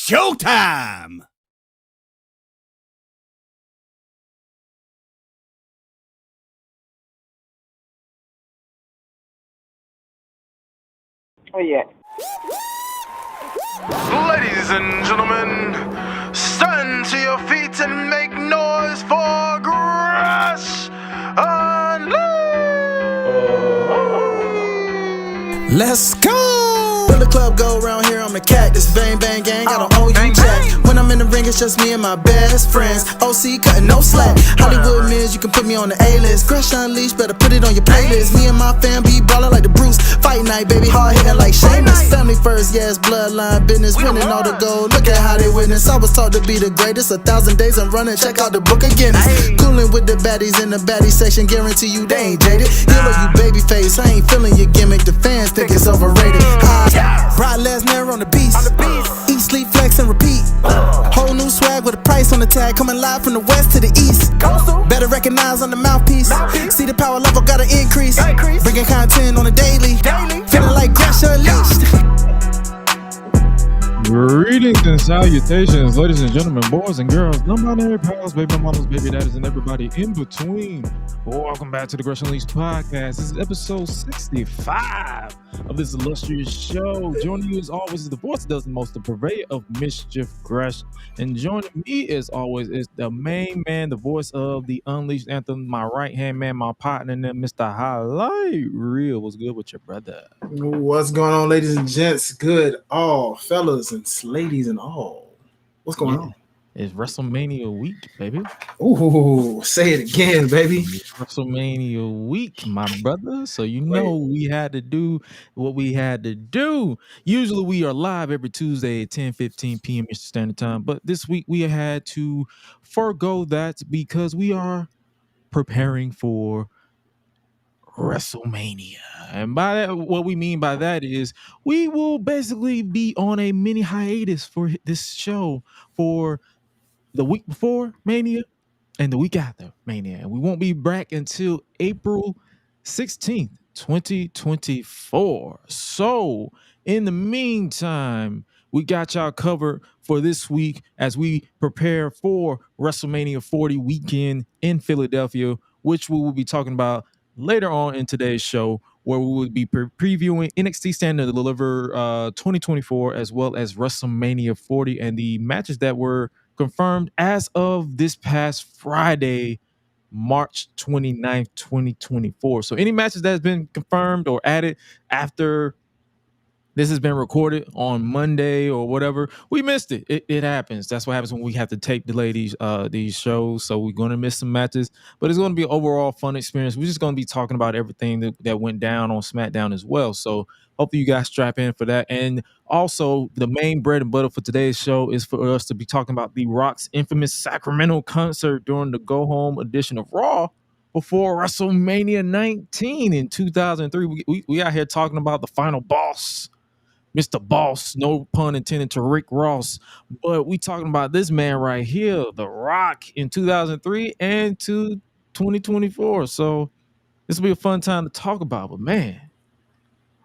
showtime! Oh, yeah. Ladies and gentlemen, stand to your feet and make noise for GRESH Unleashed! Let's go! When the club go around here, I'm the cactus. Bang, bang, gang, I don't owe you jack. When I'm in the ring, it's just me and my best friends. OC cutting no slack. Hollywood Miz, you can put me on the A-list. GRESH Unleashed, better put it on your playlist. Me and my fam be ballin' like the Bruce. Fight night, baby, hard hitting like Sheamus. Family first, yes, bloodline business. Winning all the gold, look at how they witness. I was taught to be the greatest. 1,000 days I'm running, check out the book of Guinness. Coolin' with the baddies in the baddie section. Guarantee you they ain't jaded. Heal you baby face, I ain't feeling your gimmick. The fans think it's overrated. Brock Lesnar on the beast. Eat, sleep, flex, and repeat. Whole new swag with a price on the tag. Coming live from the west to the east. Better recognize on the mouthpiece. See the power level gotta increase. Bringing content on a daily. Feeling like GRESH Unleashed. Greetings and salutations, ladies and gentlemen, boys and girls, non-binary pals, baby mamas, baby daddies, and everybody in between. Welcome back to the GRESH Unleashed podcast. This is episode 65 of this illustrious show. Joining you as always is the voice that does the most, the purveyor of mischief, Gresh. And joining me as always is the main man, the voice of the Unleashed anthem, my right-hand man, my partner, Mr. Highlight Real. What's good with your brother? What's going on, ladies and gents? Good, all fellas and ladies and all. What's going on? It's WrestleMania week, baby. Ooh, say it again, baby. It's WrestleMania week, my brother. So you know we had to do what we had to do. Usually we are live every Tuesday at 10:15 p.m. Eastern Standard Time, but this week we had to forego that because we are preparing for WrestleMania. And by that, what we mean by that is we will basically be on a mini hiatus for this show for the week before Mania and the week after Mania. And we won't be back until April 16th, 2024. So in the meantime, we got y'all covered for this week as we prepare for WrestleMania 40 weekend in Philadelphia, which we will be talking about later on in today's show, where we will be previewing NXT Stand and Deliver 2024 as well as WrestleMania 40 and the matches that were confirmed as of this past Friday, March 29th, 2024. So any matches that has been confirmed or added after this has been recorded on Monday or whatever, we missed it. It happens. That's what happens when we have to tape delay these shows. So we're going to miss some matches, but it's going to be an overall fun experience. We're just going to be talking about everything that went down on SmackDown as well. So hopefully you guys strap in for that. And also the main bread and butter for today's show is for us to be talking about The Rock's infamous Sacramento concert during the Go Home edition of Raw before WrestleMania 19 in 2003. We out here talking about the final boss, Mr. Boss, no pun intended, to Rick Ross. But we talking about this man right here, The Rock, in 2003 and to 2024. So this will be a fun time to talk about. But man,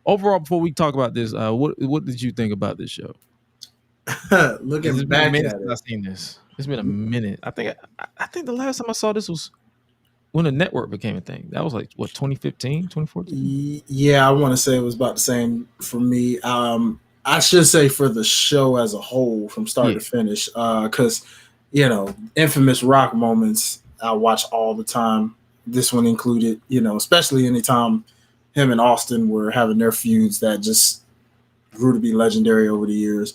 overall, before we talk about this, what did you think about this show? Looking back at it, I've seen this. It's been a minute. I think the last time I saw this was when the network became a thing. That was like, what, 2015, 2014? Yeah, I want to say it was about the same for me. I should say for the show as a whole, from start to finish, because, infamous Rock moments I watch all the time. This one included, especially anytime him and Austin were having their feuds that just grew to be legendary over the years.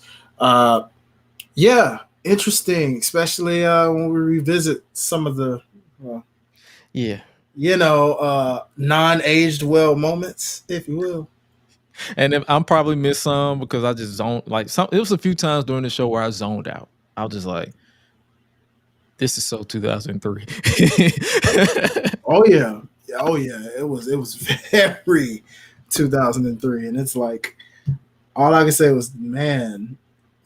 Interesting, especially when we revisit some of the non-aged well moments, if you will. And I'm probably missed some because I just zoned. Like it was a few times during the show where I zoned out. I was just like, "This is so 2003." Oh yeah. It was very 2003, and it's like all I can say was, man,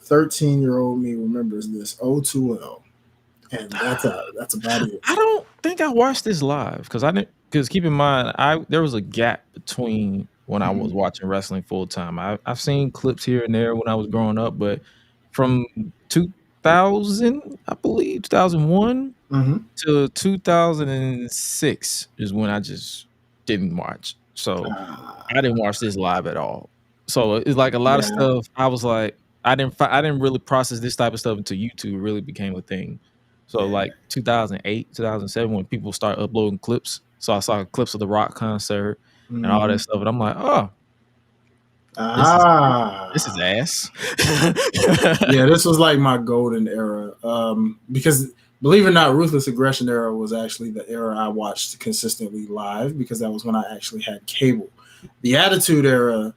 13-year-old me remembers this too well. And that's about it. I don't think I watched this live because keep in mind, there was a gap between when I was watching wrestling full time. I've seen clips here and there when I was growing up, but from 2000, I believe, 2001 to 2006 is when I just didn't watch. So I didn't watch this live at all. So it's like a lot of stuff. I was like, I didn't really process this type of stuff until YouTube really became a thing. So like 2008, 2007, when people start uploading clips. So I saw clips of the Rock concert and all that stuff, and I'm like, oh, this is ass. Yeah, this was like my golden era. Because believe it or not, Ruthless Aggression era was actually the era I watched consistently live because that was when I actually had cable. The Attitude era,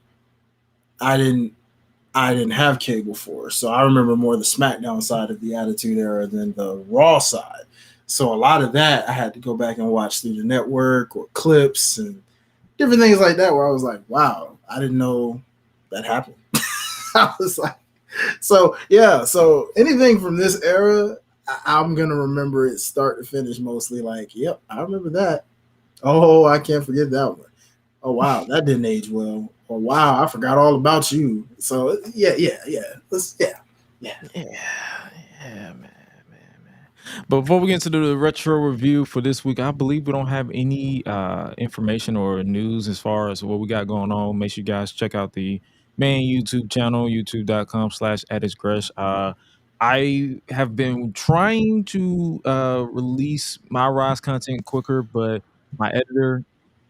I didn't have cable for, so I remember more the SmackDown side of the Attitude era than the Raw side. So a lot of that I had to go back and watch through the network or clips and different things like that, where I was like, wow, I didn't know that happened. I was like, so yeah, so anything from this era, I'm gonna remember it start to finish mostly. Like, yep, I remember that. Oh, I can't forget that one. Oh wow, that didn't age well. Oh wow, I forgot all about you. So yeah. Man. But before we get into the retro review for this week, I believe we don't have any information or news as far as what we got going on. Make sure you guys check out the main YouTube channel, youtube.com/@GRESH. I have been trying to release my Rise content quicker, but my editor,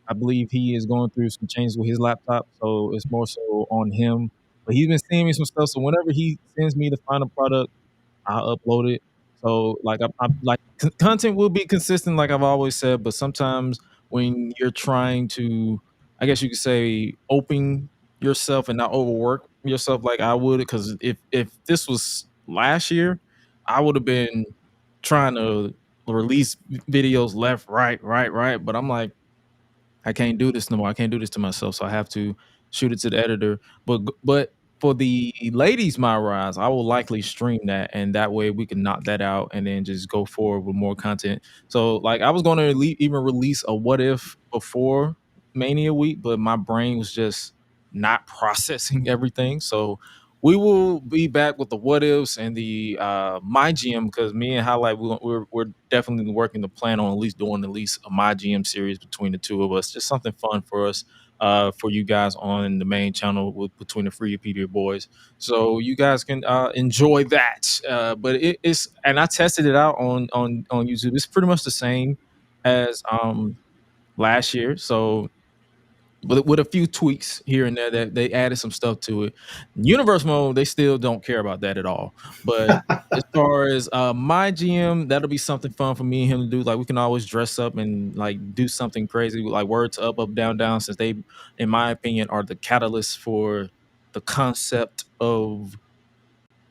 I believe he is going through some changes with his laptop, so it's more so on him. But he's been sending me some stuff, so whenever he sends me the final product, I'll upload it. So like I'm like content will be consistent, like I've always said. But sometimes when you're trying to, I guess you could say, open yourself and not overwork yourself like I would, because if this was last year, I would have been trying to release videos left, right. But I'm like, I can't do this no more. I can't do this to myself. So I have to shoot it to the editor. But for the ladies my rise, I will likely stream that, and that way we can knock that out and then just go forward with more content. So like I was going to even release a what if before Mania week, but my brain was just not processing everything. So we will be back with the what ifs and the my GM, because me and Highlight we're definitely working to plan on at least a my GM series between the two of us. Just something fun for us, for you guys on the main channel between the Freepedia boys, so you guys can enjoy that. But it's, and I tested it out on YouTube. It's pretty much the same as last year. So with a few tweaks here and there, that they added some stuff to it. Universe mode, they still don't care about that at all. But as far as my GM, that'll be something fun for me and him to do. Like we can always dress up and like do something crazy, like words up, down, down, since they, in my opinion, are the catalyst for the concept of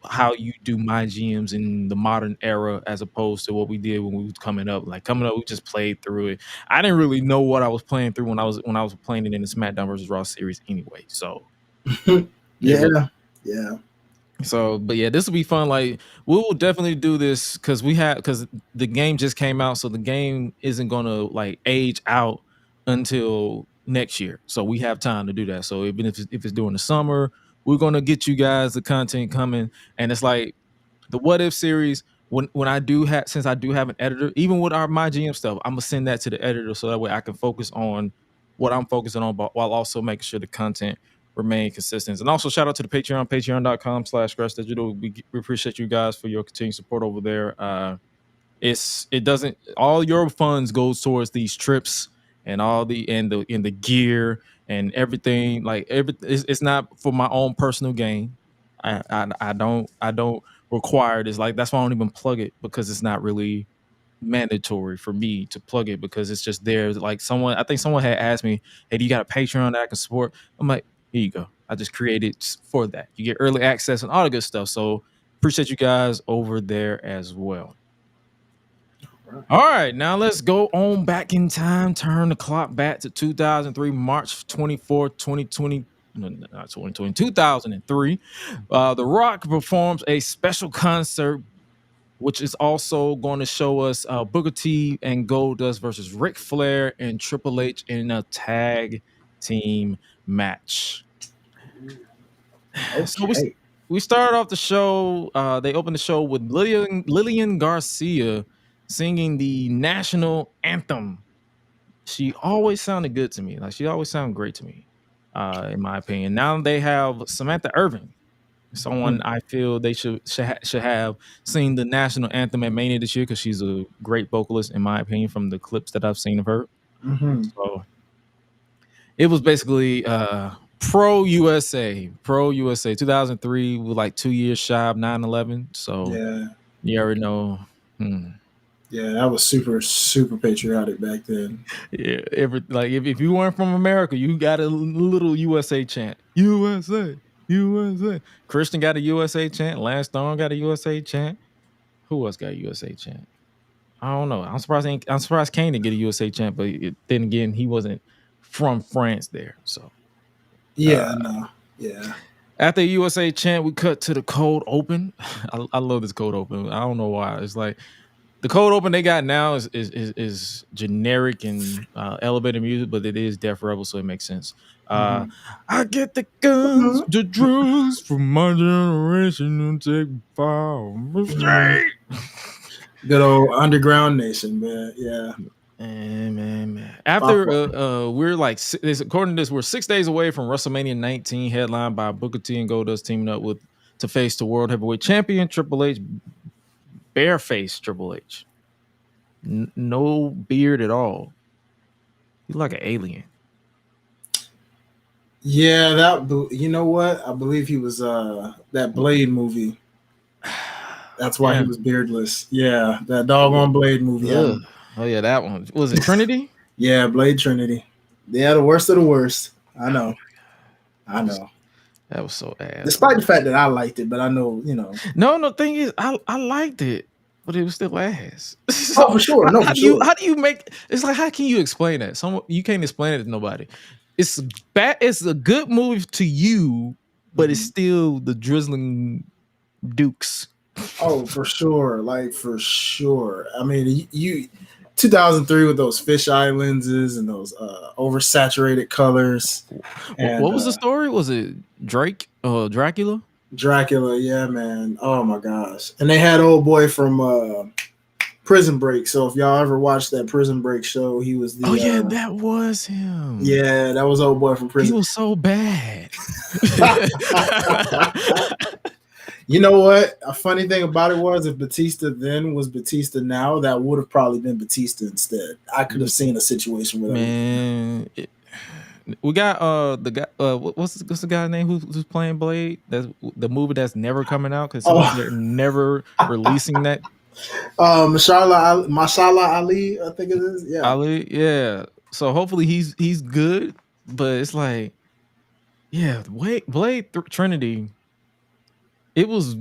how you do my GMs in the modern era, as opposed to what we did when we was coming up. Like coming up, we just played through it. I didn't really know what I was playing through when I was playing it in the SmackDown versus Raw series anyway. So yeah. So, but yeah, this will be fun. Like we will definitely do this because the game just came out, so the game isn't gonna like age out until next year. So we have time to do that. So even if it's during the summer, we're gonna get you guys the content coming. And it's like the what if series. When I do have, since I do have an editor, even with our my GM stuff, I'm gonna send that to the editor so that way I can focus on what I'm focusing on, but while also making sure the content remain consistent. And also shout out to the Patreon, patreon.com/Gresh Digital. We appreciate you guys for your continued support over there. It doesn't, all your funds goes towards these trips and all the gear and everything. Like it's not for my own personal gain. I don't require this. Like that's why I don't even plug it, because it's not really mandatory for me to plug it, because it's just there. Like I think someone had asked me, hey, do you got a Patreon that I can support? I'm like, here you go. I just created for that. You get early access and all the good stuff. So appreciate you guys over there as well. All right, now let's go on back in time. Turn the clock back to 2003, March 24, 2020. No, not 2020, 2003. The Rock performs a special concert, which is also going to show us Booker T and Goldust versus Ric Flair and Triple H in a tag team match. Okay. So we started off the show. They opened the show with Lillian Garcia singing the national anthem. She always sounded good to me. Like she always sounded great to me, in my opinion. Now they have Samantha Irvin, someone I feel they should have sing the national anthem at Mania this year because she's a great vocalist, in my opinion, from the clips that I've seen of her. So it was basically pro USA 2003 with like 2 years shy of 9/11. So you already know. Yeah, that was super, super patriotic back then. Yeah, if you weren't from America, you got a little USA chant. USA, USA. Christian got a USA chant. Lance Storm got a USA chant. Who else got a USA chant? I don't know. I'm surprised Kane didn't get a USA chant, but then again, he wasn't from France there. So yeah. After the USA chant, we cut to the cold open. I love this cold open. I don't know why. It's like the cold open they got now is generic and elevated music, but it is Def Rebel, so it makes sense. I get the guns, the drugs from my generation and take far mistake. Good old Underground Nation, man. Yeah. Man. After we're like, according to this, we're 6 days away from WrestleMania 19, headlined by Booker T and Goldust teaming up to face the World Heavyweight Champion Triple H, bareface Triple H, no beard at all. He's like an alien. Yeah, you know what? I believe he was that Blade movie. That's why he was beardless. Yeah, that doggone Blade movie. Yeah. Oh yeah, that one. Was it Trinity? Yeah, Blade Trinity. Yeah, the worst of the worst. I know. That was so ass. Despite the fact that I liked it, but I know, No, thing is, I liked it, but it was still ass. So, for sure. No, for sure. How do you make? It's like, how can you explain that? You can't explain it to nobody. It's bad. It's a good movie to you, but it's still the drizzling Dukes. Oh, for sure. Like, for sure. I mean, you 2003 with those fisheye lenses and those oversaturated colors. And, what was the story? Was it Dracula? Dracula, yeah, man. Oh my gosh. And they had old boy from Prison Break. So if y'all ever watched that Prison Break show, he was the that was him. Yeah, that was old boy from Prison. He was so bad. You know what? A funny thing about it was, if Batista then was Batista now, that would have probably been Batista instead. I could have seen a situation with man. We got the guy. What's the guy's name who's playing Blade? That's the movie that's never coming out because they're never releasing that. Mashallah Ali, I think it is. Yeah, Ali. Yeah. So hopefully he's good, but it's like, yeah, Blade Trinity. It was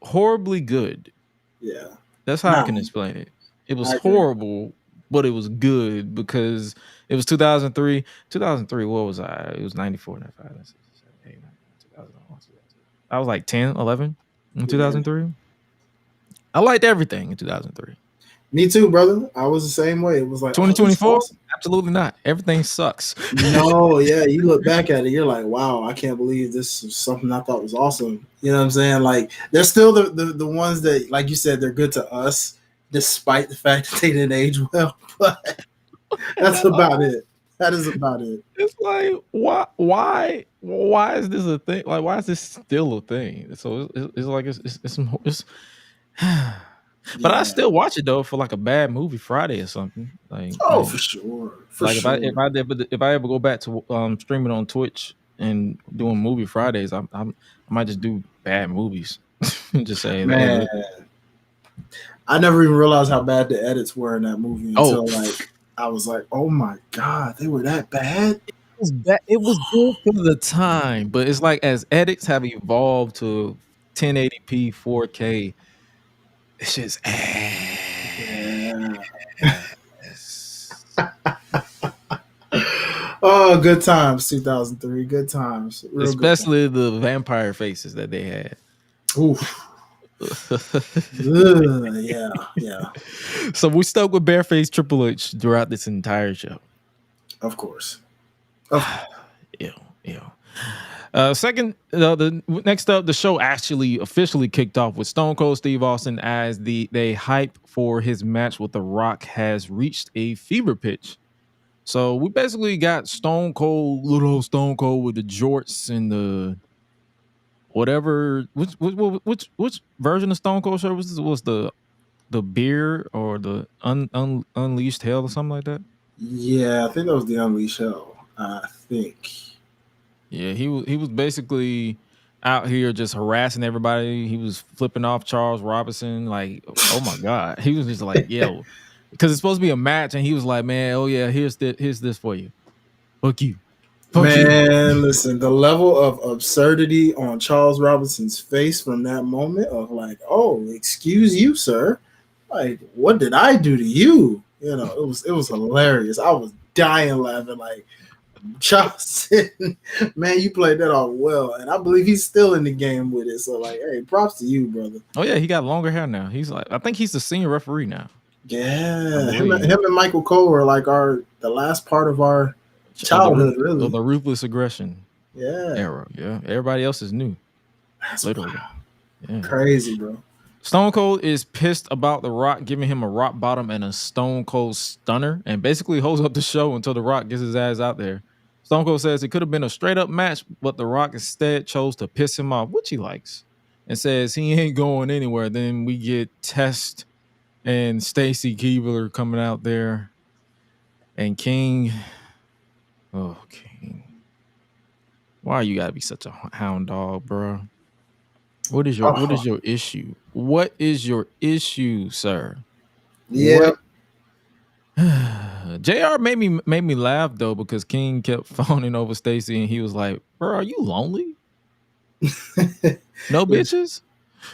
horribly good. Yeah. That's how I can explain it. It was horrible, but it was good because it was 2003. 2003, what was I? It was 94, 95, 96, 97, 2001. I was like 10, 11 in 2003. I liked everything in 2003. Me too, brother. I was the same way. It was like 2024. Awesome. Absolutely not. Everything sucks. No, yeah. You look back at it, you're like, wow, I can't believe this is something I thought was awesome. You know what I'm saying? Like, they're still the ones that, like you said, they're good to us, despite the fact that they didn't age well. But that's about it. That is about it. It's like, why is this a thing? Like, why is this still a thing? So it's like it's but I still watch it though for like a bad movie Friday or something. Like, for sure. If I ever go back to streaming on Twitch and doing movie Fridays, I might just do bad movies. Just saying, man. I never even realized how bad the edits were in that movie until I was like, oh my god, they were that bad. It was good for the time, but it's like as edits have evolved to 1080p 4K. It's just Oh, good times, 2003. Good times. Especially the vampire faces that they had. Oof. Yeah. So we stuck with bareface Triple H throughout this entire show. Of course. Ew. The next up, the show actually officially kicked off with Stone Cold Steve Austin as they hype for his match with The Rock has reached a fever pitch. So we basically got Stone Cold, little Stone Cold with the jorts and the whatever. Which version of Stone Cold shirt was this? Was the beer or the unleashed hell or something like that? Yeah, I think that was the Unleashed Hell. I think. Yeah, he was basically out here just harassing everybody. He was flipping off Charles Robinson. Like, oh my God. He was just like, yo, because it's supposed to be a match, and he was like, man, oh yeah, here's this for you. Fuck you. Man, listen, the level of absurdity on Charles Robinson's face from that moment of like, oh, excuse you, sir. Like, what did I do to you? You know, it was hilarious. I was dying laughing. Like, Charles, man, you played that off well, and I believe he's still in the game with it. So, like, hey, props to you, brother. Oh yeah, he got longer hair now. He's like, I think he's the senior referee now. Yeah, him and Michael Cole were like the last part of our childhood, really. The ruthless aggression Yeah. era. Yeah, everybody else is new. That's literally crazy, bro. Stone Cold is pissed about The Rock giving him a rock bottom and a Stone Cold stunner, and basically holds up the show until The Rock gets his ass out there. Stone Cold says it could have been a straight up match, but The Rock instead chose to piss him off, which he likes, and says he ain't going anywhere. Then we get Test and Stacy Keibler coming out there, and King. Oh, King. Why you gotta be such a hound dog, bro? What is your issue? What is your issue, sir? Yeah. JR made me laugh though, because King kept phoning over Stacy and he was like, bro, are you lonely? No bitches?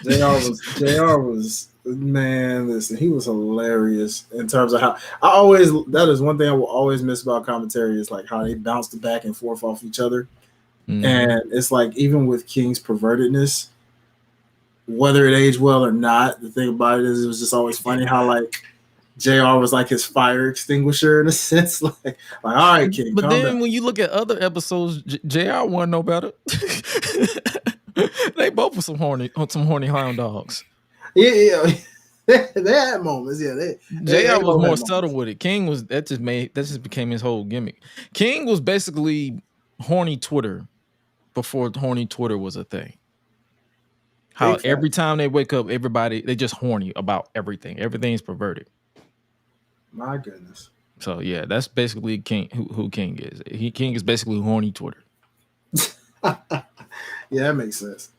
JR was man, listen, he was hilarious in terms of how that is one thing I will always miss about commentary is like how they bounced back and forth off each other. Mm-hmm. And it's like, even with King's pervertedness, whether it aged well or not, the thing about it is it was just always funny how like JR was like his fire extinguisher in a sense. Like all right, King. But then down. When you look at other episodes, JR wasn't no better. They both were some horny hound dogs. Yeah. They had moments. Yeah, JR was more subtle with it. King was that just became his whole gimmick. King was basically horny Twitter before horny Twitter was a thing. How every time they wake up, they just horny about everything. Everything's perverted. My goodness. So yeah, that's basically King. Who King is? King is basically horny Twitter. Yeah, that makes sense.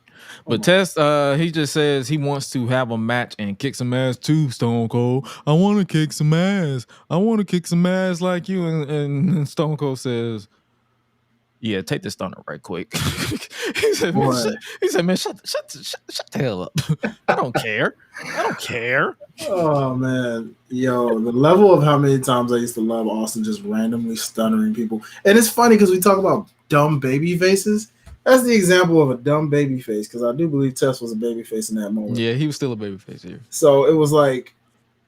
But Test, he just says he wants to have a match and kick some ass too, Stone Cold. I want to kick some ass. I want to kick some ass like you. And Stone Cold says, yeah, take this stunner right quick. he said, man, shut the hell up. I don't care. Oh, man. Yo, the level of how many times I used to love Austin just randomly stunnering people. And it's funny because we talk about dumb baby faces. That's the example of a dumb baby face, because I do believe Tess was a baby face in that moment. Yeah, he was still a baby face here. So it was like,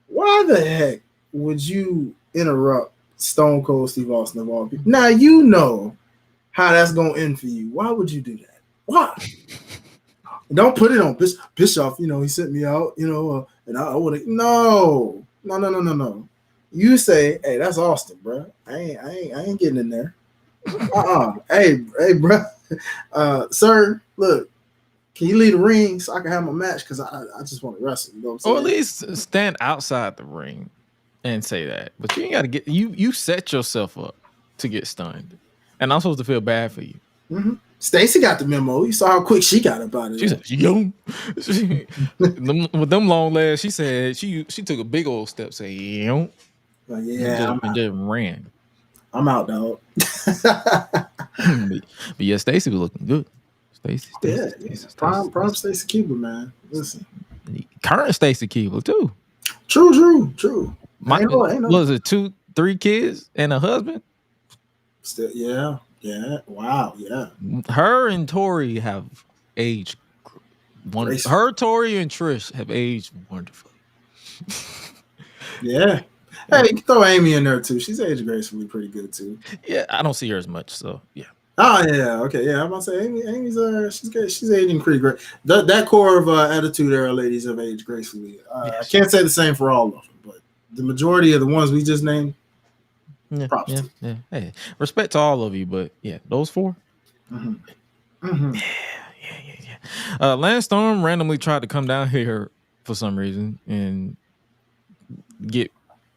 why the heck would you interrupt Stone Cold Steve Austin of all people? Now you know how that's going to end for you. Why would you do that? Why? Don't put it on Bischoff. You know, he sent me out, you know, and I would have. No. You say, hey, that's Austin, bro. I ain't getting in there. Hey, bro. Sir, look, can you leave the ring so I can have my match? Because I just want to wrestle. You know what I'm saying? Or at least stand outside the ring and say that. But you ain't got to get you set yourself up to get stunned. And I'm supposed to feel bad for you. Mm-hmm. Stacy got the memo. You saw how quick she got about it. She said, "Yo," with them long legs. She said she took a big old step, say, "Yo," yeah, and just ran. I'm out, dog. But yeah, Stacy was looking good. Stacy. Prime Stacy Keibler, man. Listen, current Stacy Keibler too. True. Was it 2-3 kids and a husband? Still, yeah. Wow, yeah. Her and Tori have aged wonderfully. Her, Tori, and Trish have aged wonderfully. Yeah. Hey, you can throw Amy in there too. She's aged gracefully pretty good too. Yeah, I don't see her as much, so yeah. Oh yeah, okay, yeah. I'm about to say Amy's she's good. She's aging pretty great. That core of Attitude Era ladies have aged gracefully. I can't say the same for all of them, but the majority of the ones we just named, props to. Yeah. Hey, respect to all of you, but yeah, those 4. Mm-hmm. Mm-hmm. Yeah. Lance Storm randomly tried to come down here for some reason and get.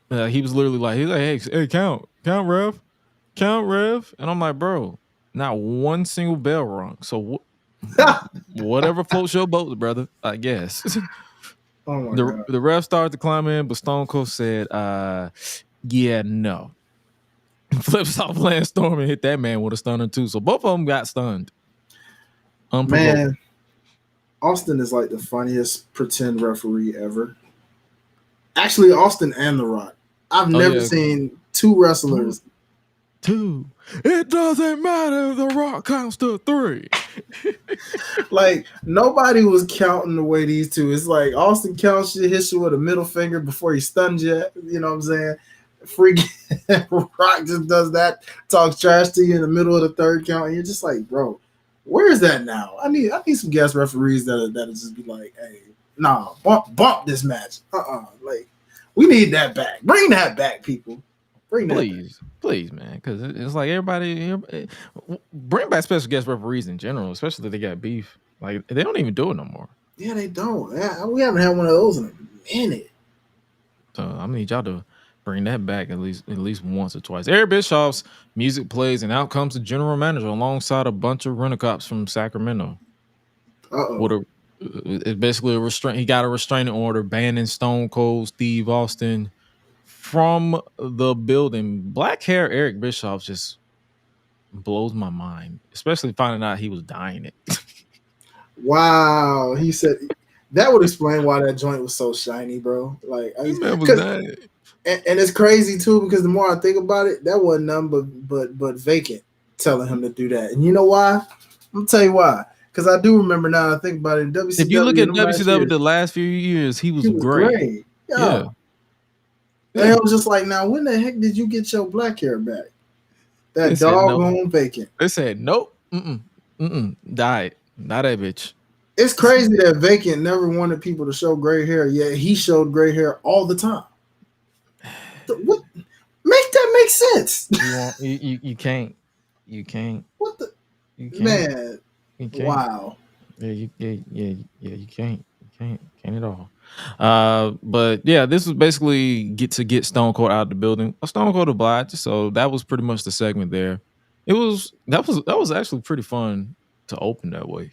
He was literally like, hey, count, Rev, and I'm like, bro, not one single bell rung. So whatever floats your boat, brother, I guess. Oh my God. The ref started to climb in, but Stone Cold said, yeah, no. Flips off Lance Storm and hit that man with a stunner too. So both of them got stunned. Man, Austin is like the funniest pretend referee ever. Actually, Austin and The Rock. I've never seen 2 wrestlers. 2. It doesn't matter if The Rock counts to 3. Like, nobody was counting the way these two. It's like Austin counts you, hits you with a middle finger before he stuns you. You know what I'm saying? Freaking Rock just does that, talks trash to you in the middle of the 3rd count, and you're just like, bro, where is that now? I need some guest referees that'll just be like, hey, nah, bump this match. Like, we need that back. Bring that back, people. Bring that back. Please, man, because it's like everybody bring back special guest referees in general, especially if they got beef. Like, they don't even do it no more. Yeah, they don't. Yeah, we haven't had one of those in a minute. So I'm gonna need y'all to bring that back at least once or twice. Eric Bischoff's music plays, and out comes the general manager alongside a bunch of rent-a-cops from Sacramento. It's basically a restraint. He got a restraining order banning Stone Cold Steve Austin from the building. Black hair Eric Bischoff just blows my mind, especially finding out he was dyeing it. Wow, he said that would explain why that joint was so shiny, bro. Like, and it's crazy too, because the more I think about it, that wasn't nothing but Vacant telling him to do that. And you know why? I'm gonna tell you why. Because I do remember now. I think about it in WCW. If you look at WCW the last few years, he was great. Yeah. And it was just like, now, when the heck did you get your black hair back? That doggone Vacant. They said, nope, died. Not that bitch. It's crazy that Vacant never wanted people to show gray hair, yet he showed gray hair all the time. What? Make that make sense. You can't. What the? You can't. Man. You can't. Wow. Yeah, you can't. Can't at all. But yeah, this was basically get Stone Cold out of the building. Stone Cold obliged, so that was pretty much the segment there. That was actually pretty fun to open that way.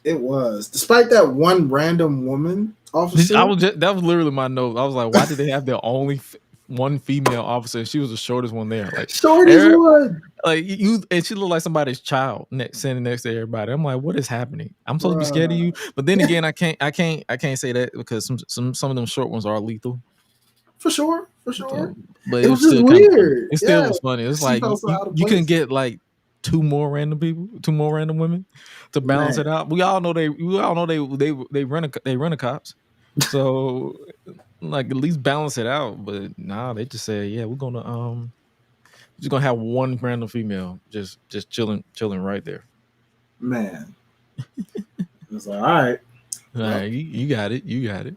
It was, despite that one random woman officer. That was literally my note. I was like, why did they have their only one female officer? She was the shortest one there. Like, shortest one. Like, and she looked like somebody's child standing next to everybody. I'm like, what is happening? I'm supposed to be scared of you, but then again, I can't say that because some of them short ones are lethal. For sure. But it was just weird. It still was funny. It's like you can get like 2 more random women to balance it out. We all know they rent a cops, so like at least balance it out. But nah, they just say, yeah, we're gonna just gonna have one random female just chilling right there. Man, it's like, all right, you got it.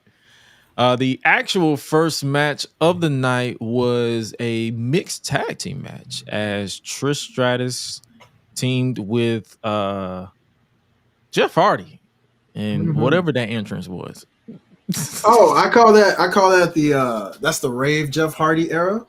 The actual first match of the night was a mixed tag team match as Trish Stratus teamed with Jeff Hardy and whatever that entrance was. I call that the that's the Rave Jeff Hardy era.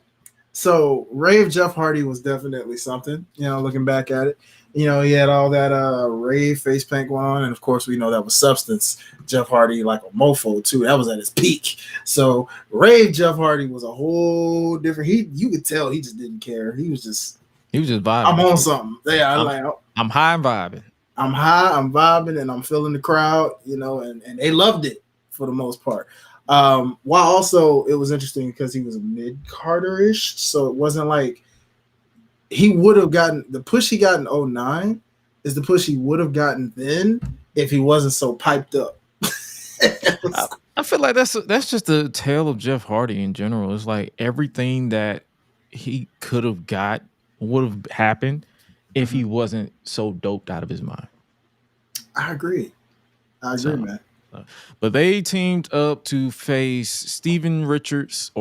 So Rave Jeff Hardy was definitely something, looking back at it. He had all that rave face paint going on, and of course we know that was Substance Jeff Hardy, like a mofo too. That was at his peak. So Rave Jeff Hardy was a whole different. You could tell he just didn't care. He was just vibing. I'm on something. Yeah, I'm high and vibing. I'm high, I'm vibing, and I'm feeling the crowd. And they loved it for the most part. While also it was interesting because he was a mid-Carter-ish, so it wasn't like he would have gotten the push he got in 2009 is the push he would have gotten then if he wasn't so piped up. I feel like that's just the tale of Jeff Hardy in general. It's like everything that he could have got would have happened, if he wasn't so doped out of his mind. I agree, man. But they teamed up to face Stevie Richards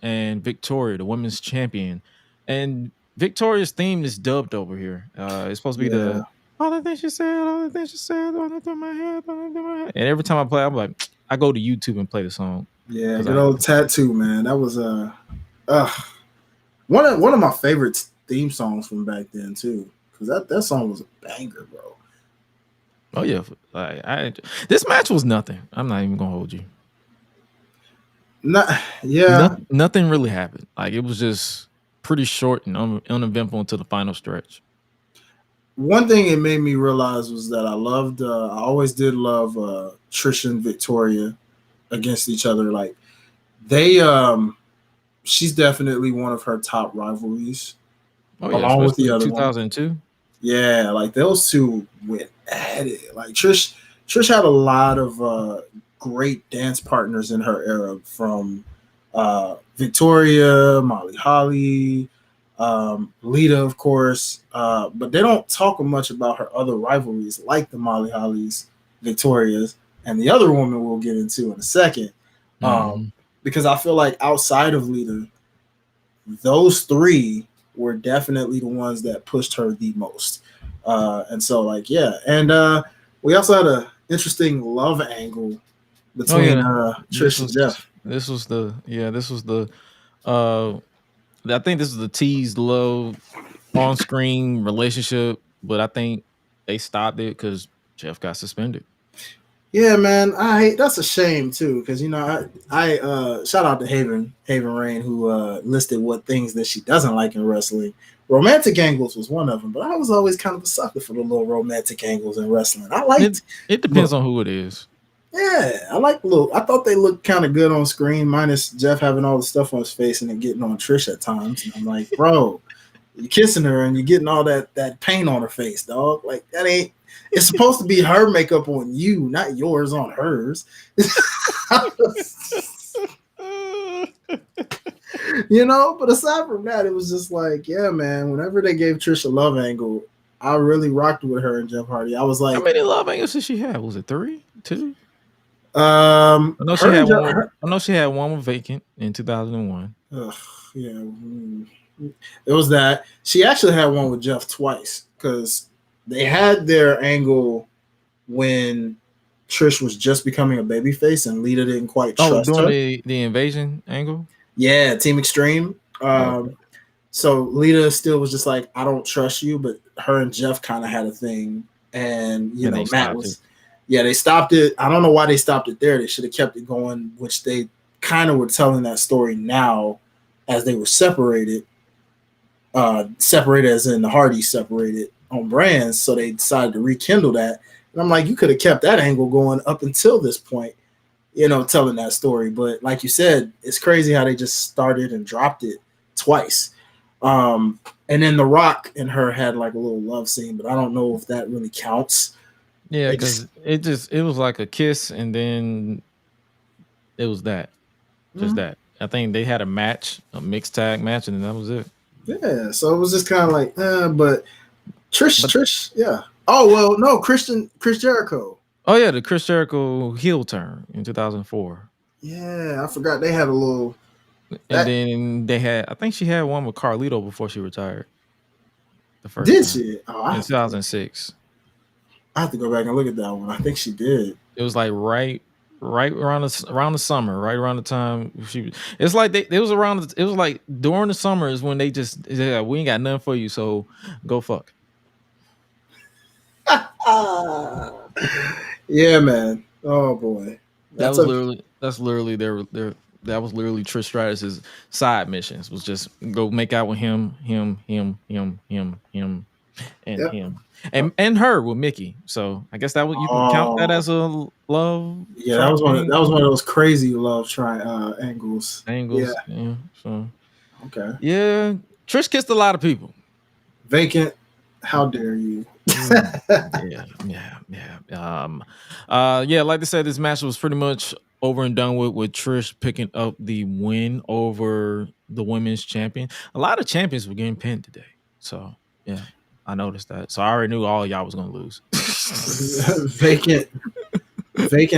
and Victoria, the women's champion. And Victoria's theme is dubbed over here. It's supposed to be the all the things she said, all the things she said, all the things in my head, all the things in my head. And every time I play, I'm like, I go to YouTube and play the song. Yeah, good old Tattoo, man. That was one of my favorite theme songs from back then too, because that song was a banger, bro. Oh yeah, this match was nothing. I'm not even gonna hold you. Nothing really happened. Like, it was just pretty short and uneventful until the final stretch. One thing it made me realize was that I always did love Trish and Victoria against each other. Like, she's definitely one of her top rivalries. Oh yeah, along with the other 2002. One. Yeah, like those two went at it. Like Trish had a lot of great dance partners in her era, from Victoria, Molly Holly, Lita, of course. But they don't talk much about her other rivalries, like the Molly Hollies, Victorias, and the other woman we'll get into in a second. Because I feel like outside of Lita, those three were definitely the ones that pushed her the most. And so, like, yeah. And we also had an interesting love angle between Trish and Jeff. This was the I think this is the teased love on-screen relationship, but I think they stopped it because Jeff got suspended. Yeah, man, that's a shame too, because I shout out to Haven Rain, who listed what things that she doesn't like in wrestling. Romantic angles was one of them, but I was always kind of a sucker for the little romantic angles in wrestling. I liked it. Depends on who it is. Yeah, I thought they looked kind of good on screen, minus Jeff having all the stuff on his face and then getting on Trish at times. And I'm like, bro, you're kissing her and you're getting all that paint on her face, dog. Like, that ain't. It's supposed to be her makeup on you, not yours on hers. But aside from that, it was just like, yeah, man, whenever they gave Trish a love angle, I really rocked with her and Jeff Hardy. I was like, how many love angles did she have? Was it 3, 2? I know she had one with Vacant in 2001. Yeah, it was that. She actually had one with Jeff twice, because they had their angle when Trish was just becoming a babyface and Lita didn't quite trust her. The invasion angle? Yeah, Team Extreme. So Lita still was just like, I don't trust you, but her and Jeff kind of had a thing. And, Matt was... Yeah, they stopped it. I don't know why they stopped it there. They should have kept it going, which they kind of were telling that story now as they were separated. Separated as in the Hardys separated on brands, so they decided to rekindle that. And I'm like, you could have kept that angle going up until this point, telling that story. But like you said, it's crazy how they just started and dropped it twice. And then The Rock and her had like a little love scene, but I don't know if that really counts. Yeah, because it was like a kiss, and then it was that. Just that. I think they had a match, a mixed tag match, and then that was it. Yeah, so it was just kind of like, but Trish, yeah. Oh, well, no, Chris Jericho. Oh, yeah, the Chris Jericho heel turn in 2004. Yeah, I forgot they had a little. And then they had, I think she had one with Carlito before she retired. The first Did time. she? Oh, in 2006. I have to go back and look at that one. I think she did. It was like right around the summer, right around the time it's like it was like during the summer is when they just we ain't got nothing for you, so go fuck. Yeah, man. Oh boy. That was literally Trish Stratus's side missions, was just go make out with him, and him. And her with Mickey. So I guess that you can count that as a love. Yeah, that was one of those crazy love angles. Yeah. So okay. Yeah. Trish kissed a lot of people. Vacant. How dare you? Yeah. Like I said, this match was pretty much over and done with Trish picking up the win over the women's champion. A lot of champions were getting pinned today. So yeah. I noticed that. So I already knew all y'all was gonna lose. Vacant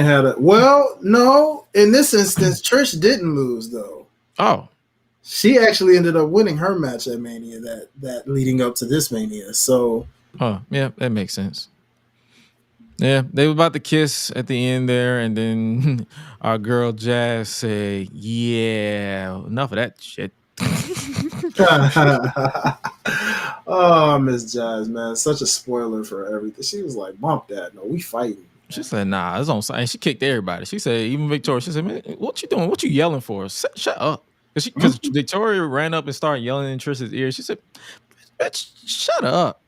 had a no. In this instance, Trish didn't lose though. Oh, she actually ended up winning her match at Mania that leading up to this Mania. So, yeah, that makes sense. Yeah, they were about to kiss at the end there, and then our girl Jazz said, "Yeah, enough of that shit." oh, Miss Jazz, man, such a spoiler for everything. She was like, "Bump that, no, we fighting." She said, "Nah, it's on site." And she kicked everybody. She said, even Victoria. She said, "Man, what you doing? What you yelling for? Shut up!" Because Victoria ran up and started yelling in Trish's ear. She said, "Bitch, shut up."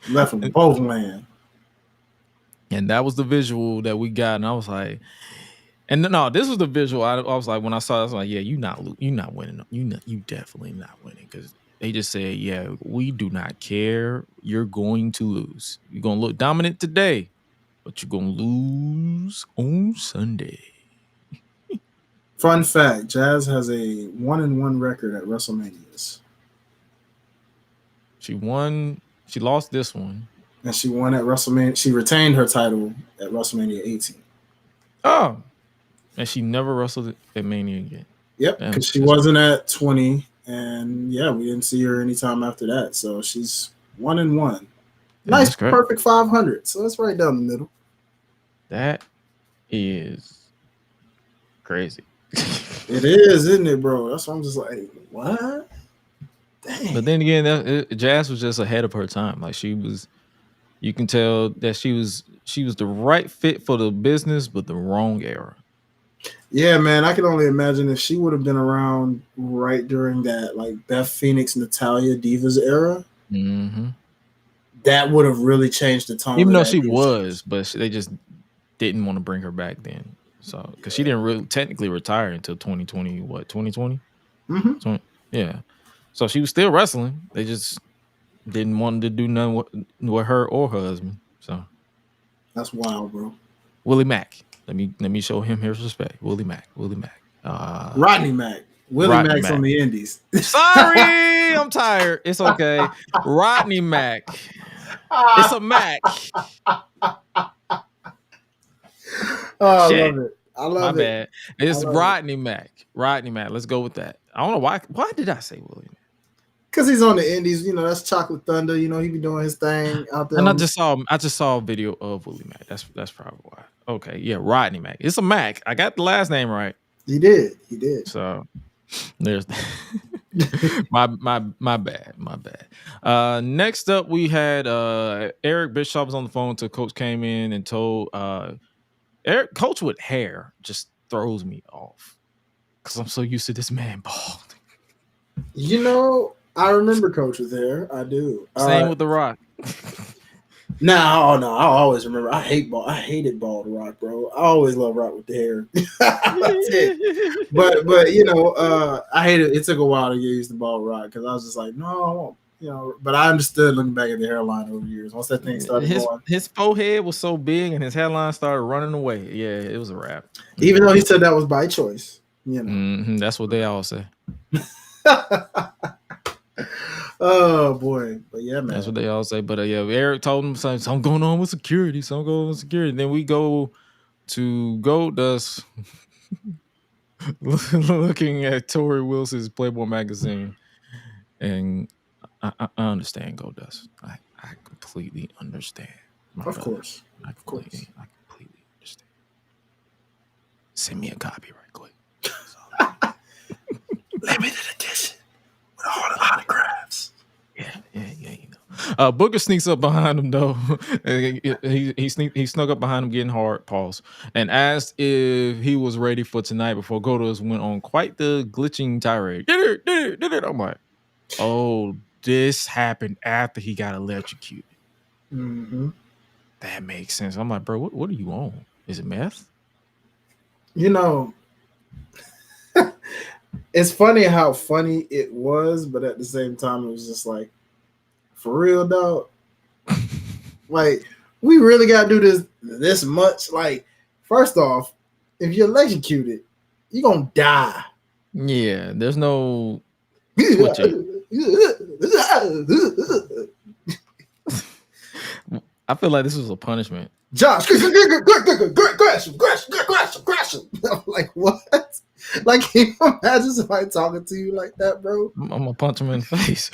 Left them both land. And that was the visual that we got, and I was like, and no, this was the visual. I was like, when I saw it, I was like, yeah, you not winning. You definitely not winning, because they just said, yeah, we do not care. You're going to lose. You're gonna look dominant today, but you're gonna lose on Sunday. Fun fact: Jazz has a 1-1 record at WrestleManias. She won. She lost this one, and she won at WrestleMania. She retained her title at WrestleMania 18. Oh, and she never wrestled at Mania again. Yep, because she wasn't at 20, and yeah, we didn't see her anytime after that. So she's 1-1. Nice, perfect 500. So that's right down the middle. That is crazy. It is, isn't it, bro? That's why I'm just like, what? Dang. But then again, Jazz was just ahead of her time. Like, she was, you can tell that she was the right fit for the business, but the wrong era. Yeah, man, I can only imagine if she would have been around right during that, like, Beth Phoenix, Natalya, Divas era. Mm-hmm. That would have really changed the tone. Even though she was, but they just didn't want to bring her back then. So, because she didn't really technically retire until 2020. What, 2020? Mm-hmm. Yeah. So she was still wrestling. They just didn't want to do nothing with her or her husband. So that's wild, bro. Willie Mack. Let me show him his respect. Willie Mack. Rodney Mack. Willie Mack's on the Indies. Sorry, I'm tired. It's okay. Rodney Mack. It's a Mac. Oh, I love it. I love My it. bad. It's Rodney Mack. Rodney Mack. Let's go with that. I don't know why. Why did I say Willie Mack? Because he's on the Indies. You know, that's Chocolate Thunder. You know, he be doing his thing out there. And I just saw a video of Willie Mack. That's probably why. Okay, yeah, Rodney Mack. It's a Mac. I got the last name right. He did. So there's my bad. Next up, we had Eric Bischoff was on the phone till Coach came in and told Eric, Coach with hair just throws me off because I'm so used to this man bald. You know, I remember Coach with hair. I do. Same with The Rock. No, I always remember. I hated bald Rock, bro. I always love Rock with the hair. That's it. But you know, I hated. It took a while to get used to bald Rock because I was just like, no, I won't. You know, but I understood looking back at the hairline over the years. Once that thing started going, his forehead was so big and his hairline started running away. Yeah, it was a wrap. Even though he said that was by choice, you know. That's what they all say. Oh boy, but yeah, man, that's what they all say. But yeah, Eric told him something going on with security. Then we go to Goldust looking at Tori Wilson's Playboy magazine, and I understand Goldust. I completely understand. Of course. I completely understand. Send me a copy right quick. Limited edition with all the autographs. Yeah, you know. Booker sneaks up behind him though. he snuck up behind him, getting hard. Pause. And asked if he was ready for tonight before Goldust went on quite the glitching tirade. Did it. I'm like, oh, this happened after he got electrocuted. Mm-hmm. That makes sense. I'm like, bro, what are you on? Is it meth? You know, it's funny how funny it was, but at the same time, it was just like, for real, dog. Like, we really got to do this much. Like, first off, if you're electrocuted, you're going to die. Yeah, there's no switching. I feel like this was a punishment. Josh, Gresham. I'm like, what? Like, can you imagine somebody talking to you like that, bro? I'm gonna punch him in the face.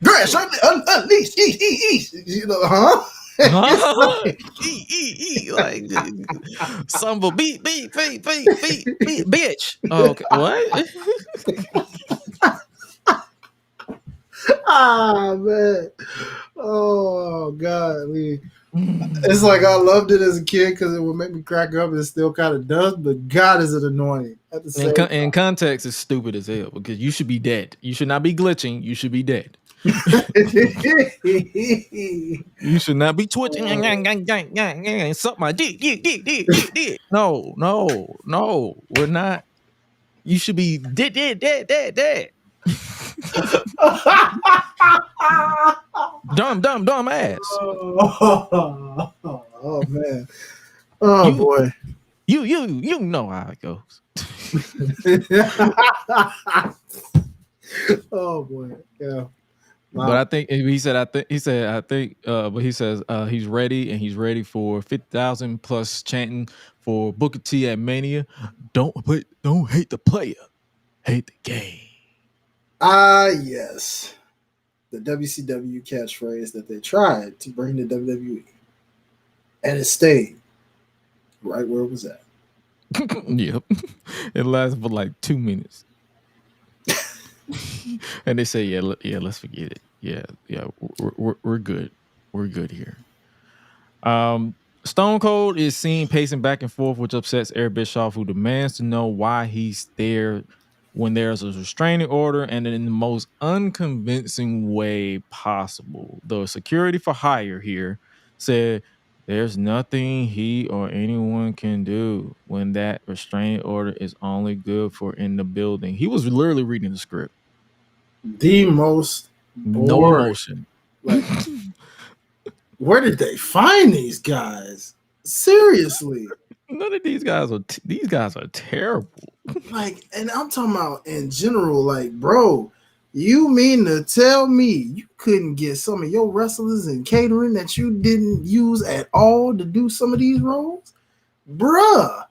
Gresh, unleash, eat. You know, huh? Eat, like son of a beat, bitch. Okay, what? Ah, man. Oh, God. It's like I loved it as a kid because it would make me crack up, and it still kind of does, but God, is it annoying at the same time. In context, it's stupid as hell because you should be dead. You should not be glitching. You should be dead. You should not be twitching. Suck my dick. No, we're not. You should be dead. Dumb ass. Oh man. Oh boy. You know how it goes. Oh boy. Yeah. Wow. But I think he says he's ready, and he's ready for 50,000 plus chanting for Booker T at Mania. Don't hate the player, hate the game. Yes. The WCW catchphrase that they tried to bring to WWE. And it stayed right where it was at. Yep. It lasted for like 2 minutes. And they say, yeah, let's forget it. Yeah, we're good. We're good here. Stone Cold is seen pacing back and forth, which upsets Eric Bischoff, who demands to know why he's there when there's a restraining order, and in the most unconvincing way possible. The security for hire here said there's nothing he or anyone can do when that restraining order is only good for in the building. He was literally reading the script. The most boring. No emotion. Like, where did they find these guys? Seriously. None of these guys are terrible. Like, and I'm talking about in general, like, bro, you mean to tell me you couldn't get some of your wrestlers in catering that you didn't use at all to do some of these roles? Bruh.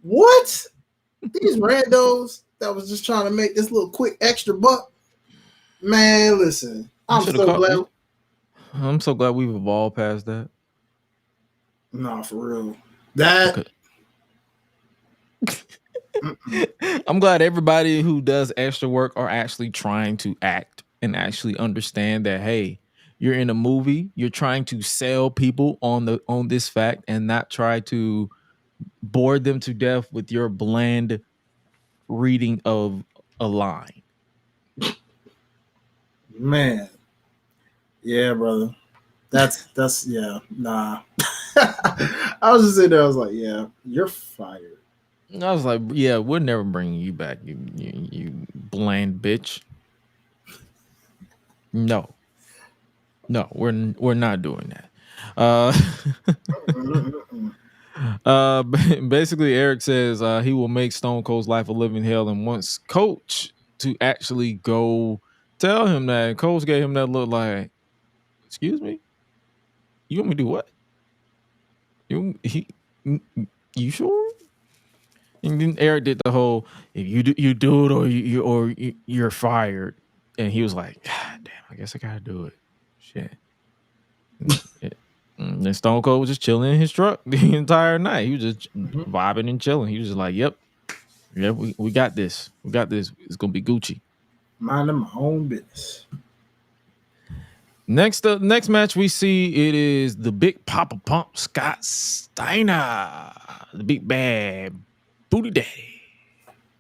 What? These randos that was just trying to make this little quick extra buck. Man, listen. I'm so glad we've evolved past that. Nah, for real. That okay. I'm glad everybody who does extra work are actually trying to act and actually understand that, hey, you're in a movie, you're trying to sell people on this fact and not try to bore them to death with your bland reading of a line. Man. Yeah, brother. That's yeah, nah. I was just sitting there, I was like, yeah, you're fired. I was like, yeah, we're never bringing you back, you bland bitch. No, we're not doing that. Basically, Eric says he will make Stone Cold's life a living hell and wants Coach to actually go tell him that. And Coach gave him that look like, excuse me? You want me to do what? You sure? And then Eric did the whole, if you do it or you're fired. And he was like, God damn, I guess I gotta do it. Shit. And Stone Cold was just chilling in his truck the entire night. He was just vibing and chilling. He was just like, yep, we got this. We got this. It's gonna be Gucci. Minding my own business. Next match we see, it is the Big Papa Pump Scott Steiner, the big bad booty daddy,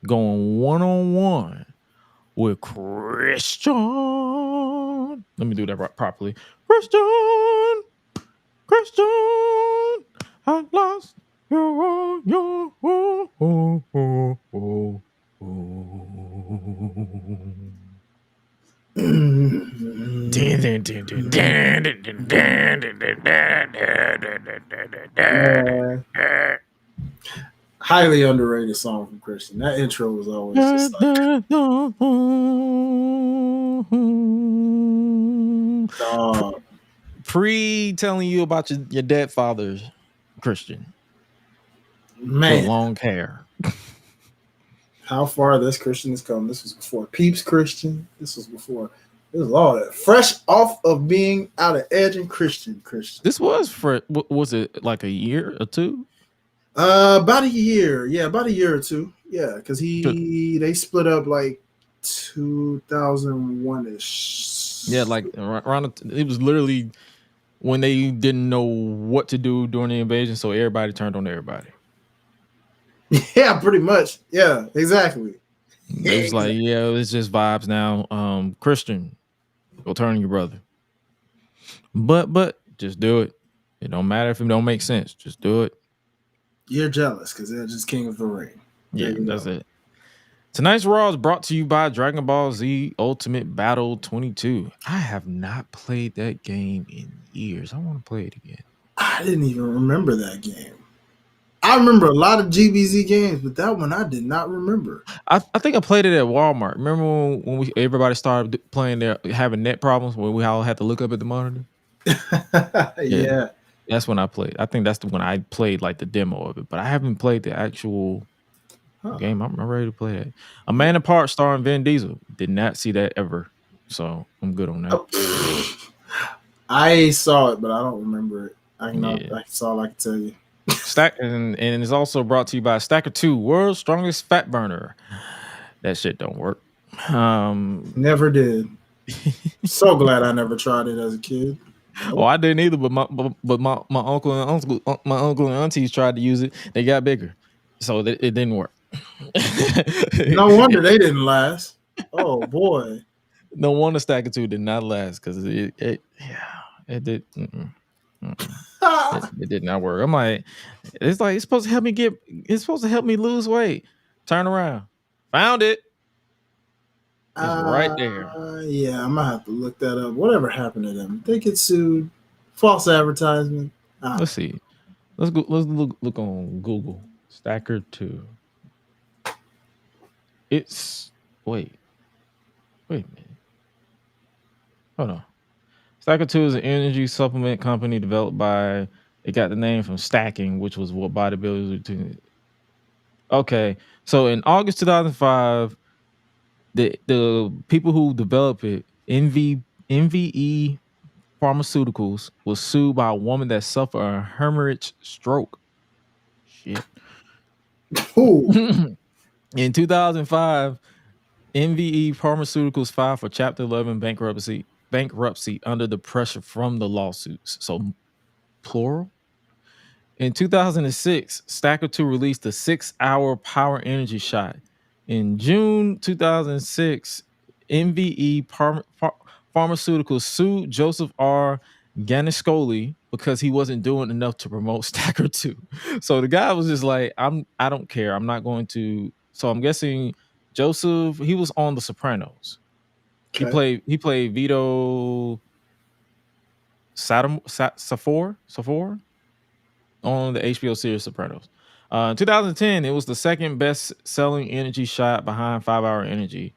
going 1-on-1 with Christian. Let me do that properly. Christian, I lost your. Highly underrated song from Christian. That intro was always just like, dog. Pre telling you about your dead father's Christian with Man, long hair. how far this Christian has come. This was before Peeps Christian. This was all that. Fresh off of being out of Edge and Christian. This was for, was it like a year or two? About a year. Yeah, about a year or two. Yeah, because they split up like 2001-ish. Yeah, like around it was literally when they didn't know what to do during the invasion, so everybody turned on everybody. Yeah, pretty much. Yeah, exactly. It was like, yeah, it's just vibes now. Christian, go turn on your brother. But just do it. It don't matter if it don't make sense. Just do it. You're jealous because they're just king of the ring. Yeah, that's it. Tonight's Raw is brought to you by Dragon Ball Z Ultimate Battle 22. I have not played that game in years. I want to play it again. I didn't even remember that game. I remember a lot of GBZ games, but that one I did not remember. I think I played it at Walmart. Remember when everybody started playing there, having net problems, when we all had to look up at the monitor? Yeah. That's when I played. I think that's the when I played like the demo of it, but I haven't played the actual game. I'm ready to play that. A Man Apart starring Vin Diesel. Did not see that ever, so I'm good on that. I saw it, but I don't remember it. That's all I can tell you. Stack and it's also brought to you by Stacker 2, World's Strongest Fat Burner. That shit don't work. Never did. So glad I never tried it as a kid. Well, I didn't either, but my uncle and aunties tried to use it. They got bigger, so it didn't work. No wonder they didn't last. Oh boy, no wonder Stacker 2 did not last because it did. It did not work. I'm like, it's supposed to help me lose weight. Turn around, found it. It's right there. Yeah, I'm gonna have to look that up. Whatever happened to them? They get sued. False advertisement. Let's see. Let's go. Let's look on Google. Stacker 2. It's wait a minute. Hold on. Stacker 2 is an energy supplement company developed by. It got the name from stacking, which was what bodybuilders were doing. Okay, so in August 2005. The people who developed it, MVE Pharmaceuticals, was sued by a woman that suffered a hemorrhage stroke. Shit. In 2005, MVE Pharmaceuticals filed for Chapter 11 bankruptcy under the pressure from the lawsuits. So, plural. In 2006, Stacker 2 released a 6-hour power energy shot. In June 2006, MVE Pharmaceuticals sued Joseph R. Ganiscoli because he wasn't doing enough to promote Stacker 2. So the guy was just like, I don't care. I'm not going to. So I'm guessing Joseph, he was on The Sopranos. Okay. He played Vito Safor on the HBO series Sopranos. In 2010, it was the second best-selling energy shot behind 5-Hour Energy.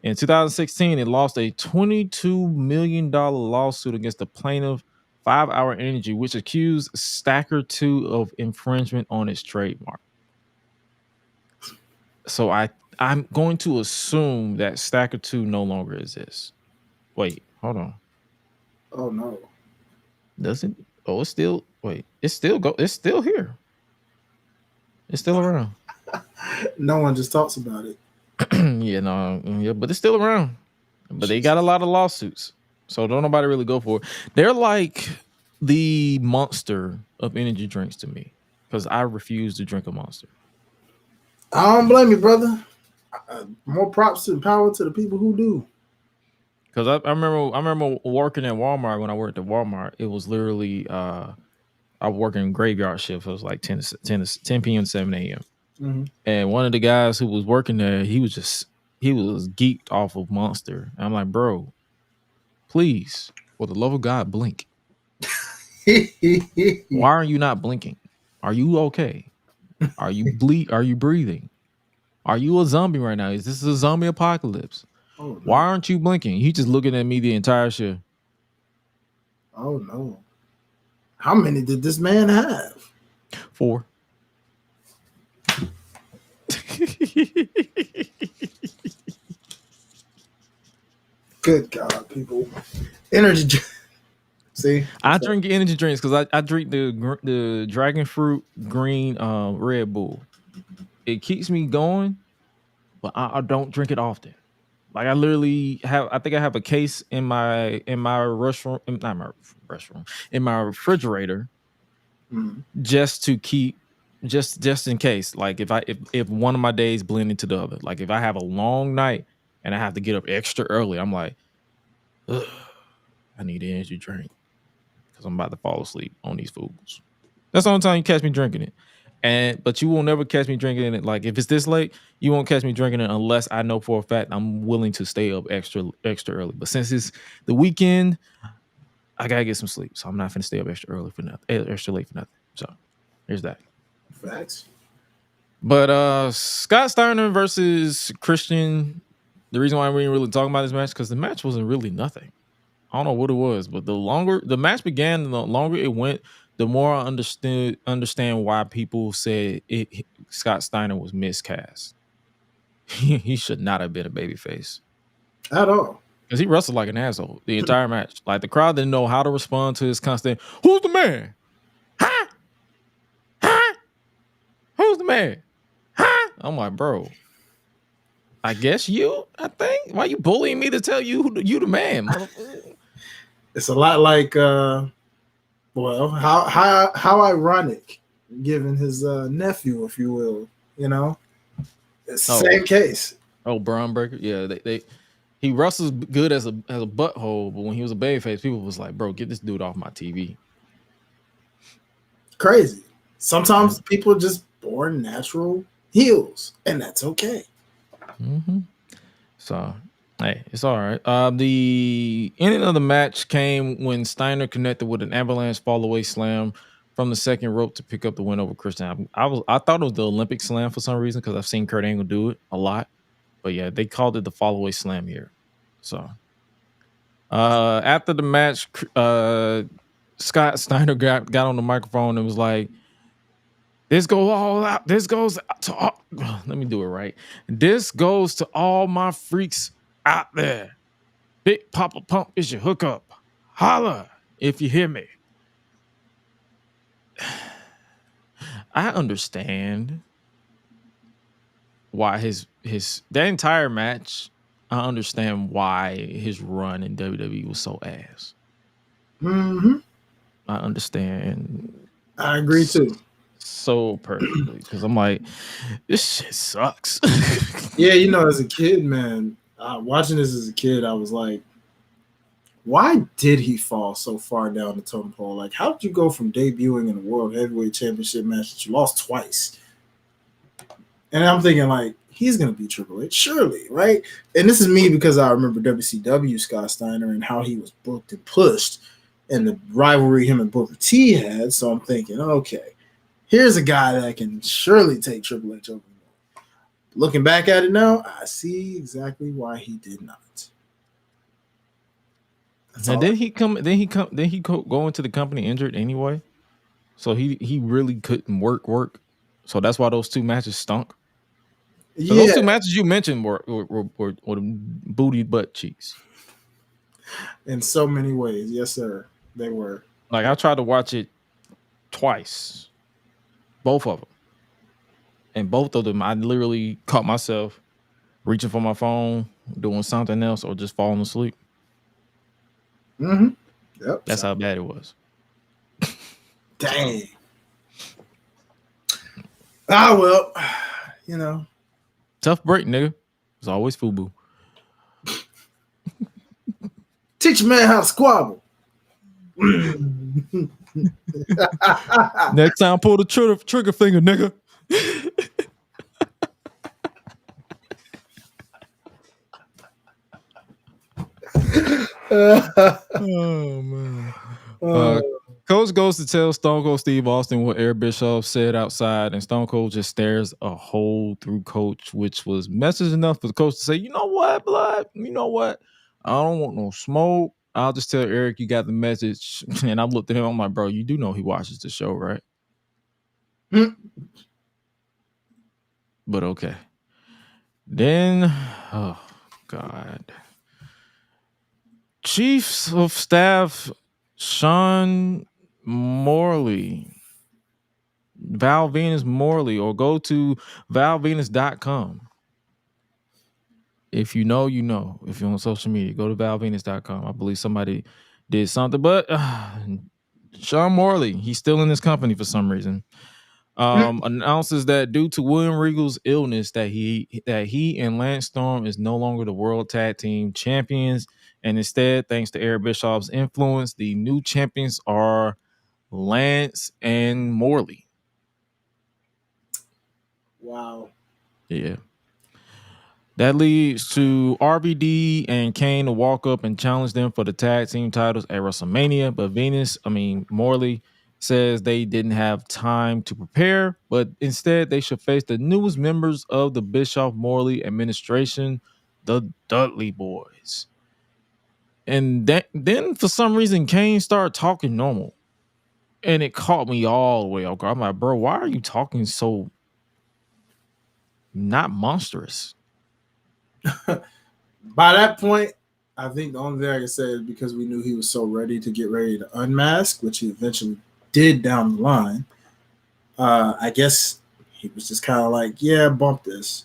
In 2016, it lost a $22 million lawsuit against the plaintiff, 5-Hour Energy, which accused Stacker 2 of infringement on its trademark. So I'm going to assume that Stacker 2 no longer exists. Wait, hold on. Oh no. Doesn't? Oh, it's still. Wait, it's still here. It's still around. No one just talks about it. Yeah, but it's still around. But they got a lot of lawsuits, so don't nobody really go for it. They're like the Monster of energy drinks to me, because I refuse to drink a Monster. I don't blame you, brother. More props and power to the people who do. Because I remember working at Walmart. When I worked at Walmart, it was literally I work in graveyard shift. It was like 10 p.m. to 7 a.m. Mm-hmm. And one of the guys who was working there, he was geeked off of Monster. And I'm like, bro, please, for the love of God, blink. Why are you not blinking? Are you okay? Are you breathing? Are you a zombie right now? Is this a zombie apocalypse? Oh, no. Why aren't you blinking? He just looking at me the entire show. Oh no. How many did this man have? 4. Good God, people. Energy drink. See? I drink energy drinks because I drink the dragon fruit green Red Bull. It keeps me going, but I don't drink it often. Like I literally have, I think I have a case in my restroom, not my restroom, in my refrigerator, just to keep, just in case. Like if one of my days blend into the other, like if I have a long night and I have to get up extra early, I'm like, ugh, I need an energy drink because I'm about to fall asleep on these foods. That's the only time you catch me drinking it. But you will never catch me drinking it. Like if it's this late, you won't catch me drinking it unless I know for a fact I'm willing to stay up extra early. But since it's the weekend, I gotta get some sleep, so I'm not gonna stay up extra late for nothing. So here's that. Facts. But Scott Steiner versus Christian. The reason why we didn't really talk about this match because the match wasn't really nothing. I don't know what it was, but the longer the match began, the longer it went, the more I understand why people said Scott Steiner was miscast. He should not have been a babyface At all. because he wrestled like an asshole the entire match. Like the crowd didn't know how to respond to his constant, "Who's the man? Huh? Huh? Who's the man? Huh?" I'm like, bro, I guess you. I think why you bullying me to tell you you the man? It's a lot like well, how ironic, given his nephew, if you will, you know. It's the same case. Oh, Braun Breaker. Yeah, he wrestles good as a butthole, but when he was a babyface, people was like, bro, get this dude off my TV. Crazy. Sometimes people are just born natural heels, and that's okay. Mm-hmm. So, hey, it's all right. The ending of the match came when Steiner connected with an avalanche fall away slam from the second rope to pick up the win over Christian. I thought it was the Olympic slam for some reason because I've seen Kurt Angle do it a lot. But yeah, they called it the fall away slam here. So after the match, Scott Steiner got on the microphone and was like, "This goes all out. This goes to all." Let me do it right. "This goes to all my freaks out there. Big Papa Pump is your hookup. Holla if you hear me." I understand why that entire match. I understand why his run in WWE was so ass. Mm-hmm. I understand. I agree too. So perfectly because I'm like, this shit sucks. Yeah, you know, as a kid, man, watching this as a kid, I was like, why did he fall so far down the totem pole? Like, how did you go from debuting in a World Heavyweight Championship match that you lost twice? And I'm thinking, like, he's going to be Triple H, surely, right? And this is me because I remember WCW Scott Steiner and how he was booked and pushed and the rivalry him and Booker T had. So I'm thinking, okay, here's a guy that can surely take Triple H over. Looking back at it now, I see exactly why he did not. And then he go into the company injured anyway. So he really couldn't work. So that's why those two matches stunk. So those two matches you mentioned were booty butt cheeks. In so many ways. Yes, sir. They were. Like I tried to watch it twice. Both of them. And both of them, I literally caught myself reaching for my phone, doing something else, or just falling asleep. Mm-hmm. Yep. That's how bad it was. Dang. Well, you know. Tough break, nigga. It's always FUBU. Teach a man how to squabble. Next time, pull the trigger finger, nigga. Oh man. Coach goes to tell Stone Cold Steve Austin what Eric Bischoff said outside, and Stone Cold just stares a hole through Coach, which was message enough for the coach to say, you know what, blood? You know what? I don't want no smoke. I'll just tell Eric you got the message. And I looked at him, I'm like, bro, you do know he watches the show, right? But okay. Then, oh, God. Chiefs of Staff Sean Morley, Val Venus Morley, or go to valvenus.com. If you know, you know. If you're on social media, go to valvenus.com. I believe somebody did something, but Sean Morley, he's still in this company for some reason. Announces that due to William Regal's illness, that he and Lance Storm is no longer the World Tag Team Champions, and instead, thanks to Eric Bischoff's influence, the new champions are Lance and Morley. Wow. Yeah. That leads to RVD and Kane to walk up and challenge them for the tag team titles at WrestleMania, but Morley says they didn't have time to prepare, but instead they should face the newest members of the Bischoff-Morley administration, the Dudley Boys. And then for some reason, Kane started talking normal, and it caught me all the way off guard. I'm like, bro, why are you talking so not monstrous? By that point, I think the only thing I can say is because we knew he was so ready to unmask, which he eventually did down the line. I guess he was just kind of like, yeah, bump this.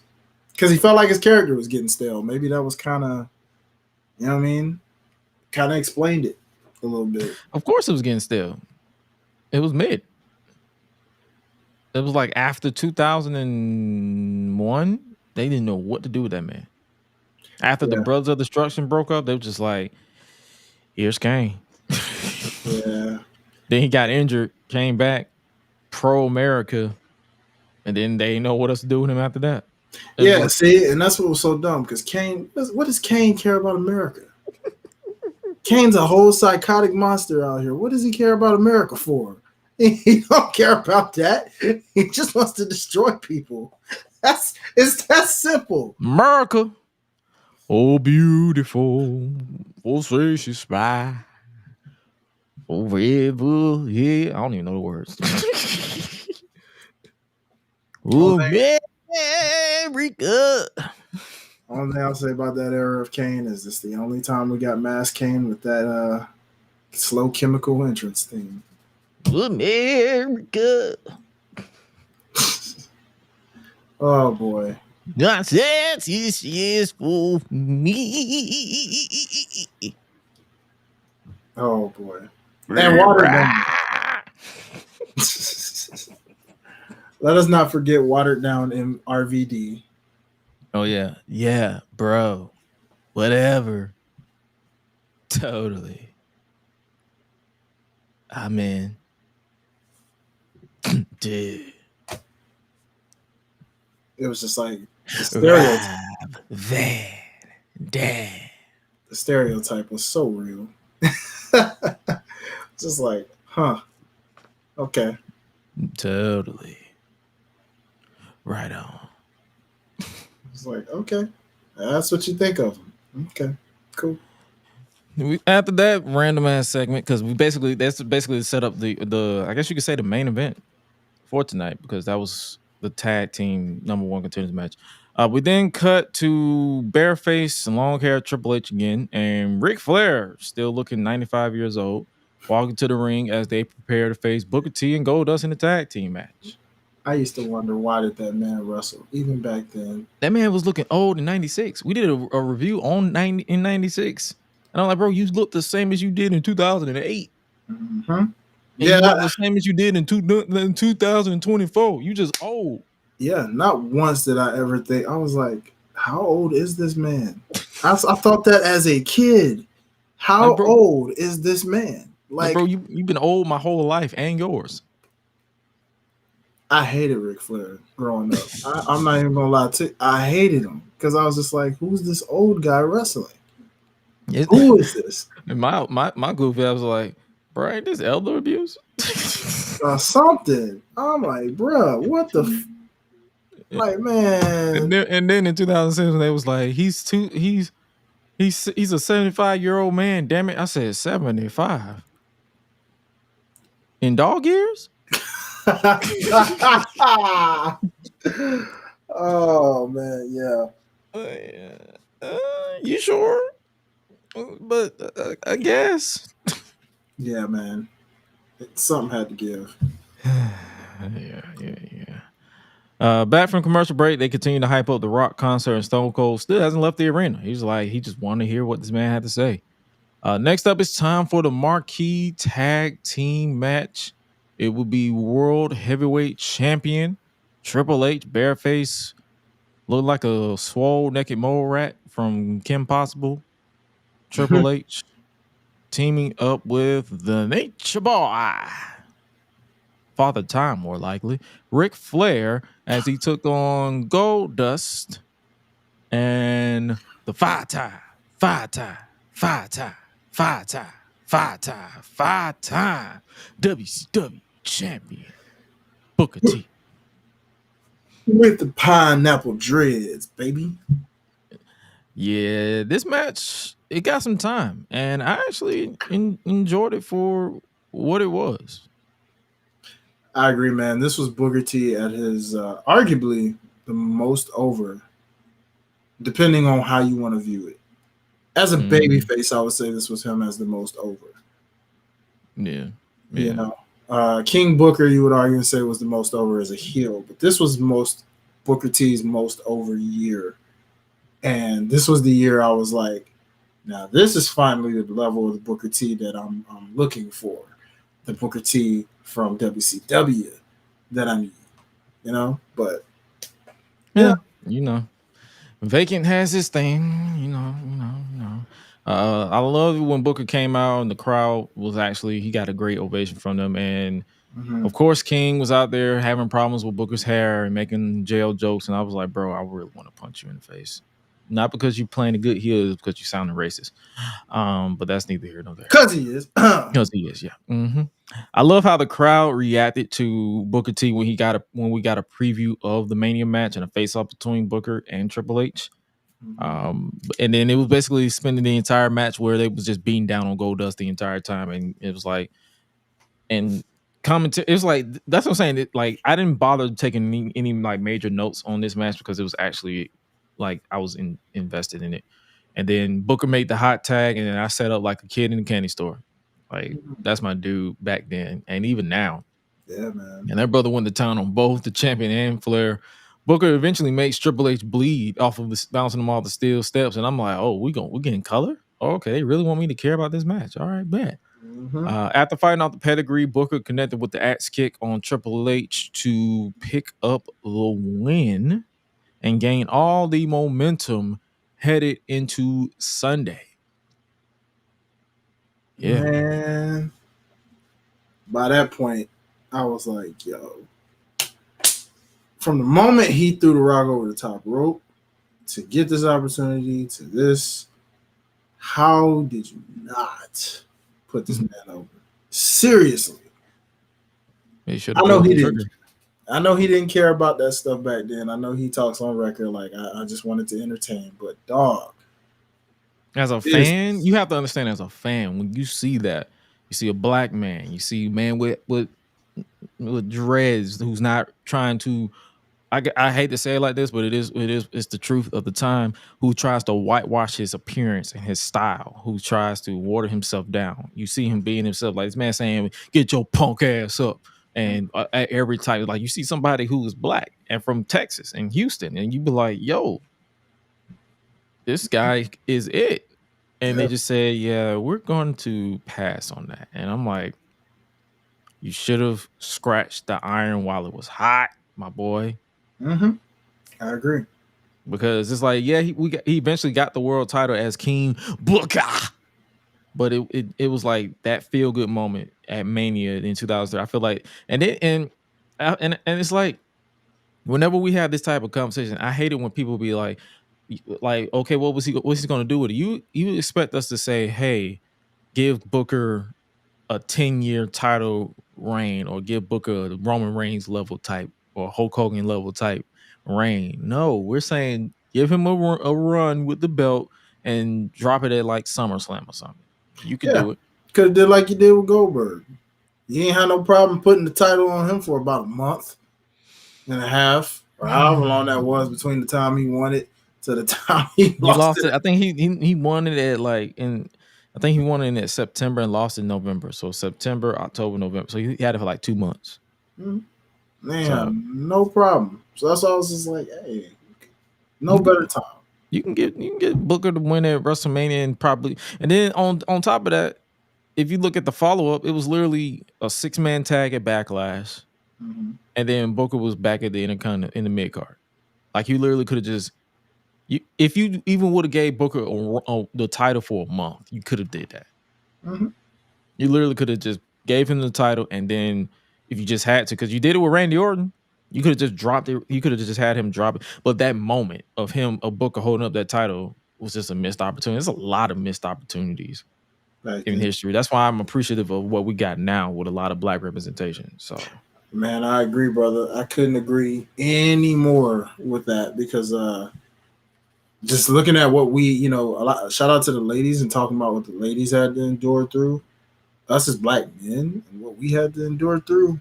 Because he felt like his character was getting stale. Maybe that was kind of, you know what I mean? Kind of explained it a little bit. Of course it was getting stale. It was mid. It was like after 2001, they didn't know what to do with that man. After the Brothers of Destruction broke up, they were just like, here's Kane. Yeah. Then he got injured, came back, pro-America, and then they didn't know what else to do with him after that. See, and that's what was so dumb, because Kane, what does Kane care about America? Kane's a whole psychotic monster out here. What does he care about America for? He don't care about that. He just wants to destroy people. It's that simple. America. Oh, beautiful. Oh, say she spy. Oh, river. Yeah. I don't even know the words. Oh, America. Only thing I'll say about that era of Kane is it's the only time we got Mass Kane with that slow chemical entrance theme. America. Oh boy. Nonsense is for me. Oh boy. And watered down. Let us not forget watered down in RVD. Oh yeah. Yeah, bro. Whatever. Totally. I mean, dude. It was just like the stereotype. The stereotype was so real. Just like, huh. Okay. Totally. Right on. It's like, okay. That's what you think of him. Okay. Cool. After that random ass segment, because that's basically set up the I guess you could say the main event for tonight, because that was the tag team #1 contenders match. We then cut to bareface and long hair Triple H again, and Ric Flair, still looking 95 years old, walking to the ring as they prepare to face Booker T and Goldust in the tag team match. I used to wonder, why did that man wrestle even back then? That man was looking old in 96. We did a review on 96. And I'm like, bro, you look the same as you did in 2008. Mm-hmm. Yeah, you look the same as you did in 2024. You just old. Yeah, not once did I ever think. I was like, how old is this man? I thought that as a kid. How old is this man? Like, bro, you've been old my whole life and yours. I hated Ric Flair growing up. I'm not even gonna lie to you. I hated him because I was just like, who's this old guy wrestling? Who is this? And my goofy, I was like, bro, ain't this elder abuse? Something. I'm like, bro, what the? Like, man. And then in 2007, they was like, he's a 75-year-old man. Damn it, I said 75 in dog years. Oh man, yeah. You sure? But I guess. Yeah, man. Something had to give. Yeah. Back from commercial break, they continue to hype up the Rock concert, and Stone Cold still hasn't left the arena. He's like, he just wanted to hear what this man had to say. Next up, it's time for the marquee tag team match. It will be World Heavyweight Champion Triple H, bareface, look like a swole naked mole rat from Kim Possible. Triple H teaming up with the Nature Boy, Father Time, more likely, Ric Flair, as he took on Goldust and the five-time WCW champion Booker T. With the pineapple dreads, baby. Yeah, this match, it got some time, and I actually enjoyed it for what it was. I agree, man. This was Booker T at his arguably the most over, depending on how you want to view it. As a baby face, I would say this was him as the most over. Yeah. You know, King Booker, you would argue and say was the most over as a heel, but this was Booker T's most over year. And this was the year I was like, now this is finally the level of the Booker T that I'm looking for. The Booker T from WCW that I need, you know? But yeah, Vacant has his thing, I love when Booker came out and the crowd was actually, he got a great ovation from them. And of course, King was out there having problems with Booker's hair and making jail jokes. And I was like, bro, I really want to punch you in the face. Not because you're playing a good heel, it's because you sounding racist. But that's neither here nor there. Because he is. Because he is, yeah. I love how the crowd reacted to Booker T when we got a preview of the Mania match and a face-off between Booker and Triple H. And then it was basically spending the entire match where they was just beating down on Goldust the entire time, and it was like, and commentary. It was like, that's what I'm saying. It, like, I didn't bother taking any like major notes on this match because it was actually like I was invested in it. And then Booker made the hot tag, and then I set up like a kid in a candy store. Like, that's my dude back then, and even now. Yeah, man. And that brother went to town on both the champion and Flair. Booker eventually makes Triple H bleed off of bouncing him off the steel steps, and I'm like, oh, we're getting color? Oh, okay, they really want me to care about this match. All right, bet. After fighting out the pedigree, Booker connected with the axe kick on Triple H to pick up the win and gain all the momentum headed into Sunday. Yeah. Man, by that point, I was like, yo. From the moment he threw the Rock over the top rope to get this opportunity to this, how did you not put this man over? Seriously. I know he didn't. I know he didn't care about that stuff back then. I know he talks on record like, I just wanted to entertain, but dog. As a fan, you have to understand, as a fan, when you see that, you see a black man, you see a man with dreads who's not trying to, I hate to say it like this, but it's the truth of the time, who tries to whitewash his appearance and his style, who tries to water himself down. You see him being himself, like this man saying, get your punk ass up. And at every type, like you see somebody who is black and from Texas and Houston, and you be like, yo, this guy is it. And they just said, yeah, we're going to pass on that. And I'm like, you should have scratched the iron while it was hot, my boy. I agree. Because it's like, yeah, he eventually got the world title as King Booker. But it was like that feel good moment at Mania in 2003. I feel like, and it's like, whenever we have this type of conversation, I hate it when people be like, okay, what's he going to do with it? You expect us to say, hey, give Booker a 10-year title reign or give Booker a Roman Reigns level type or Hulk Hogan level type reign. No, we're saying give him a run with the belt and drop it at like SummerSlam or something. You could do it. Could have did like you did with Goldberg. You ain't had no problem putting the title on him for about a month and a half, or however long that was between the time he won it to the time he lost it. I think he won it at like I think he won it in September and lost in November. So September, October, November. So he had it for like 2 months. Man, no problem. So that's why I was just like, hey, no better time. You can get Booker to win at WrestleMania and then on top of that, if you look at the follow-up, it was literally a 6-man tag at Backlash. Mm-hmm. And then Booker was back at the Intercontinental in the mid card. Like you literally could have just if you even would have gave Booker the title for a month, you could have did that. Mm-hmm. You literally could have just gave him the title, and then if you just had to, because you did it with Randy Orton, you could have just dropped it. You could have just had him drop it. But that moment of Booker holding up that title was just a missed opportunity. There's a lot of missed opportunities in history. That's why I'm appreciative of what we got now with a lot of Black representation. So, man, I agree, brother. I couldn't agree any more with that because just looking at what we, shout out to the ladies and talking about what the ladies had to endure through, us as Black men and what we had to endure through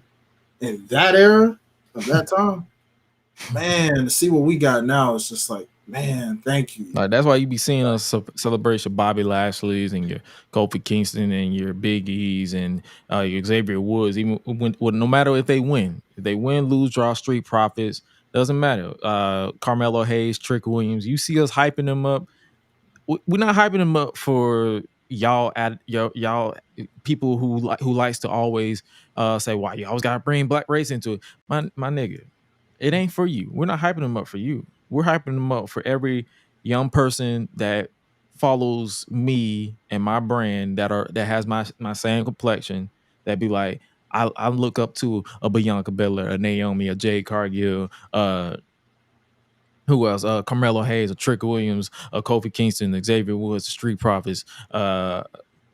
in that era of that time. Man, to see what we got now is just like, man, thank you. Like that's why you be seeing us celebrate your Bobby Lashley's and your Kofi Kingston and your Big E's and your Xavier Woods. Even no matter if they win, lose, draw, Street Profits, doesn't matter. Carmelo Hayes, Trick Williams, you see us hyping them up. We're not hyping them up for y'all people who likes to always say, "Why you always gotta bring Black race into it?" My nigga, it ain't for you. We're not hyping them up for you. We're hyping them up for every young person that follows me and my brand that has my same complexion. That be like, I look up to a Bianca Belair, a Naomi, a Jade Cargill, who else? Carmelo Hayes, a Trick Williams, a Kofi Kingston, Xavier Woods, the Street Profits, a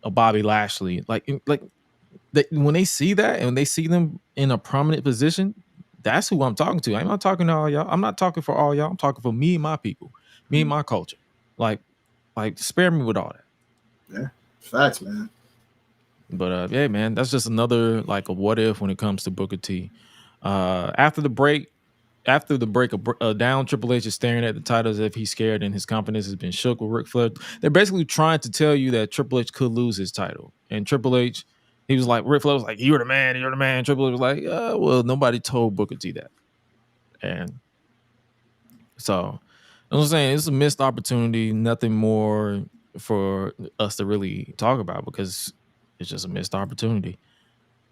Bobby Lashley. When they see that and when they see them in a prominent position, that's who I'm talking to. I'm not talking to all y'all. I'm not talking for all y'all. I'm talking for me and my people, me and my culture. Like spare me with all that. Yeah, facts, man. But yeah, man, that's just another like a what if when it comes to Booker T. After the break, down Triple H is staring at the title as if he's scared and his confidence has been shook with Ric Flair. They're basically trying to tell you that Triple H could lose his title. And Triple H, he was like, Ric Flair was like, you're the man. Triple H was like, well, nobody told Booker T that. And so, I'm saying it's a missed opportunity, nothing more for us to really talk about because it's just a missed opportunity.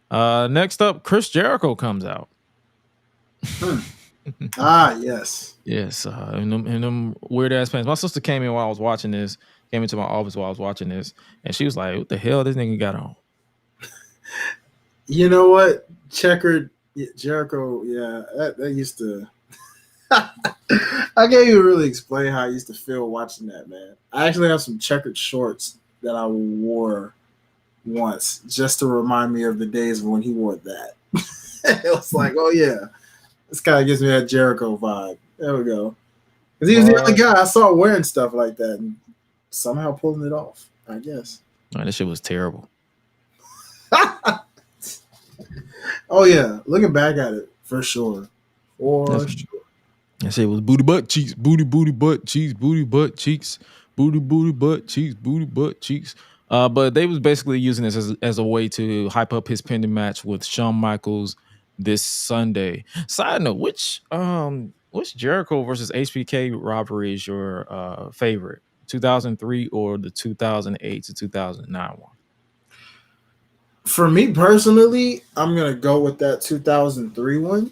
Next up, Chris Jericho comes out. Yes. In them weird ass pants. My sister came in while I was watching this. Came into my office while I was watching this, and she was like, "What the hell this nigga got on?" You know what? Checkered Jericho. Yeah, that used to. I can't even really explain how I used to feel watching that, man. I actually have some checkered shorts that I wore once just to remind me of the days when he wore that. It was like, oh yeah. This kind of gives me that Jericho vibe. There we go. Because he was the only guy I saw wearing stuff like that and somehow pulling it off, I guess. Oh, that shit was terrible. Oh, yeah. Looking back at it, for sure. Sure. That shit was booty butt cheeks, booty butt cheeks, booty butt cheeks, booty butt cheeks, booty butt cheeks. But they was basically using this as a way to hype up his pending match with Shawn Michaels this Sunday. Side note, which Jericho versus HBK rivalry is your favorite? 2003 or the 2008 to 2009 one? For me personally, I'm gonna go with that 2003 one.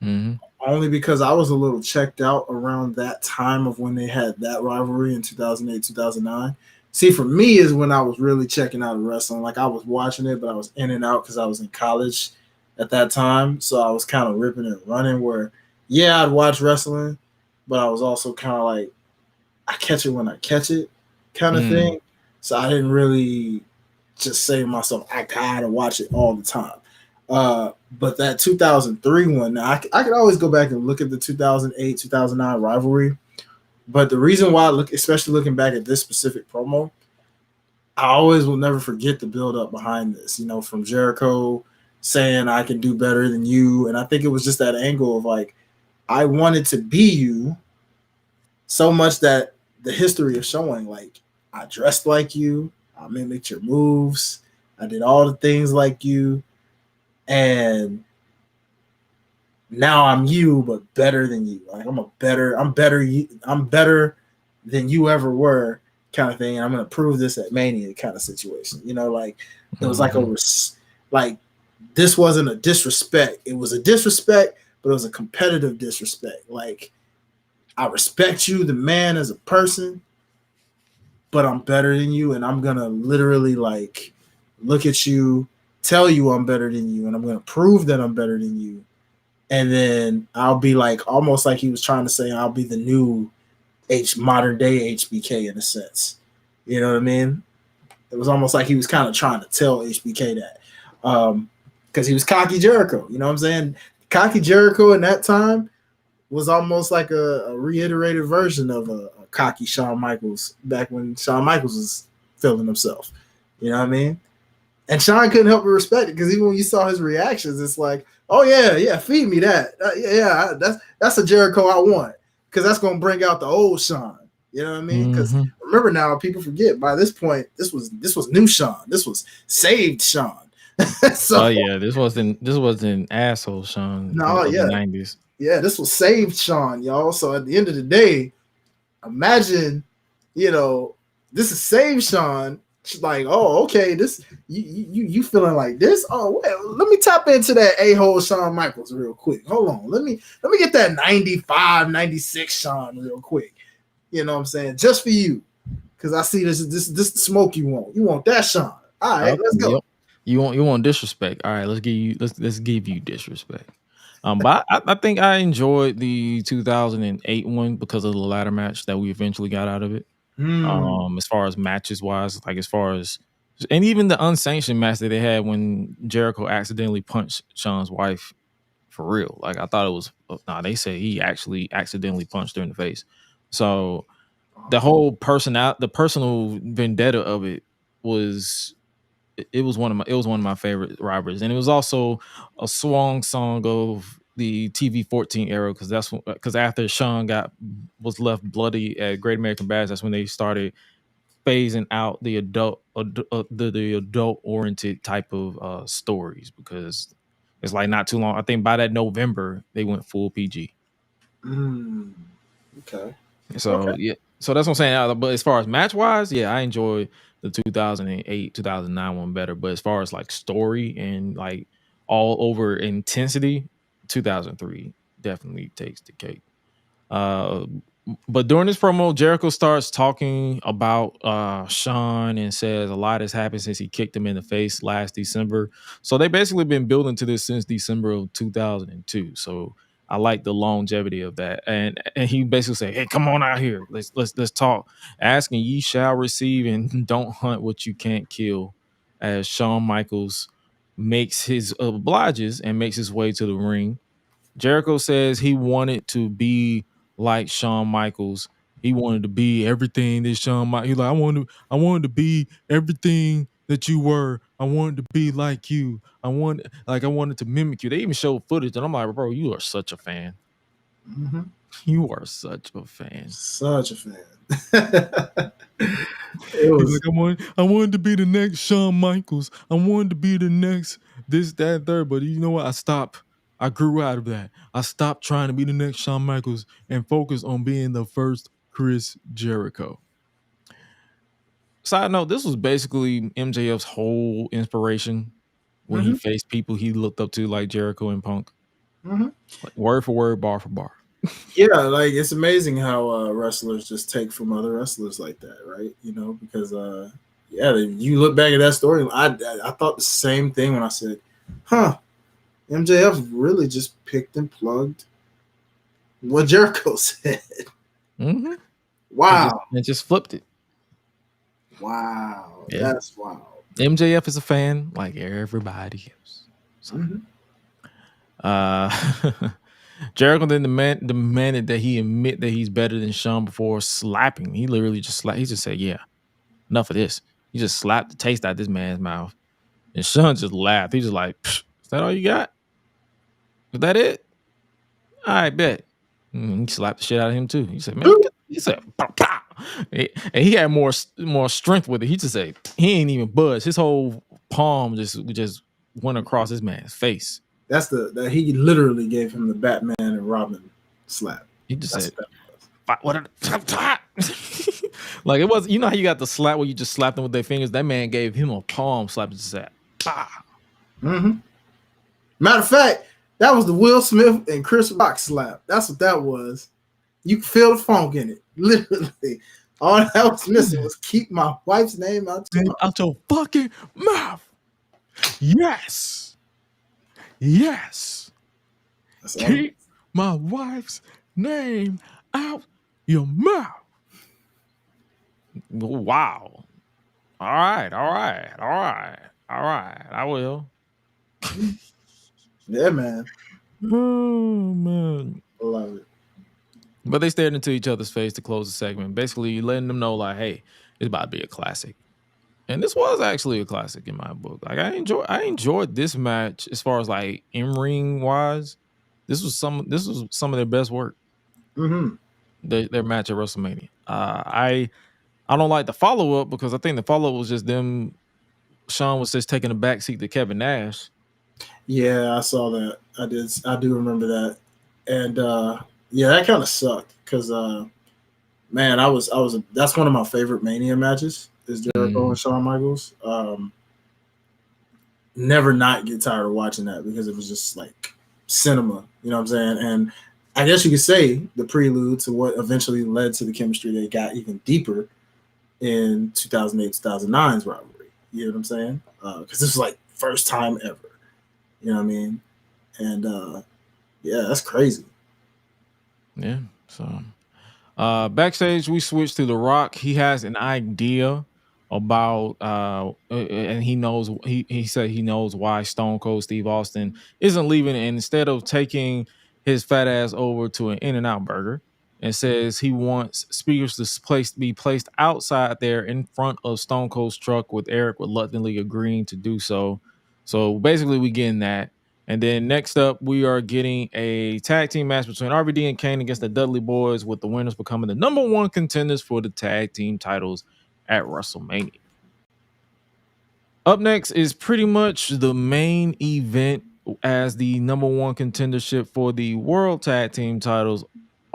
Mm-hmm. Only because I was a little checked out around that time of when they had that rivalry in 2008, 2009. See, for me is when I was really checking out of wrestling. Like I was watching it, but I was in and out because I was in college at that time. So I was kind of ripping and running where, yeah, I'd watch wrestling, but I was also kind of like, I catch it when I catch it kind of thing. So I didn't really just say to myself, I gotta watch it all the time. But that 2003 one, now I could always go back and look at the 2008, 2009 rivalry. But the reason why, especially looking back at this specific promo, I always will never forget the build up behind this. You know, from Jericho saying I can do better than you, and I think it was just that angle of like I wanted to be you so much that the history of showing like I dressed like you, I mimicked your moves, I did all the things like you, and now I'm you, but better than you. Like I'm better than you ever were, kind of thing. And I'm gonna prove this at Mania, kind of situation. You know, like it was like like this wasn't a disrespect. It was a disrespect, but it was a competitive disrespect. Like I respect you, the man, as a person, but I'm better than you, and I'm gonna literally like look at you, tell you I'm better than you, and I'm gonna prove that I'm better than you. And then I'll be like, almost like he was trying to say, I'll be the new modern day HBK in a sense. You know what I mean? It was almost like he was kind of trying to tell HBK that. Because he was cocky Jericho. You know what I'm saying? Cocky Jericho in that time was almost like a reiterated version of a cocky Shawn Michaels back when Shawn Michaels was feeling himself. You know what I mean? And Shawn couldn't help but respect it because even when you saw his reactions, it's like, oh yeah, feed me that. That's a Jericho I want because that's gonna bring out the old Shawn. You know what I mean? Because remember now, people forget by this point, this was new Shawn. This was saved Shawn. So, this wasn't asshole Shawn. No, of the 90s. Yeah, this was saved Shawn, y'all. So at the end of the day, imagine, this is saved Shawn. Like, oh, okay, this you feeling like this? Oh, well, let me tap into that a-hole Shawn Michaels real quick. Hold on, let me get that 95, 96 Shawn real quick. You know what I'm saying? Just for you, because I see this the smoke you want. You want that Shawn? All right, let's go. Yep. You want disrespect? All right, let's give you disrespect. But I think I enjoyed the 2008 one because of the ladder match that we eventually got out of it. As far as matches wise, like and even the unsanctioned match that they had when Jericho accidentally punched Shawn's wife, for real. Like I thought it was. They say he actually accidentally punched her in the face. So the whole the personal vendetta of it was. It was one of my favorite rivalries, and it was also a song of the TV 14 era because after Shawn was left bloody at Great American Bash, that's when they started phasing out the adult oriented type of stories because it's like not too long. I think by that November they went full PG. Okay. So yeah, so that's what I'm saying. But as far as match wise, yeah, I enjoyed the 2008, 2009 one better. But as far as like story and like all over intensity, 2003 definitely takes the cake. But during this promo, Jericho starts talking about Shawn and says a lot has happened since he kicked him in the face last December. So they basically been building to this since December of 2002. So I like the longevity of that. And he basically said, "Hey, come on out here. Let's talk. Asking ye shall receive, and don't hunt what you can't kill." As Shawn Michaels makes his obliges and makes his way to the ring. Jericho says he wanted to be like Shawn Michaels. He wanted to be everything that Shawn Michaels. He's like, I wanted to be everything that you were. I wanted to be like you. I wanted to mimic you. They even showed footage, and I'm like, bro, you are such a fan. Mm-hmm. You are such a fan. Such a fan. It was like, I wanted to be the next Shawn Michaels. I wanted to be the next this, that, third. But you know what? I stopped. I grew out of that. I stopped trying to be the next Shawn Michaels and focused on being the first Chris Jericho. Side note, this was basically MJF's whole inspiration when he faced people he looked up to like Jericho and Punk. Like word for word, bar for bar. Yeah, like it's amazing how wrestlers just take from other wrestlers like that, right? Because you look back at that story, I thought the same thing when I said, MJF really just picked and plugged what Jericho said. Mm-hmm. Wow. And just flipped it. Wow. Yeah. That's wild. MJF is a fan like everybody else. So, Jericho then demanded that he admit that he's better than Sean before slapping. He literally just slapped. He just said, "Yeah, enough of this." He just slapped the taste out of this man's mouth, and Sean just laughed. He just like, "Is that all you got? Is that it? All right, bet." He slapped the shit out of him too. He said, "Man," he said, "Pow, pow." And he had more strength with it. He just said he ain't even budge. His whole palm just went across this man's face. That's that he literally gave him the Batman and Robin slap. He just said, "What?" Like it was, you know how you got the slap where you just slap them with their fingers. That man gave him a palm slap. Just said, "Bah." Matter of fact, that was the Will Smith and Chris Rock slap. That's what that was. You could feel the funk in it. Literally, all that was missing was keep my wife's name out your fucking mouth. Yes. Keep my wife's name out your mouth. Wow. All right. I will. Yeah, man. Oh, man. I love it. But they stared into each other's face to close the segment. Basically, letting them know, like, hey, it's about to be a classic. And this was actually a classic in my book. Like, I enjoyed this match as far as like in-ring wise. This was some of their best work. Their match at WrestleMania. I don't like the follow-up because I think the follow-up was just them. Sean was just taking a backseat to Kevin Nash. Yeah, I saw that. I do remember that. And yeah, that kind of sucked because man, that's one of my favorite Mania matches is Jericho and Shawn Michaels. Never not get tired of watching that because it was just like cinema, you know what I'm saying? And I guess you could say the prelude to what eventually led to the chemistry that got even deeper in 2008-2009's rivalry. You know what I'm saying? Because this was like first time ever. You know what I mean? And yeah, that's crazy. Yeah. So backstage, we switch to The Rock. He has an idea about and he knows he said he knows why Stone Cold Steve Austin isn't leaving, and instead of taking his fat ass over to an In-N-Out burger, and says he wants speakers to be placed outside there in front of Stone Cold's truck, with Eric reluctantly agreeing to do so. So basically we getting that. And then next up, we are getting a tag team match between RVD and Kane against the Dudley Boys, with the winners becoming the #1 contenders for the tag team titles at WrestleMania. Up next is pretty much the main event, as the #1 contendership for the World Tag Team titles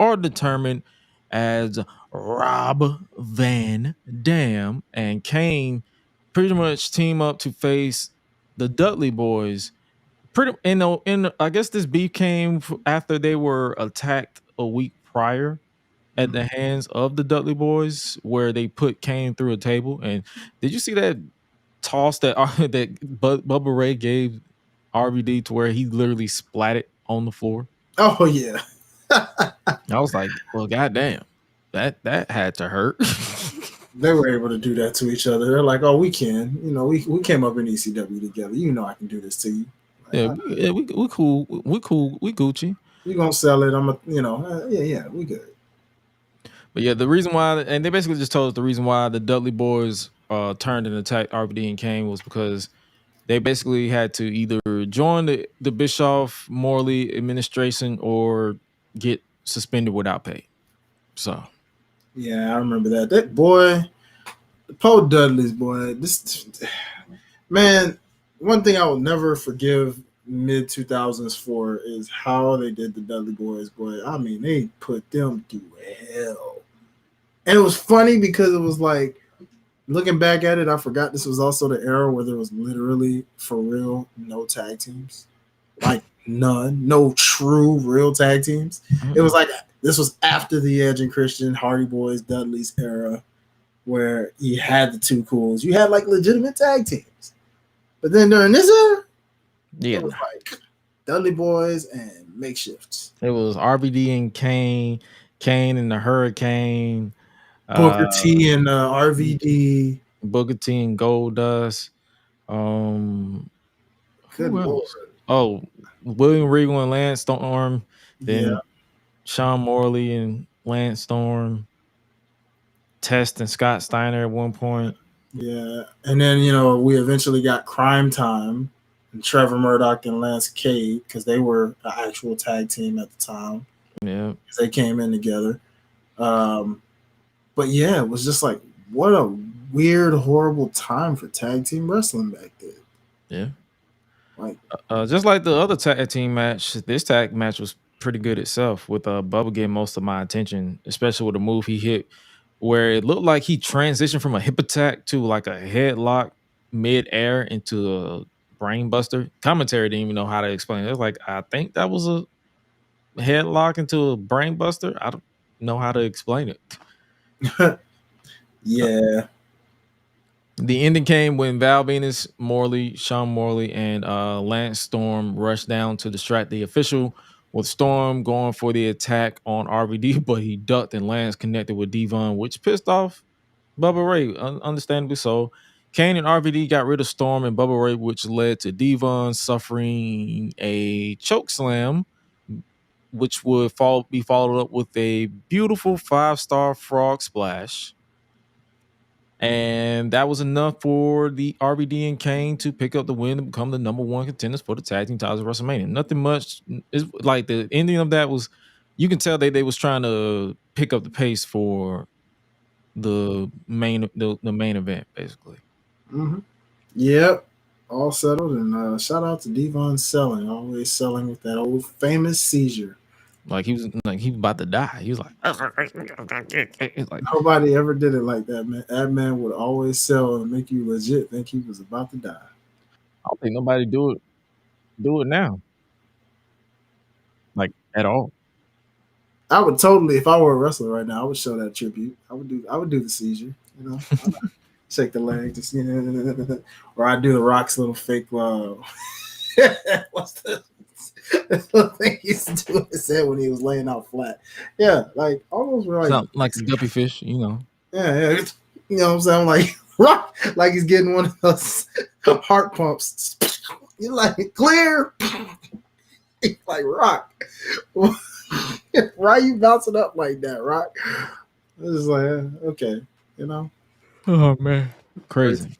are determined as Rob Van Dam and Kane pretty much team up to face the Dudley Boys. I guess this beef came after they were attacked a week prior at the hands of the Dudley Boys, where they put Kane through a table. And did you see that toss that Bubba Ray gave RVD to where he literally splatted on the floor? Oh yeah. I was like, well, goddamn, that had to hurt. They were able to do that to each other. They're like, oh, we can. You know, we came up in ECW together. You know I can do this to you. Like, we cool. We cool. We Gucci. You gonna sell it? We good. But yeah, the reason why, and they basically just told us the reason why the Dudley Boys turned and attacked RVD and Kane was because they basically had to either join the Bischoff Morley administration or get suspended without pay. So yeah, I remember that. That boy, the Poe Dudley's boy. This man, one thing I will never forgive mid-2000s for is how they did the Dudley Boys. Boy, I mean, they put them through hell. And it was funny because it was like, looking back at it, I forgot this was also the era where there was literally, for real, no tag teams. Like none. No true real tag teams. Mm-hmm. It was like, this was after the Edge and Christian, Hardy Boys, Dudley's era, where you had the Too Cools. You had like legitimate tag teams. But then during this era, it was like Dudley Boys and makeshifts. It was RVD and Kane and the Hurricane, Booker T and RVD, Booker T and Goldust. Good Who Lord. else? Oh, William Regal and Lance Storm. Yeah. Then Sean Morley and Lance Storm. Test and Scott Steiner at one point. Yeah. And then, we eventually got Crime Time and Trevor Murdoch and Lance Cade because they were an actual tag team at the time. Yeah. They came in together. But yeah, it was just like, what a weird, horrible time for tag team wrestling back then. Yeah. Like, just like the other tag team match, this tag match was pretty good itself, with Bubba getting most of my attention, especially with the move he hit where it looked like he transitioned from a hip attack to like a headlock mid-air into a brain buster. Commentary didn't even know how to explain it. It was like, I think that was a headlock into a brain buster. I don't know how to explain it. yeah. The ending came when Val Venus, Morley, Sean Morley, and Lance Storm rushed down to distract the official, with Storm going for the attack on RVD, but he ducked and Lance connected with Devon, which pissed off Bubba Ray, understandably so. Kane and RVD got rid of Storm and Bubba Ray, which led to Devon suffering a choke slam, which would be followed up with a beautiful 5-star frog splash. And that was enough for the RVD and Kane to pick up the win and become the number one contenders for the tag team titles of WrestleMania. Nothing much. Is like the ending of that was, you can tell they was trying to pick up the pace for the main event, basically. Mm-hmm. Yep. All settled. And shout out to Devon selling, always selling with that old famous seizure. Like he was about to die. He was like, nobody ever did it like that, man. That man would always sell and make you legit think he was about to die. I don't think nobody do it now, like at all. I would totally, if I were a wrestler right now, I would show that tribute. I would do the seizure, shake the leg, just or I do the Rock's little fake. What's the little thing he used to do in his head when he was laying out flat? Yeah, like almost like a guppy fish, Yeah, you know what I'm saying? Like Rock, like he's getting one of those heart pumps. You're like clear. He's like Rock. Why are you bouncing up like that, Rock? It's like okay, Oh man, crazy.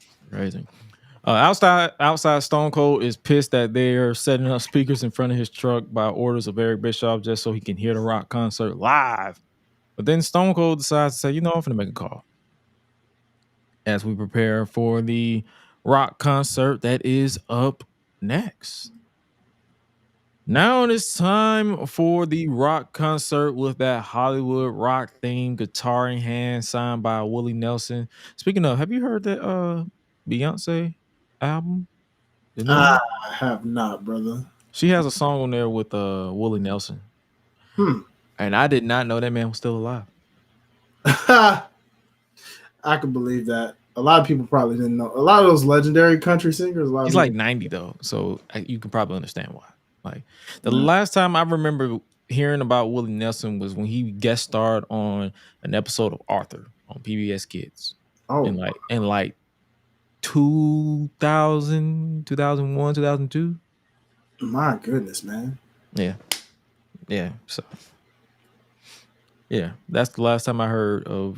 Outside Stone Cold is pissed that they're setting up speakers in front of his truck by orders of Eric Bischoff just so he can hear the Rock concert live. But then Stone Cold decides to say, I'm going to make a call. As we prepare for the Rock concert that is up next. Now it's time for the Rock concert with that Hollywood Rock theme guitar in hand, signed by Willie Nelson. Speaking of, have you heard that Beyonce album? I have not, brother. She has a song on there with Willie Nelson. And I did not know that man was still alive. I can believe that. A lot of people probably didn't know. A lot of those legendary country singers. He's like 90 though, so you can probably understand why. Like the last time I remember hearing about Willie Nelson was when he guest starred on an episode of Arthur on PBS Kids. Oh, in like 2000, 2001, 2002. My goodness, man. Yeah. So yeah, that's the last time I heard of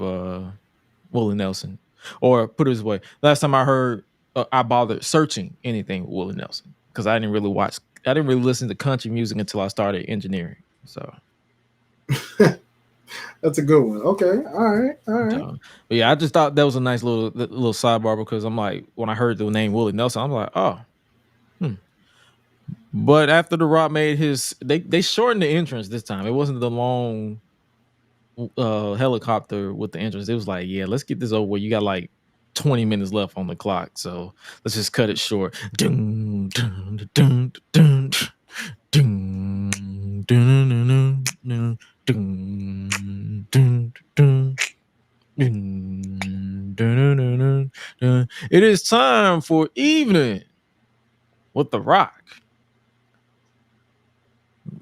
Willie Nelson. Or put it this way, last time I heard, I bothered searching anything with Willie Nelson because I didn't really listen to country music until I started engineering. So that's a good one. Okay, all right. But yeah, I just thought that was a nice little sidebar because I'm like, when I heard the name Willie Nelson, I'm like, oh. But after The Rock made his, they shortened the entrance this time. It wasn't the long helicopter with the entrance. It was like, yeah, let's get this over. You got like 20 minutes left on the clock, so let's just cut it short. Dun, dun, dun, dun, dun, dun, dun, dun, dun, dun, dun. It is time for Evening with The Rock,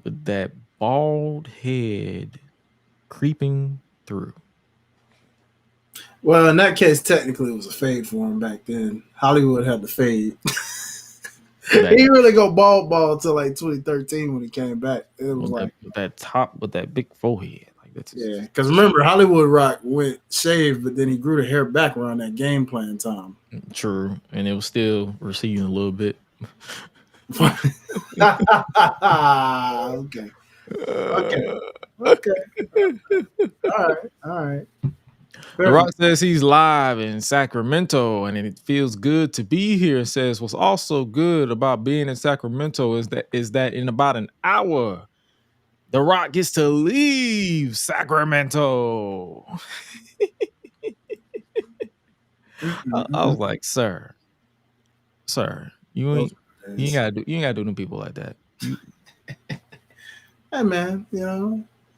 with that bald head creeping through. Well, in that case, technically it was a fade for him back then. Hollywood had the fade. He really go ball till like 2013 when he came back. It was like that top with that big forehead. Like that's yeah, because remember Hollywood Rock went shaved, but then he grew the hair back around that game plan time. True, and it was still receding a little bit. Okay. All right. The Rock says he's live in Sacramento and it feels good to be here. Says what's also good about being in Sacramento is that in about an hour, The Rock gets to leave Sacramento. I was like, sir, you ain't gotta do them people like that. Hey man,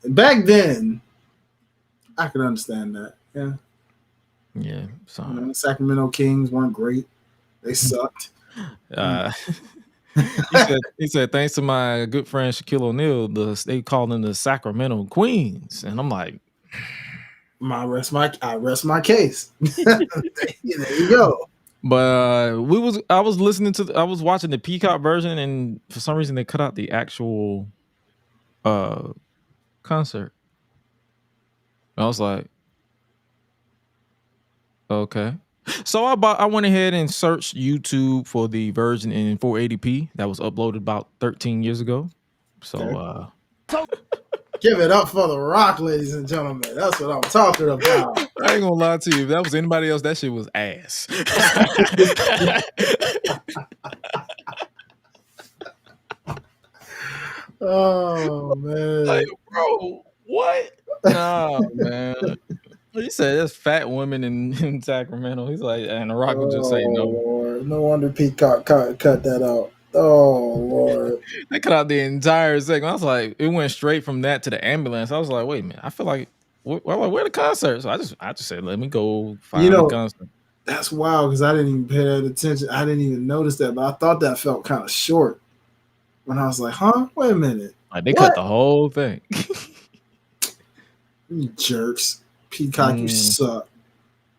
back then I could understand that. Yeah. So Sacramento Kings weren't great. They sucked. He said, thanks to my good friend Shaquille O'Neal, they called them the Sacramento Queens. And I'm like, I rest my case. There you go. But I was watching the Peacock version, and for some reason they cut out the actual concert. I was like, okay. So I went ahead and searched YouTube for the version in 480p that was uploaded about 13 years ago. So give it up for The Rock, ladies and gentlemen. That's what I'm talking about. I ain't gonna lie to you. If that was anybody else, that shit was ass. Oh man, like, bro, what? Nah, man. He said there's fat women in Sacramento. He's like, and The Rock would just say no. Lord. No wonder Peacock cut that out. Oh Lord, they cut out the entire segment. I was like, it went straight from that to the ambulance. I was like, wait a minute. I feel like where the concert? So I just said, let me go find the concert. That's wild because I didn't even pay that attention. I didn't even notice that, but I thought that felt kind of short. When I was like, huh? Wait a minute. Like they cut the whole thing. You jerks. Peacock, you suck.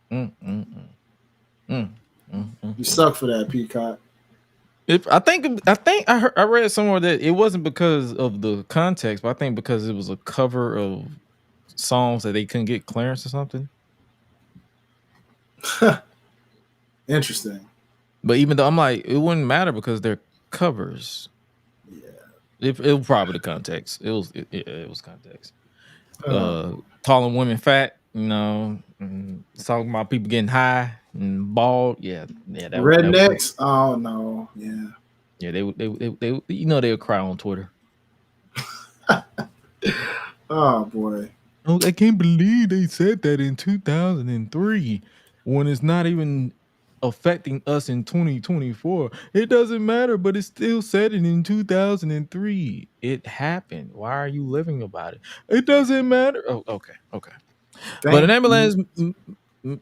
You suck for that, Peacock. I think I read somewhere that it wasn't because of the context, but I think because it was a cover of songs that they couldn't get clearance or something. Interesting. But even though I'm like, it wouldn't matter because they're covers. Yeah. It was probably the context. It was context. Calling women fat, talking about people getting high and bald. Yeah. That rednecks. Oh no. Yeah. Yeah, they they would cry on Twitter. Oh boy. Oh, I can't believe they said that in 2003 when it's not even affecting us in 2024. It doesn't matter, but it's still said it in 2003. It happened. Why are you living about it? It doesn't matter. Oh, okay. But an ambulance,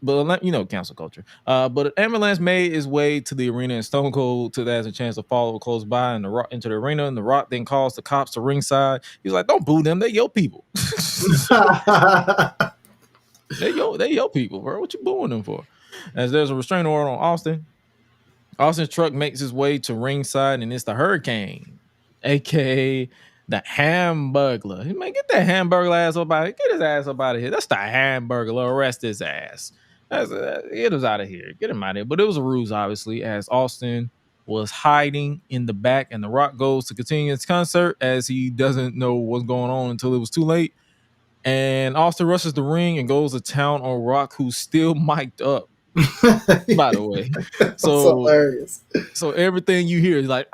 but cancel culture. But an ambulance made his way to the arena, and Stone Cold has a chance to follow close by and into the arena. And The Rock then calls the cops to ringside. He's like, "Don't boo them. They your people. They your people, bro. What you booing them for?" As there's a restraining order on Austin. Austin's truck makes his way to ringside, and it's the Hurricane, aka the Hamburglar. Man, get that Hamburglar ass up out of here. Get his ass up out of here. That's the Hamburglar. Arrest his ass. Get us out of here. Get him out of here. But it was a ruse, obviously, as Austin was hiding in the back, and The Rock goes to continue his concert as he doesn't know what's going on until it was too late. And Austin rushes the ring and goes to town on Rock, who's still mic'd up. By the way, so hilarious. So everything you hear is like,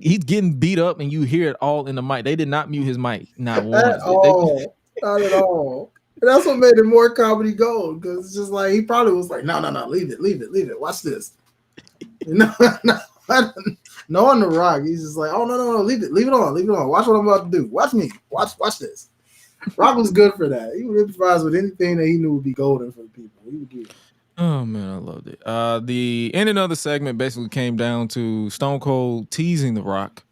he's getting beat up, and you hear it all in the mic. They did not mute his mic, not once. Not at all. And that's what made it more comedy gold, because it's just like he probably was like, no, leave it. Watch this. No, on The Rock, he's just like, oh no, leave it on. Watch what I'm about to do. Watch me. Watch this. Rock was good for that. He would improvise with anything that he knew would be golden for the people. He would do it. Oh man, I loved it. The ending of the segment basically came down to Stone Cold teasing The Rock.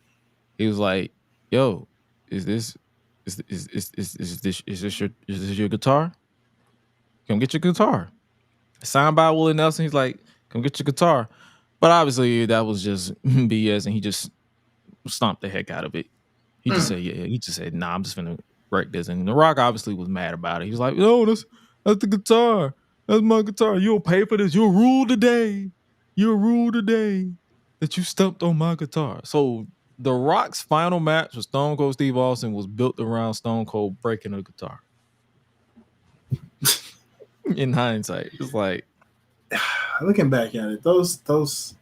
He was like, "Yo, is this is this your guitar? Come get your guitar. Signed by Willie Nelson. He's like, come get your guitar. But obviously that was just BS, and he just stomped the heck out of it. He just said, yeah. He just said, nah, I'm just gonna wreck this. And The Rock obviously was mad about it. He was like, no, that's the guitar. That's my guitar. You'll pay for this. You'll rule today. You'll rule today that you stumped on my guitar. So The Rock's final match with Stone Cold Steve Austin was built around Stone Cold breaking a guitar. In hindsight, it's like, looking back at it, those,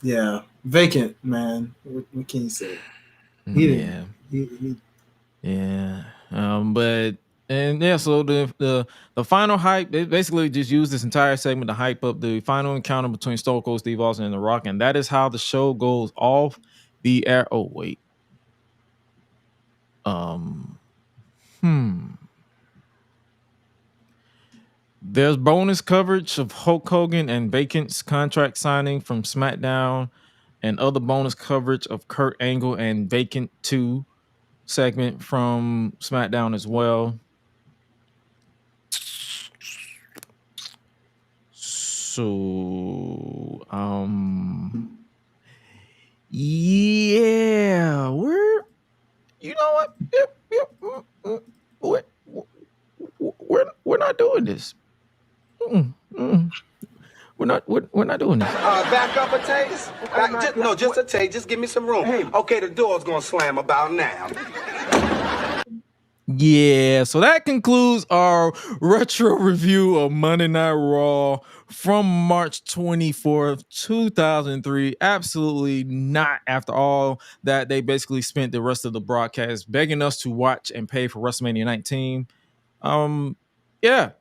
yeah, vacant, man. What can you say? Yeah. So the final hype, they basically just used this entire segment to hype up the final encounter between Stone Cold Steve Austin and The Rock, and that is how the show goes off the air. Oh wait, there's bonus coverage of Hulk Hogan and Vacant's contract signing from SmackDown, and other bonus coverage of Kurt Angle and Vacant 2 segment from SmackDown as well. So, yeah, we're, you know what? We're not doing this. We're not doing this. Back up a taste? Just a taste. Just give me some room. Hey. Okay, the door's gonna slam about now. Yeah, so that concludes our retro review of Monday Night Raw from March 24th, 2003. Absolutely not, after all that they basically spent the rest of the broadcast begging us to watch and pay for WrestleMania 19. Yeah.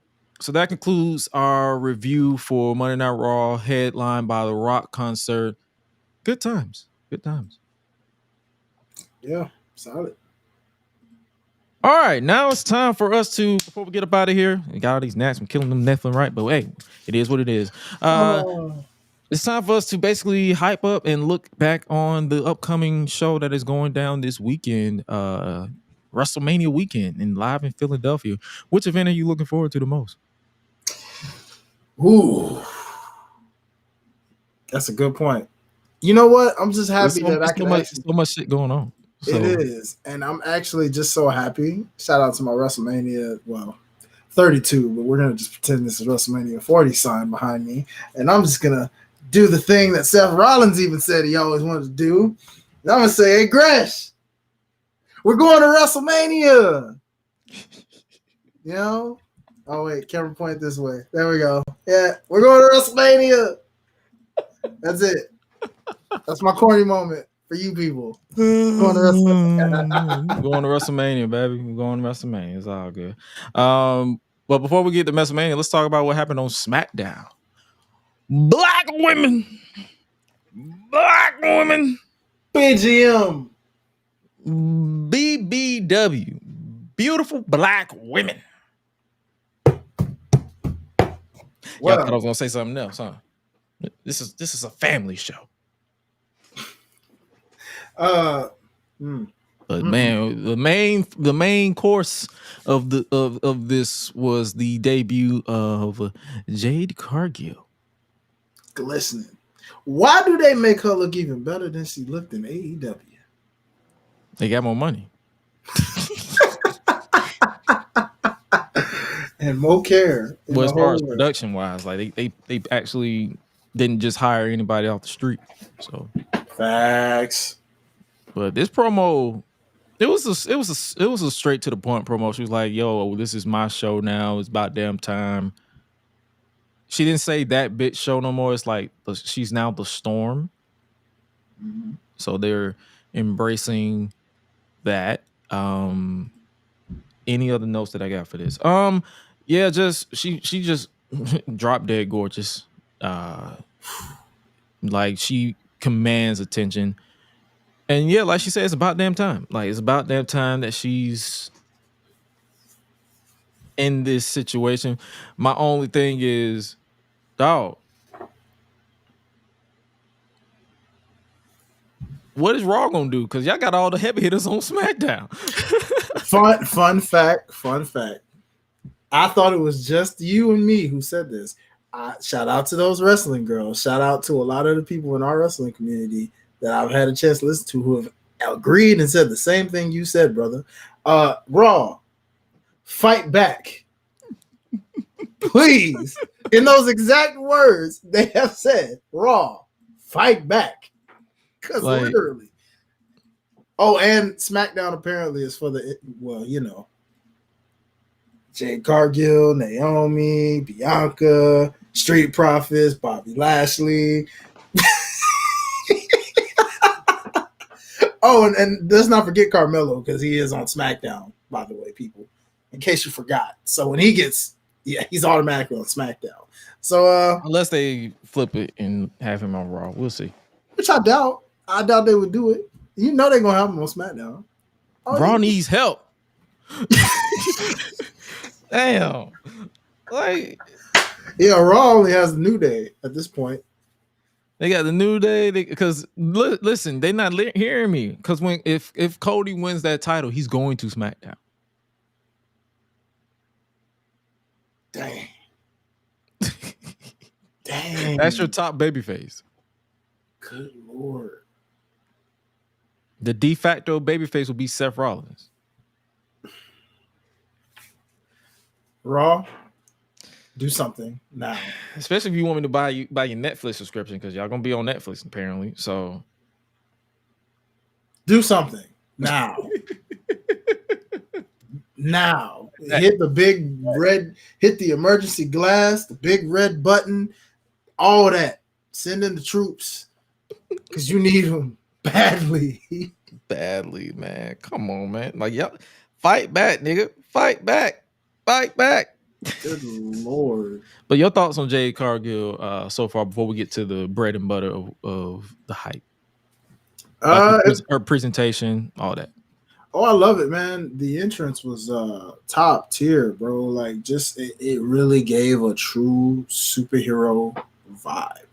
So that concludes our review for Monday Night Raw, headlined by the Rock concert. Good times. Yeah, solid. All right, now it's time for us to, before we get up out of here, we got all these gnats from killing them left and right, but hey, it is what it is. It's time for us to basically hype up and look back on the upcoming show that is going down this weekend, WrestleMania weekend, and live in Philadelphia. Which event are you looking forward to the most? Ooh, that's a good point. You know what? I'm just happy that I can so much shit going on. So. It is, and I'm actually just so happy. Shout out to my WrestleMania, 32, but we're gonna just pretend this is WrestleMania 40 sign behind me, and I'm just gonna do the thing that Seth Rollins even said he always wanted to do. And I'm gonna say, "Hey, Gresh, we're going to WrestleMania." You know? Oh wait, camera point this way. There we go. Yeah, we're going to WrestleMania. That's it. That's my corny moment. For you people. Going to WrestleMania. Going to WrestleMania, baby. We're going to WrestleMania. It's all good. But before we get to WrestleMania, let's talk about what happened on SmackDown. Black women. BGM. BBW. Beautiful black women. Y'all thought I was gonna say something else, huh? This is a family show. But man, the main course of this was the debut of Jade Cargill. Glistening. Why do they make her look even better than she looked in AEW? They got more money. And more care. Well, as far as production wise, like they actually didn't just hire anybody off the street. So facts. But this promo, it was a straight to the point promo. She was like, "Yo, this is my show now. It's about damn time." She didn't say that bitch show no more. It's like she's now the Storm. Mm-hmm. So they're embracing that. Any other notes that I got for this? Yeah, just she just drop dead gorgeous. Like she commands attention. And yeah, like she said, it's about damn time. Like it's about damn time that she's in this situation. My only thing is, dog, what is Raw gonna do? Because y'all got all the heavy hitters on SmackDown. Fun fact. I thought it was just you and me who said this. Shout out to those wrestling girls. Shout out to a lot of the people in our wrestling community that I've had a chance to listen to who have agreed and said the same thing you said, brother. Raw, fight back. Please. In those exact words they have said, Raw, fight back. Because literally. Oh, and SmackDown apparently is for the, well, you know, Jade Cargill, Naomi, Bianca, Street Profits, Bobby Lashley. Oh, and let's not forget Carmelo, because he is on SmackDown, by the way, people, in case you forgot. So when he gets, he's automatically on SmackDown. So unless they flip it and have him on Raw, we'll see. Which I doubt. I doubt they would do it. You know they're gonna have him on SmackDown. Raw needs help. Damn. Like, yeah, Raw only has the New Day at this point. They got the New Day because listen, they're not hearing me. Because if Cody wins that title, he's going to SmackDown. Dang. Dang. That's your top babyface. Good Lord. The de facto babyface will be Seth Rollins. Raw, do something now. Especially if you want me to buy your Netflix subscription, because y'all gonna be on Netflix apparently. So do something now. Now. Hit the big red, hit the emergency glass, the big red button, all that. Send in the troops because you need them badly. Badly, man. Come on, man. Like, y'all fight back, nigga. Fight back. Fight back. Good Lord. But your thoughts on Jade Cargill so far before we get to the bread and butter of the hype? Her presentation, all that. Oh, I love it, man. The entrance was top tier, bro. Like, just it really gave a true superhero vibe.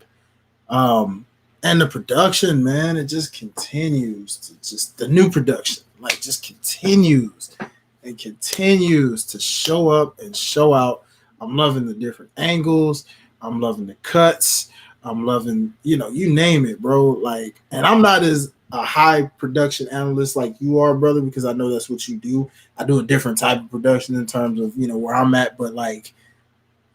And the production, man, it just continues to just the new production, like, just continues and continues to show up and show out. I'm loving the different angles. I'm loving the cuts. I'm loving, you name it, bro. Like, and I'm not as a high production analyst like you are, brother, because I know that's what you do. I do a different type of production in terms of, where I'm at, but like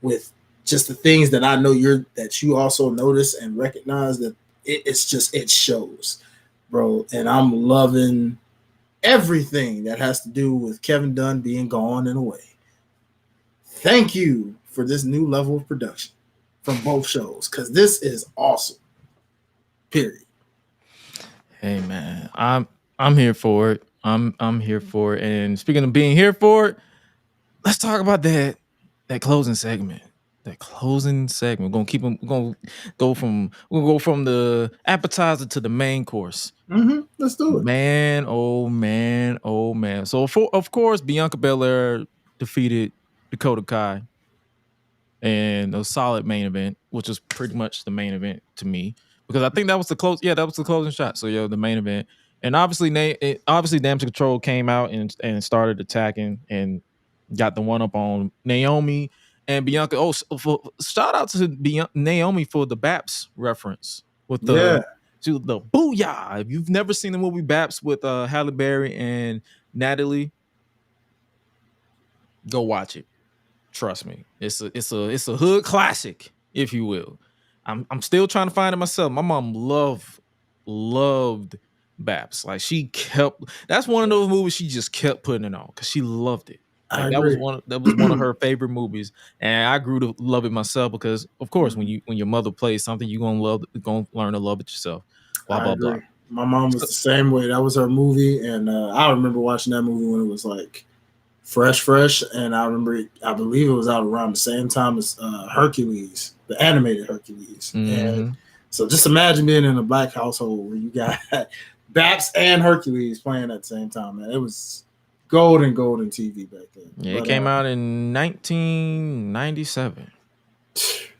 with just the things that I know that you also notice and recognize, that it shows, bro. And I'm loving everything that has to do with Kevin Dunn being gone and away. Thank you for this new level of production from both shows, because this is awesome. Period. Hey man, I'm here for it. I'm here for it. And speaking of being here for it, let's talk about that closing segment. That closing segment. We're gonna go from the appetizer to the main course. Mm-hmm. Let's do it. Man, oh man, oh man. So of course, Bianca Belair defeated Dakota Kai in a solid main event, which was pretty much the main event to me. Because I think that was the close. Yeah, that was the closing shot. So the main event, and obviously Damage Control came out and started attacking and got the one up on Naomi and Bianca. Oh, shout out to Naomi for the Baps reference with the booyah. If you've never seen the movie Baps with Halle Berry and Natalie, go watch it. Trust me, it's a hood classic, if you will. I'm still trying to find it myself. My mom loved Baps. Like, that's one of those movies she just kept putting it on because she loved it. Like, that was one of her favorite movies, and I grew to love it myself because, of course, when your mother plays something, you're gonna learn to love it yourself. Blah blah blah. My mom was the same way. That was her movie, and I remember watching that movie when it was like fresh, and I believe it was out around the same time as Hercules, the animated Hercules. Mm-hmm. And so just imagine being in a black household where you got Baps and Hercules playing at the same time, man. It was golden TV back then. Yeah, it came out in 1997,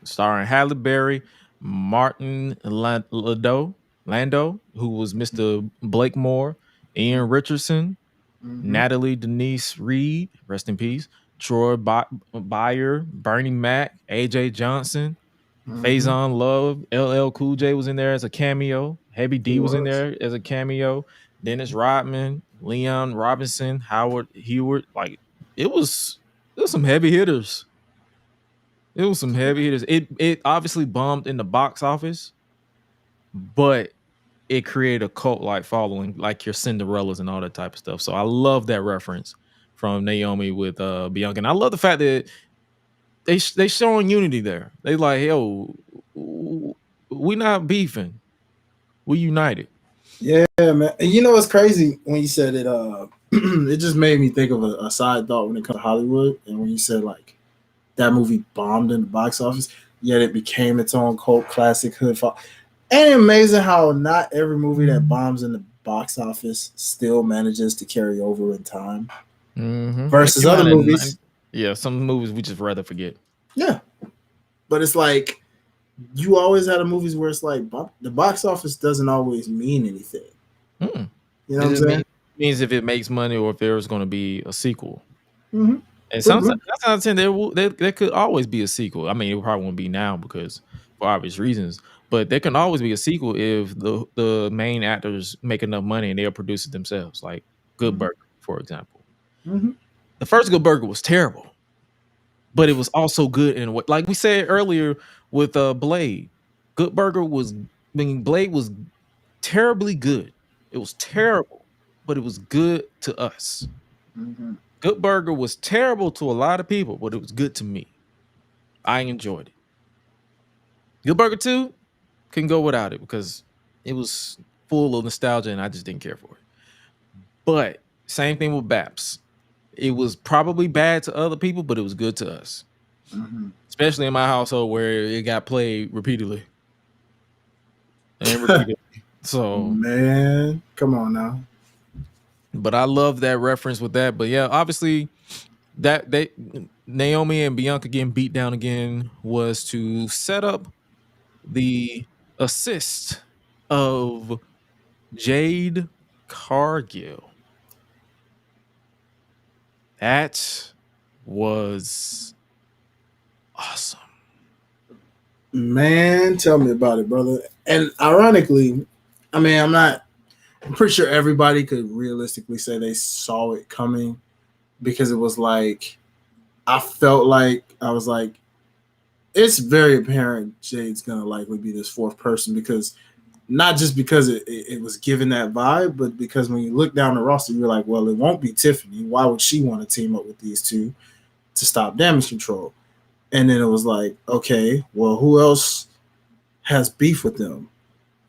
starring Halle Berry, Martin Landau, Lando, who was Mr. Blakemore, Ian Richardson, Natalie Denise Reed, rest in peace, Troy Byer, Bernie Mac, AJ Johnson, Faison Love, LL Cool J was in there as a cameo. Heavy D was in there as a cameo. Dennis Rodman, Leon Robinson, Howard Heward. Like it was some heavy hitters. It was some heavy hitters. It obviously bombed in the box office, but it created a cult-like following, like your Cinderellas and all that type of stuff. So I love that reference from Naomi with Bianca. And I love the fact that they showing unity there. They like, yo, we not beefing. We united. Yeah, man. And you know what's crazy when you said it? It just made me think of a side thought when it comes to Hollywood. And when you said like that movie bombed in the box office, yet it became its own cult classic hood. And it's amazing how not every movie that bombs in the box office still manages to carry over in time. Versus other movies. Yeah, some movies we just rather forget. Yeah. But it's like you always had movies where it's like the box office doesn't always mean anything. You know what I'm saying? Means if it makes money or if there's going to be a sequel. And sometimes there could always be a sequel. I mean, it probably won't be now because for obvious reasons, but there can always be a sequel if the main actors make enough money and they'll produce it themselves, like Good Burger, for example. The first Good Burger was terrible, but it was also good in a way. Like we said earlier with Blade, Good Burger Blade was terribly good. It was terrible, but it was good to us. Good Burger was terrible to a lot of people, but it was good to me. I enjoyed it. Good Burger 2 can go without it because it was full of nostalgia and I just didn't care for it. But same thing with Baps. It was probably bad to other people, but it was good to us. Especially in my household where it got played repeatedly. So man, come on now. But I love that reference with that. But yeah, obviously that Naomi and Bianca getting beat down again was to set up the assist of Jade Cargill. That was awesome. Man, tell me about it, brother. And ironically, I mean, I'm pretty sure everybody could realistically say they saw it coming because it was like, I felt like, I was like, it's very apparent Jade's going to likely be this fourth person because not just because it was given that vibe, but because when you look down the roster, you're like, well, it won't be Tiffany. Why would she want to team up with these two to stop Damage Control? And then it was like, okay, well, who else has beef with them?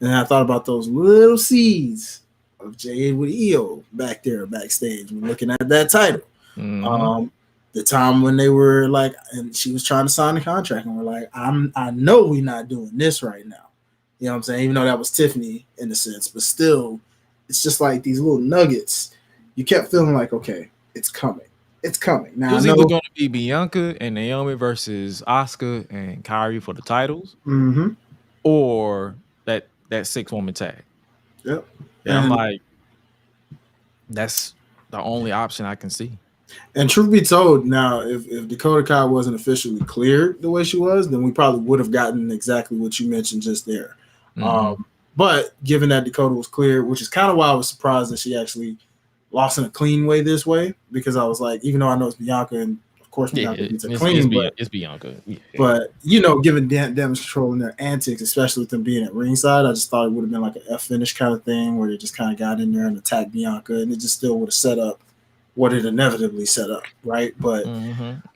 And I thought about those little seeds of Jade with EO back there backstage when looking at that title. The time when they were like, and she was trying to sign the contract, and we're like, I know we're not doing this right now. You know what I'm saying? Even though that was Tiffany in a sense, but still, it's just like these little nuggets. You kept feeling like, okay, it's coming. It's coming. Now, it was either going to be Bianca and Naomi versus Asuka and Kairi for the titles, or that 6-woman tag. Yep. And I'm like, that's the only option I can see. And truth be told, now if Dakota Kai wasn't officially cleared the way she was, then we probably would have gotten exactly what you mentioned just there. But given that Dakota was cleared, which is kind of why I was surprised that she actually lost in a clean way this way, because I was like, even though I know it's Bianca, and of course Bianca beats a clean, it's Bianca. Yeah. But you know, given Damage Control and their antics, especially with them being at ringside, I just thought it would have been like an F finish kind of thing where they just kind of got in there and attacked Bianca, and it just still would have set up what it inevitably set up, right? But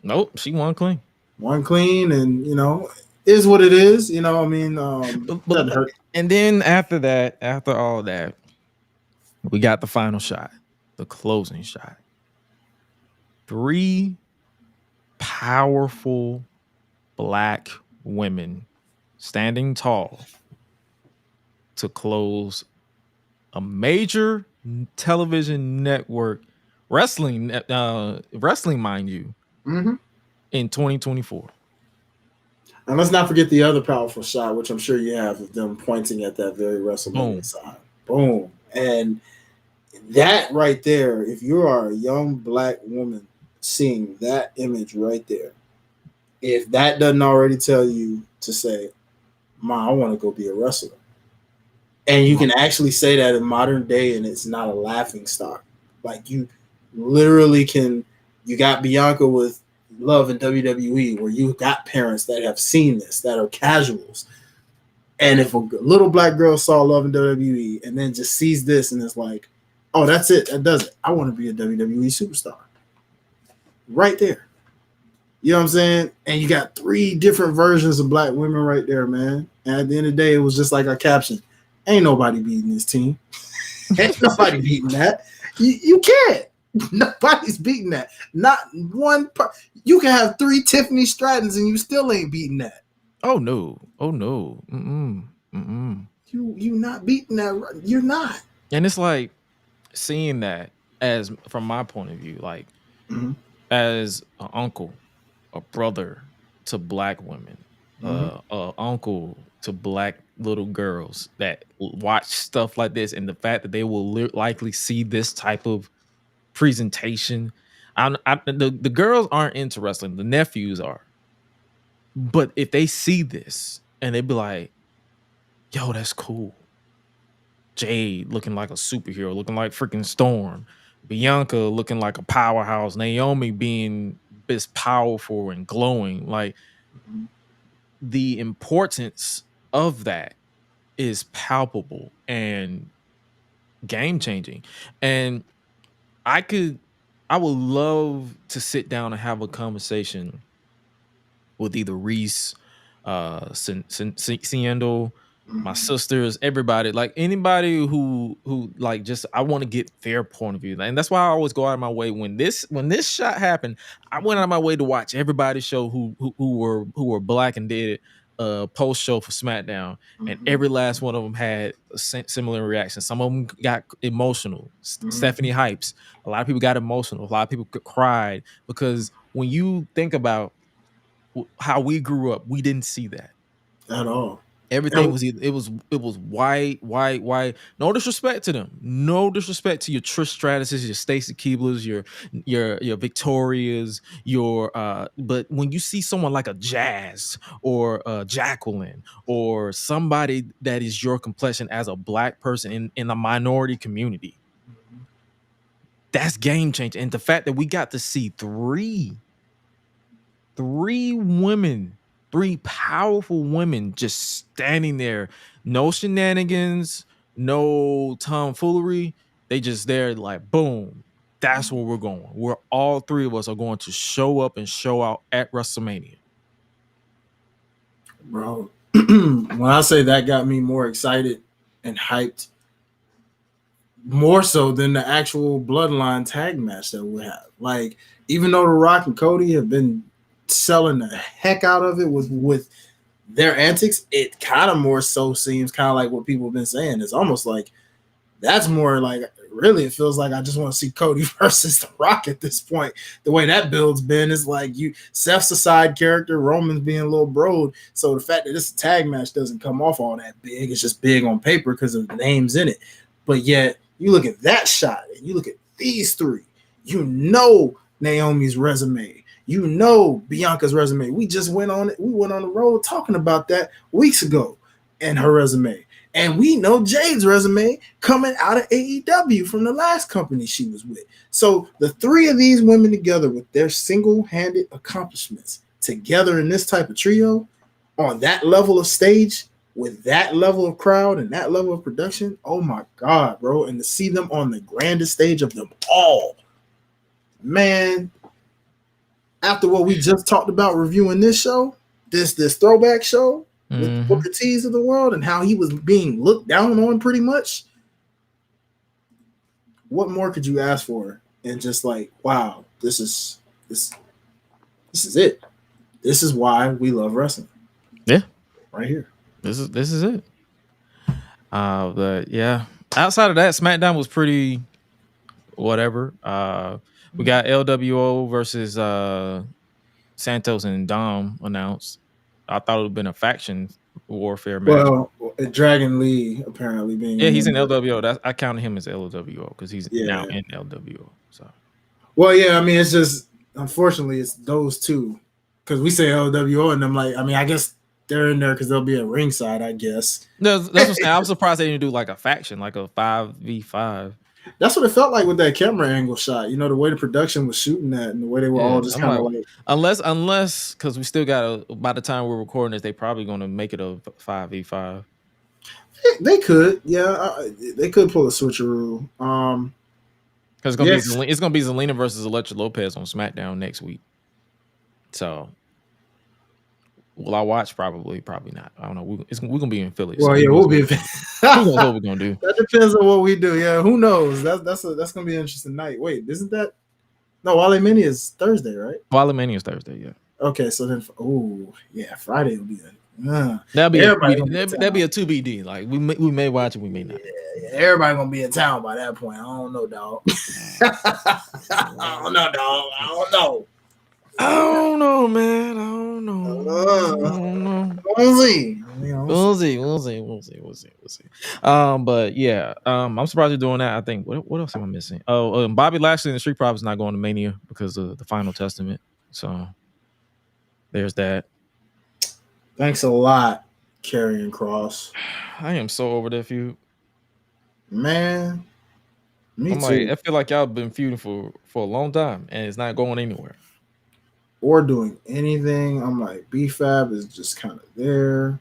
nope, she won clean. One clean, and you know, is what it is. You know, I mean, doesn't hurt. And then after all that, we got the final shot, the closing shot. 3 powerful black women standing tall to close a major television network wrestling, mind you, in 2024. And let's not forget the other powerful shot, which I'm sure you have, of them pointing at that very WrestleMania sign. Boom. And that right there, if you are a young black woman seeing that image right there, if that doesn't already tell you to say, Ma, I want to go be a wrestler. And you can actually say that in modern day and it's not a laughing stock. Like you literally can, you got Bianca with Love in WWE where you got parents that have seen this, that are casuals. And if a little black girl saw Love in WWE and then just sees this and is like, oh, that's it, that does it. I want to be a WWE superstar. Right there. You know what I'm saying? And you got 3 different versions of black women right there, man. And at the end of the day, it was just like our caption. Ain't nobody beating this team. Ain't nobody beating that. You can't. Nobody's beating that. Not one part. You can have 3 Tiffany Strattons and you still ain't beating that. Oh no. Oh no. You not beating that. You're not. And it's like seeing that as from my point of view, like as an uncle, a brother to black women, a uncle to black little girls that watch stuff like this, and the fact that they will likely see this type of presentation. The girls aren't into wrestling, the nephews are, but if they see this and they be like, yo, that's cool. Jade looking like a superhero, looking like freaking Storm, Bianca looking like a powerhouse, Naomi being this powerful and glowing. Like the importance of that is palpable and game changing. And I would love to sit down and have a conversation with either Reese, Siendo, my sisters, everybody, like anybody who like just I want to get their point of view. And that's why I always go out of my way when this shot happened. I went out of my way to watch everybody's show who were black and did post show for SmackDown, and every last one of them had a similar reaction. Some of them got emotional. Stephanie Hypes, a lot of people got emotional. A lot of people cried because when you think about how we grew up, we didn't see that At all. Everything was it was white. No disrespect to them. No disrespect to your Trish Stratus's, your Stacy Keeblers, your Victorias, but when you see someone like a Jazz or Jacqueline or somebody that is your complexion as a black person in a minority community, that's game changing. And the fact that we got to see three women, 3 powerful women just standing there, no shenanigans, no tomfoolery. They just there like, boom, that's where we're going. We're all 3 of us are going to show up and show out at WrestleMania. Bro, when I say that got me more excited and hyped, more so than the actual Bloodline tag match that we have. Like, even though The Rock and Cody have been selling the heck out of it with their antics, it kind of more so seems kind of like what people have been saying. It's almost like that's more like, really, it feels like I just want to see Cody versus The Rock at this point. The way that build's been is like Seth's a side character, Roman's being a little broed. So the fact that this tag match doesn't come off all that big, it's just big on paper because of the names in it. But yet you look at that shot and you look at these 3, you know Naomi's resume. You know Bianca's resume. We just went on it. We went on the road talking about that weeks ago and her resume. And we know Jade's resume coming out of AEW from the last company she was with. So the 3 of these women together with their single-handed accomplishments together in this type of trio on that level of stage with that level of crowd and that level of production, oh my God, bro. And to see them on the grandest stage of them all, man, after what we just talked about reviewing this show, this throwback show with Booker T's of the world and how he was being looked down on pretty much, what more could you ask for? And just like, wow, this is it. This is why we love wrestling. Yeah. Right here. This is it. But yeah, outside of that, SmackDown was pretty whatever. We got LWO versus Santos and Dom announced. I thought it would have been a faction warfare match. Well, Dragon Lee apparently being he's in LWO. I counted him as LWO because he's now in LWO. So, well, yeah, I mean, it's just unfortunately it's those two because we say LWO and I'm like, I mean, I guess they're in there because they'll be at ringside, I guess. No, that's what I'm saying. I'm surprised they didn't do like a faction, like a 5v5. That's what it felt like with that camera angle shot. You know, the way the production was shooting that and the way they were all just kind of like. Unless, because we still got by the time we're recording this, they probably going to make it a 5v5. They could, they could pull a switcheroo. Because it's gonna be Zelina versus Elektra Lopez on SmackDown next week. So, will I watch? Probably not. I don't know. We're gonna be in Philly. Well, yeah, we'll be. What we're gonna do? That depends on what we do. Yeah, who knows? That's gonna be an interesting night. Wait, isn't that? No, Wale Mania is Thursday, right? Wale Mania is Thursday. Yeah. Okay, so then, Friday will be that'll be a 2BD. Like we may watch it, we may not. Yeah, everybody gonna be in town by that point. I don't know, dog. I don't know, dog. I don't know, man. I don't know. We'll see. We'll see. But yeah, I'm surprised you're doing that. I think what else am I missing? Bobby Lashley and the Street Profits not going to Mania because of the Final Testament. So there's that. Thanks a lot, Karrion Kross. I am so over that feud. Man, me too. I feel like y'all been feuding for a long time and it's not going anywhere. Or doing anything. I'm like, B-Fab is just kind of there.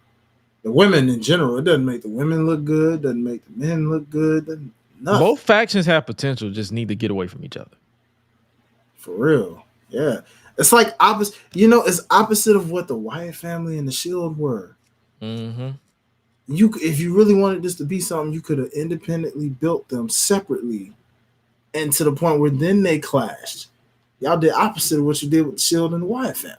The women in general, it doesn't make the women look good, doesn't make the men look good. Nothing. Both factions have potential, just need to get away from each other. For real. Yeah. It's like opposite, it's opposite of what the Wyatt family and the Shield were. Mm-hmm. If you really wanted this to be something, you could have independently built them separately, and to the point where then they clashed. Y'all did opposite of what you did with the Shield and the Wyatt family.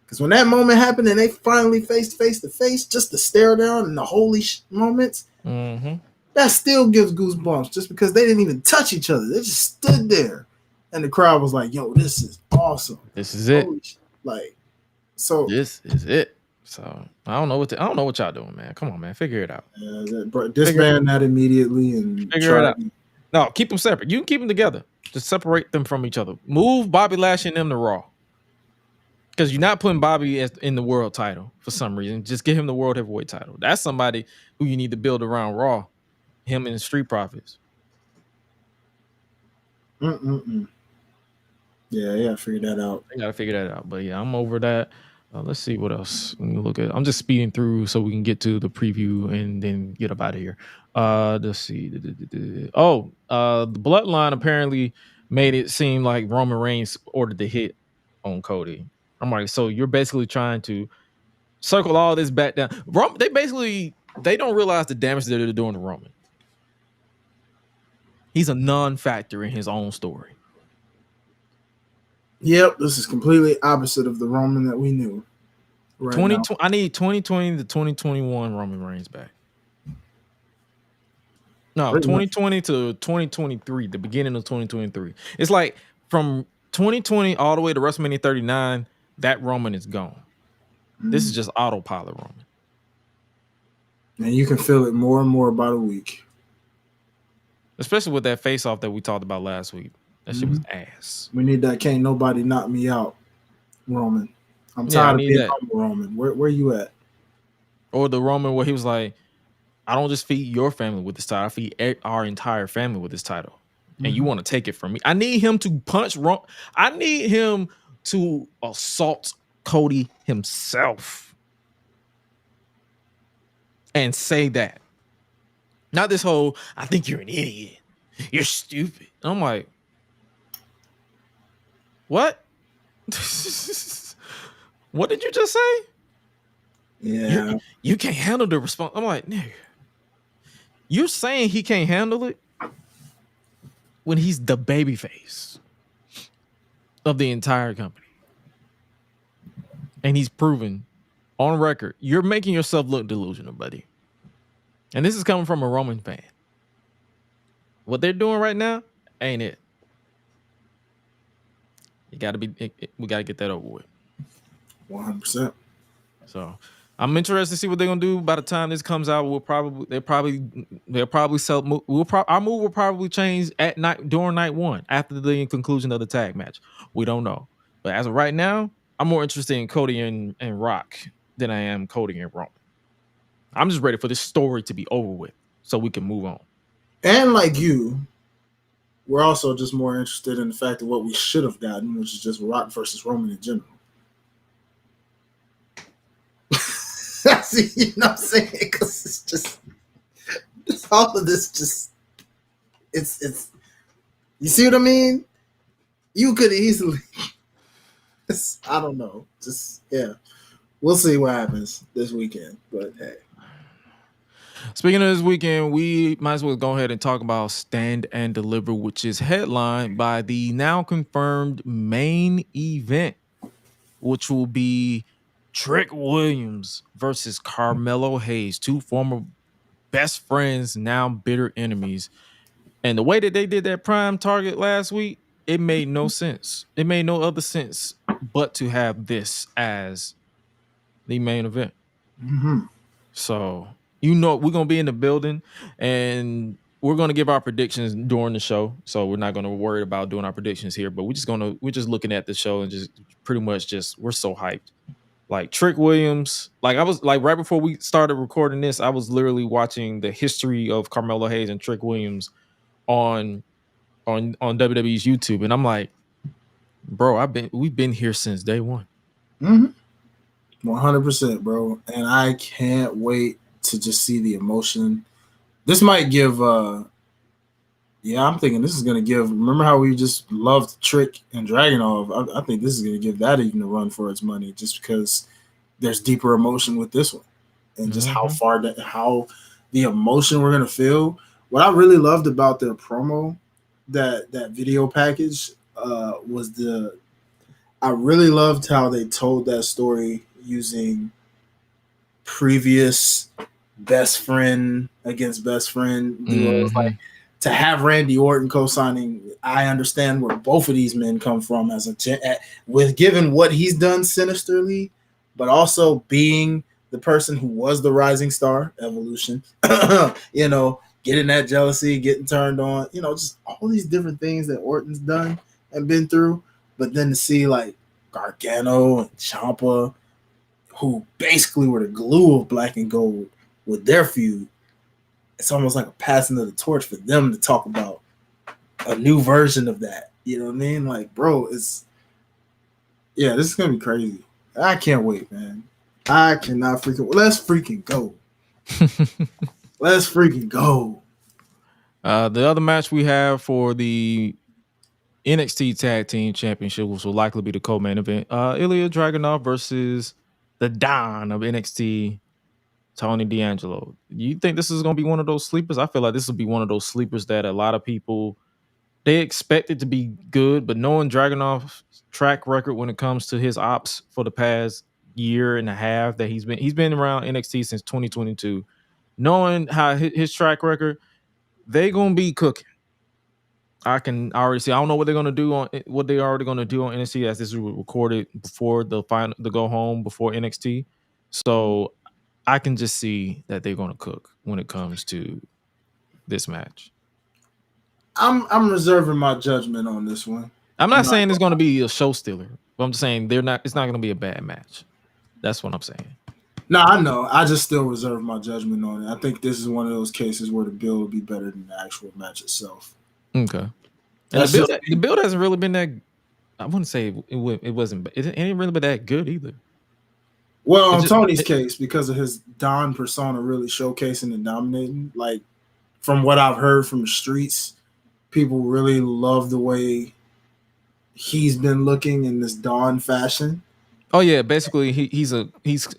Because when that moment happened and they finally faced face to face, just the stare down and the holy moments, that still gives goosebumps. Just because they didn't even touch each other, they just stood there. And the crowd was like, "Yo, this is awesome. This is it. This is it." So I don't know what y'all doing, man. Come on, man, figure it out. Disband that immediately and figure it out. No, keep them separate. You can keep them together. Just separate them from each other. Move Bobby Lashley and them to Raw. Because you're not putting Bobby in the world title for some reason. Just give him the world heavyweight title. That's somebody who you need to build around Raw. Him and the Street Profits. Yeah, I gotta figure that out. But yeah, I'm over that. Let's see what else. I'm just speeding through so we can get to the preview and then get up out of here. Let's see. The Bloodline apparently made it seem like Roman Reigns ordered the hit on Cody. I'm like, so you're basically trying to circle all this back down. They don't realize the damage that they're doing to Roman. He's a non-factor in his own story. Yep, this is completely opposite of the Roman that we knew. Right now. I need 2020 to 2021 Roman Reigns back. No, 2020 to 2023, the beginning of 2023. It's like from 2020 all the way to WrestleMania 39, that Roman is gone. This is just autopilot Roman. And you can feel it more and more by the week. Especially with that face-off that we talked about last week. That shit was ass. We need that can't nobody knock me out, Roman. I'm tired of being Roman. Where you at? Or the Roman where he was like, I don't just feed your family with this title. I feed our entire family with this title. And you want to take it from me. I need him to punch Roman. I need him to assault Cody himself. And say that. Not this whole, I think you're an idiot. You're stupid. I'm like, what? What did you just say? Yeah. You can't handle the response. I'm like, nigga, you're saying he can't handle it when he's the babyface of the entire company. And he's proven on record, you're making yourself look delusional, buddy. And this is coming from a Roman fan. What they're doing right now ain't it. We got to get that over with. 100%. So I'm interested to see what they're gonna do. By the time this comes out, they'll probably sell. Our move will probably change at night during night one after the conclusion of the tag match. We don't know, but as of right now, I'm more interested in Cody and Rock than I am Cody and Roman. I'm just ready for this story to be over with so we can move on. And like you, we're also just more interested in the fact of what we should have gotten, which is just Rock versus Roman in general. See, you know what I'm saying? Because it's all of this just, it's, you see what I mean? You could easily, I don't know. Just, yeah. We'll see what happens this weekend, but hey. Speaking of this weekend, we might as well go ahead and talk about Stand and Deliver, which is headlined by the now confirmed main event, which will be Trick Williams versus Carmelo Hayes, two former best friends, now bitter enemies. And the way that they did that prime target last week, it made no sense. It made no other sense but to have this as the main event. Mm-hmm. So, we're going to be in the building and we're going to give our predictions during the show. So we're not going to worry about doing our predictions here, but we're just looking at the show and just pretty much we're so hyped. Like Trick Williams, like I was like right before we started recording this, I was literally watching the history of Carmelo Hayes and Trick Williams on WWE's YouTube, and I'm like, bro, we've been here since day one. 100%, bro, and I can't wait to just see the emotion. This might give, I'm thinking this is gonna give. Remember how we just loved Trick and Dragunov? I think this is gonna give that even a run for its money, just because there's deeper emotion with this one, and just how the emotion we're gonna feel. What I really loved about their promo, that video package, was I really loved how they told that story using previous best friend against best friend duos. Like, to have Randy Orton co-signing, I understand where both of these men come from with given what he's done sinisterly, but also being the person who was the rising star, Evolution, getting that jealousy, getting turned on, just all these different things that Orton's done and been through. But then to see like Gargano and Ciampa, who basically were the glue of Black and Gold with their feud, it's almost like a passing of the torch for them to talk about a new version of that. You know what I mean? Like, bro, this is going to be crazy. I can't wait, man. I cannot let's freaking go. Let's freaking go. The other match we have for the NXT Tag Team Championship, which will likely be the co-main event, Ilya Dragunov versus the Don of NXT, Tony D'Angelo. You think this is going to be one of those sleepers? I feel like this will be one of those sleepers that a lot of people, they expect it to be good, but knowing Dragunov's track record when it comes to his ops for the past year and a half that he's been around NXT since 2022, knowing how his track record, they going to be cooking. I can already see. I don't know what they're going to do what they're already going to do on NXT, as this was recorded before the go home before NXT. So I can just see that they're going to cook when it comes to this match. I'm reserving my judgment on this one. I'm not saying it's going to be a show stealer, but I'm just saying it's not going to be a bad match. That's what I'm saying. No, I know. I just still reserve my judgment on it. I think this is one of those cases where the build will be better than the actual match itself. Okay. And the build hasn't really been that. I wouldn't say it wasn't. It ain't really been that good either. Well, in Tony's case, because of his Don persona really showcasing and dominating, like from what I've heard from the streets, people really love the way he's been looking in this Don fashion. Oh yeah, basically he's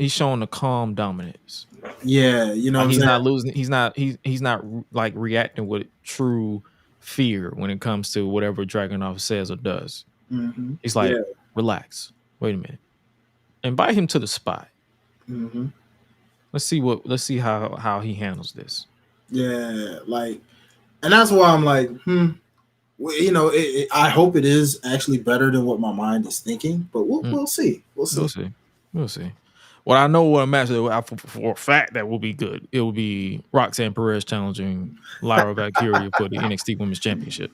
showing a calm dominance. Yeah, like he's not losing. He's not like reacting with true fear when it comes to whatever Dragunov says or does. Mm-hmm. He's like, relax, wait a minute, invite him to the spot. Mm-hmm. Let's see how he handles this. Yeah, like, and that's why I'm like, I hope it is actually better than what my mind is thinking, but we'll see. We'll see. Well, I know what a match for a fact that will be good. It will be Roxanne Perez challenging Lyra Valkyria for the NXT Women's Championship.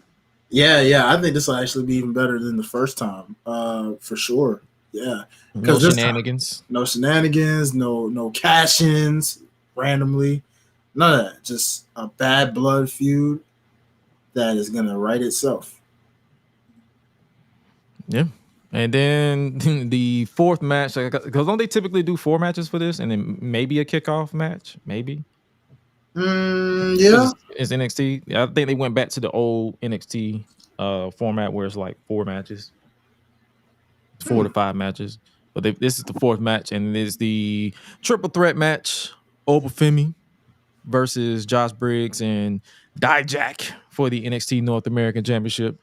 Yeah. I think this will actually be even better than the first time, for sure. Yeah, No shenanigans. No shenanigans. No cash-ins randomly. None of that. Just a bad blood feud that is gonna right itself. Yeah. And then the fourth match, because don't they typically do 4 matches for this, and then maybe a kickoff match, maybe. Yeah. It's NXT. I think they went back to the old NXT format where it's like 4 matches, 4 to 5 matches. But this is the 4th match, and it is the triple threat match: Obafemi versus Josh Briggs and Dijak for the NXT North American Championship.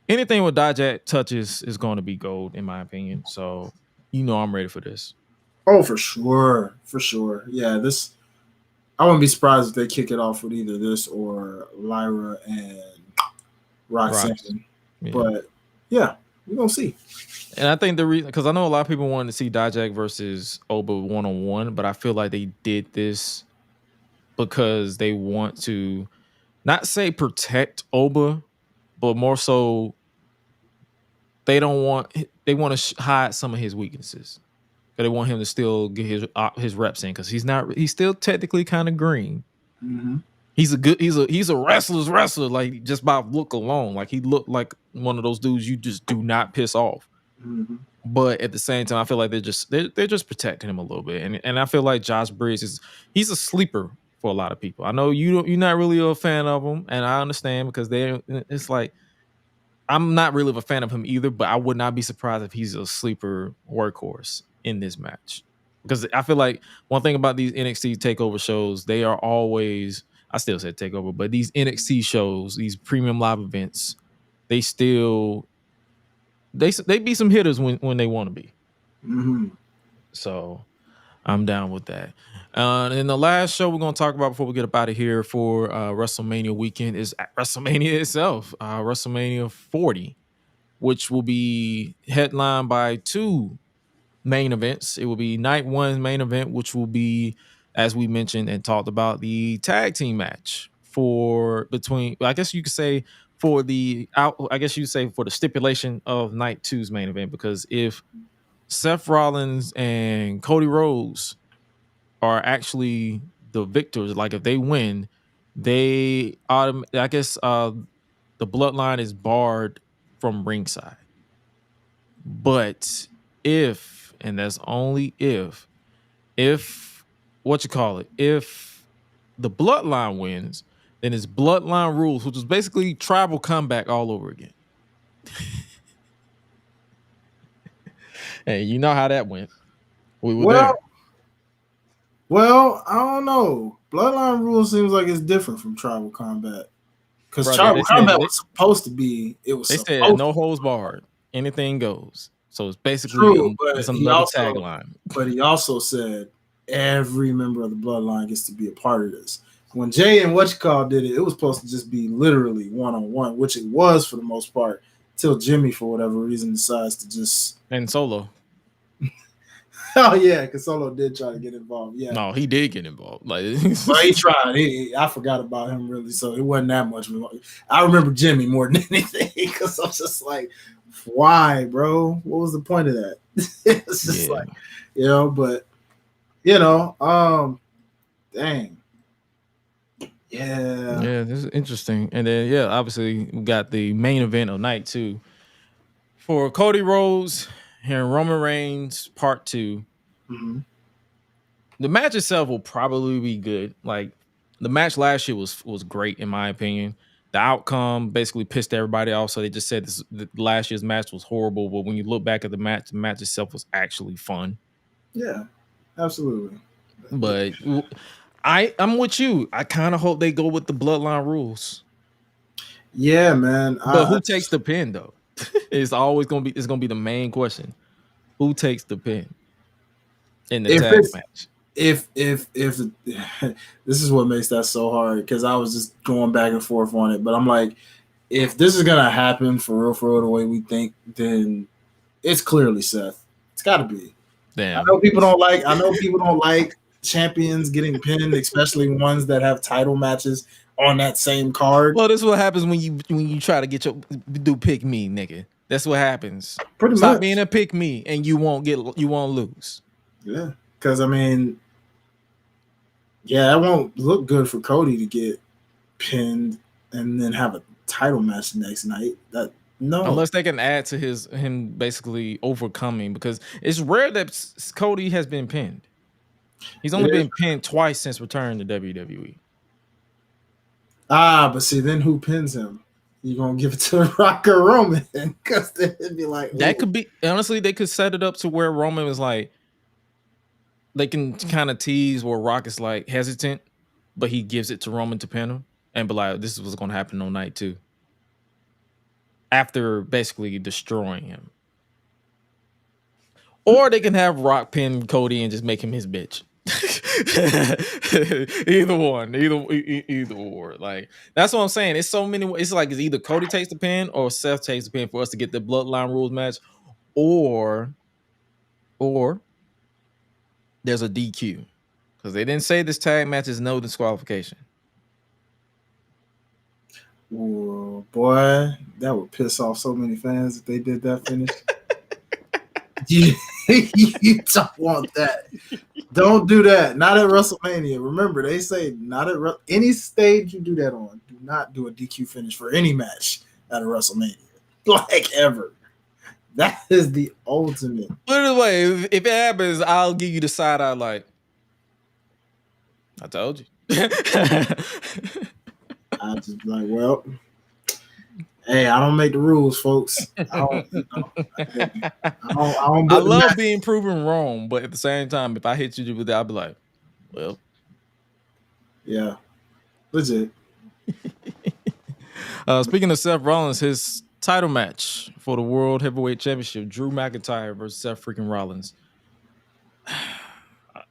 Anything with Dijak touches is going to be gold, in my opinion. So, I'm ready for this. Oh, for sure. Yeah, this. I wouldn't be surprised if they kick it off with either this or Lyra and Roxanne. Yeah. But yeah, we're gonna see. And I think the reason, because I know a lot of people wanted to see Dijak versus Oba 1-on-1, but I feel like they did this because they want to not say protect Oba, but more so they want to hide some of his weaknesses. They want him to still get his reps in, because he's still technically kind of green. Mm-hmm. He's a wrestler's wrestler, like just by look alone. Like he looked like one of those dudes you just do not piss off. Mm-hmm. But at the same time, I feel like they're just protecting him a little bit. And I feel like Josh Briggs he's a sleeper for a lot of people. I know you're not really a fan of him, and I understand, because it's like, I'm not really a fan of him either, but I would not be surprised if he's a sleeper workhorse in this match. Because I feel like one thing about these NXT takeover shows, they are always, I still say takeover, but these NXT shows, these premium live events, they be some hitters when they want to be. Mm-hmm. So I'm down with that. And the last show we're going to talk about before we get up out of here for WrestleMania weekend is WrestleMania itself, WrestleMania 40, which will be headlined by 2 main events. It will be night 1 main event, which will be, as we mentioned and talked about, the tag team match for the stipulation of night 2's main event, because if Seth Rollins and Cody Rhodes are actually the victors, like if they win, the bloodline is barred from ringside. But if the bloodline wins, then it's bloodline rules, which is basically tribal comeback all over again. Hey, you know how that went. We were there. Well, I don't know. Bloodline rules seems like it's different from tribal combat, because tribal combat was supposed to be. They said no holds barred, anything goes. So it's basically true, it's another tagline. But he also said every member of the bloodline gets to be a part of this. When Jay and did it, it was supposed to just be literally 1-on-1, which it was for the most part, till Jimmy, for whatever reason, decides to just Solo. Oh yeah, because Solo did try to get involved. Yeah, no, he did get involved. Like, well, he tried. I forgot about him really, so it wasn't that much. I remember Jimmy more than anything, because I'm just like, why, bro? What was the point of that? It's just like, but dang. Yeah, this is interesting. And then obviously we got the main event of night 2 for Cody Rhodes and Roman Reigns Part 2. Mm-hmm. The match itself will probably be good. Like, the match last year was great, in my opinion. The outcome basically pissed everybody off, so they just said last year's match was horrible. But when you look back at the match itself was actually fun. Yeah, absolutely. But I'm with you. I kind of hope they go with the bloodline rules. Yeah, man. But who takes the pin, though? It's always gonna be the main question. Who takes the pin in the tag match? If this is what makes that so hard, because I was just going back and forth on it, but I'm like, if this is gonna happen for real the way we think, then it's clearly Seth. It's got to be. Damn. I know people don't like champions getting pinned, especially ones that have title matches on that same card. Well, this is what happens when you try to get your do pick me, nigga. That's what happens. Pretty Stop much. being a pick me, and you won't lose. Yeah, because I mean, yeah, it won't look good for Cody to get pinned and then have a title match the next night. Unless they can add to him basically overcoming, because it's rare that Cody has been pinned. He's only been pinned twice since returning to WWE. But see, then who pins him? You gonna give it to Rock or Roman? Because it'd be like that could be, honestly, they could set it up to where Roman was like, they can kind of tease where Rock is like hesitant, but he gives it to Roman to pin him and be like, this is what's gonna happen on night 2. After basically destroying him. Or they can have Rock pin Cody and just make him his bitch. Either one, either or. Like, that's what I'm saying. It's so many. It's like it's either Cody takes the pin or Seth takes the pin for us to get the Bloodline Rules match, or there's a DQ, because they didn't say this tag match is no disqualification. Ooh, boy, that would piss off so many fans if they did that finish. you don't want that. Don't do that. Not at WrestleMania. Remember, they say not at any stage you do that on. Do not do a DQ finish for any match at a WrestleMania, like ever. That is the ultimate. Put it away. If it happens, I'll give you the side eye. Like, I told you. I just be like, well, hey, I don't make the rules, folks. I love being proven wrong, but at the same time, if I hit you with that, I'll be like, well, yeah, legit. Speaking of Seth Rollins, his title match for the World Heavyweight Championship, Drew McIntyre versus Seth freaking Rollins. I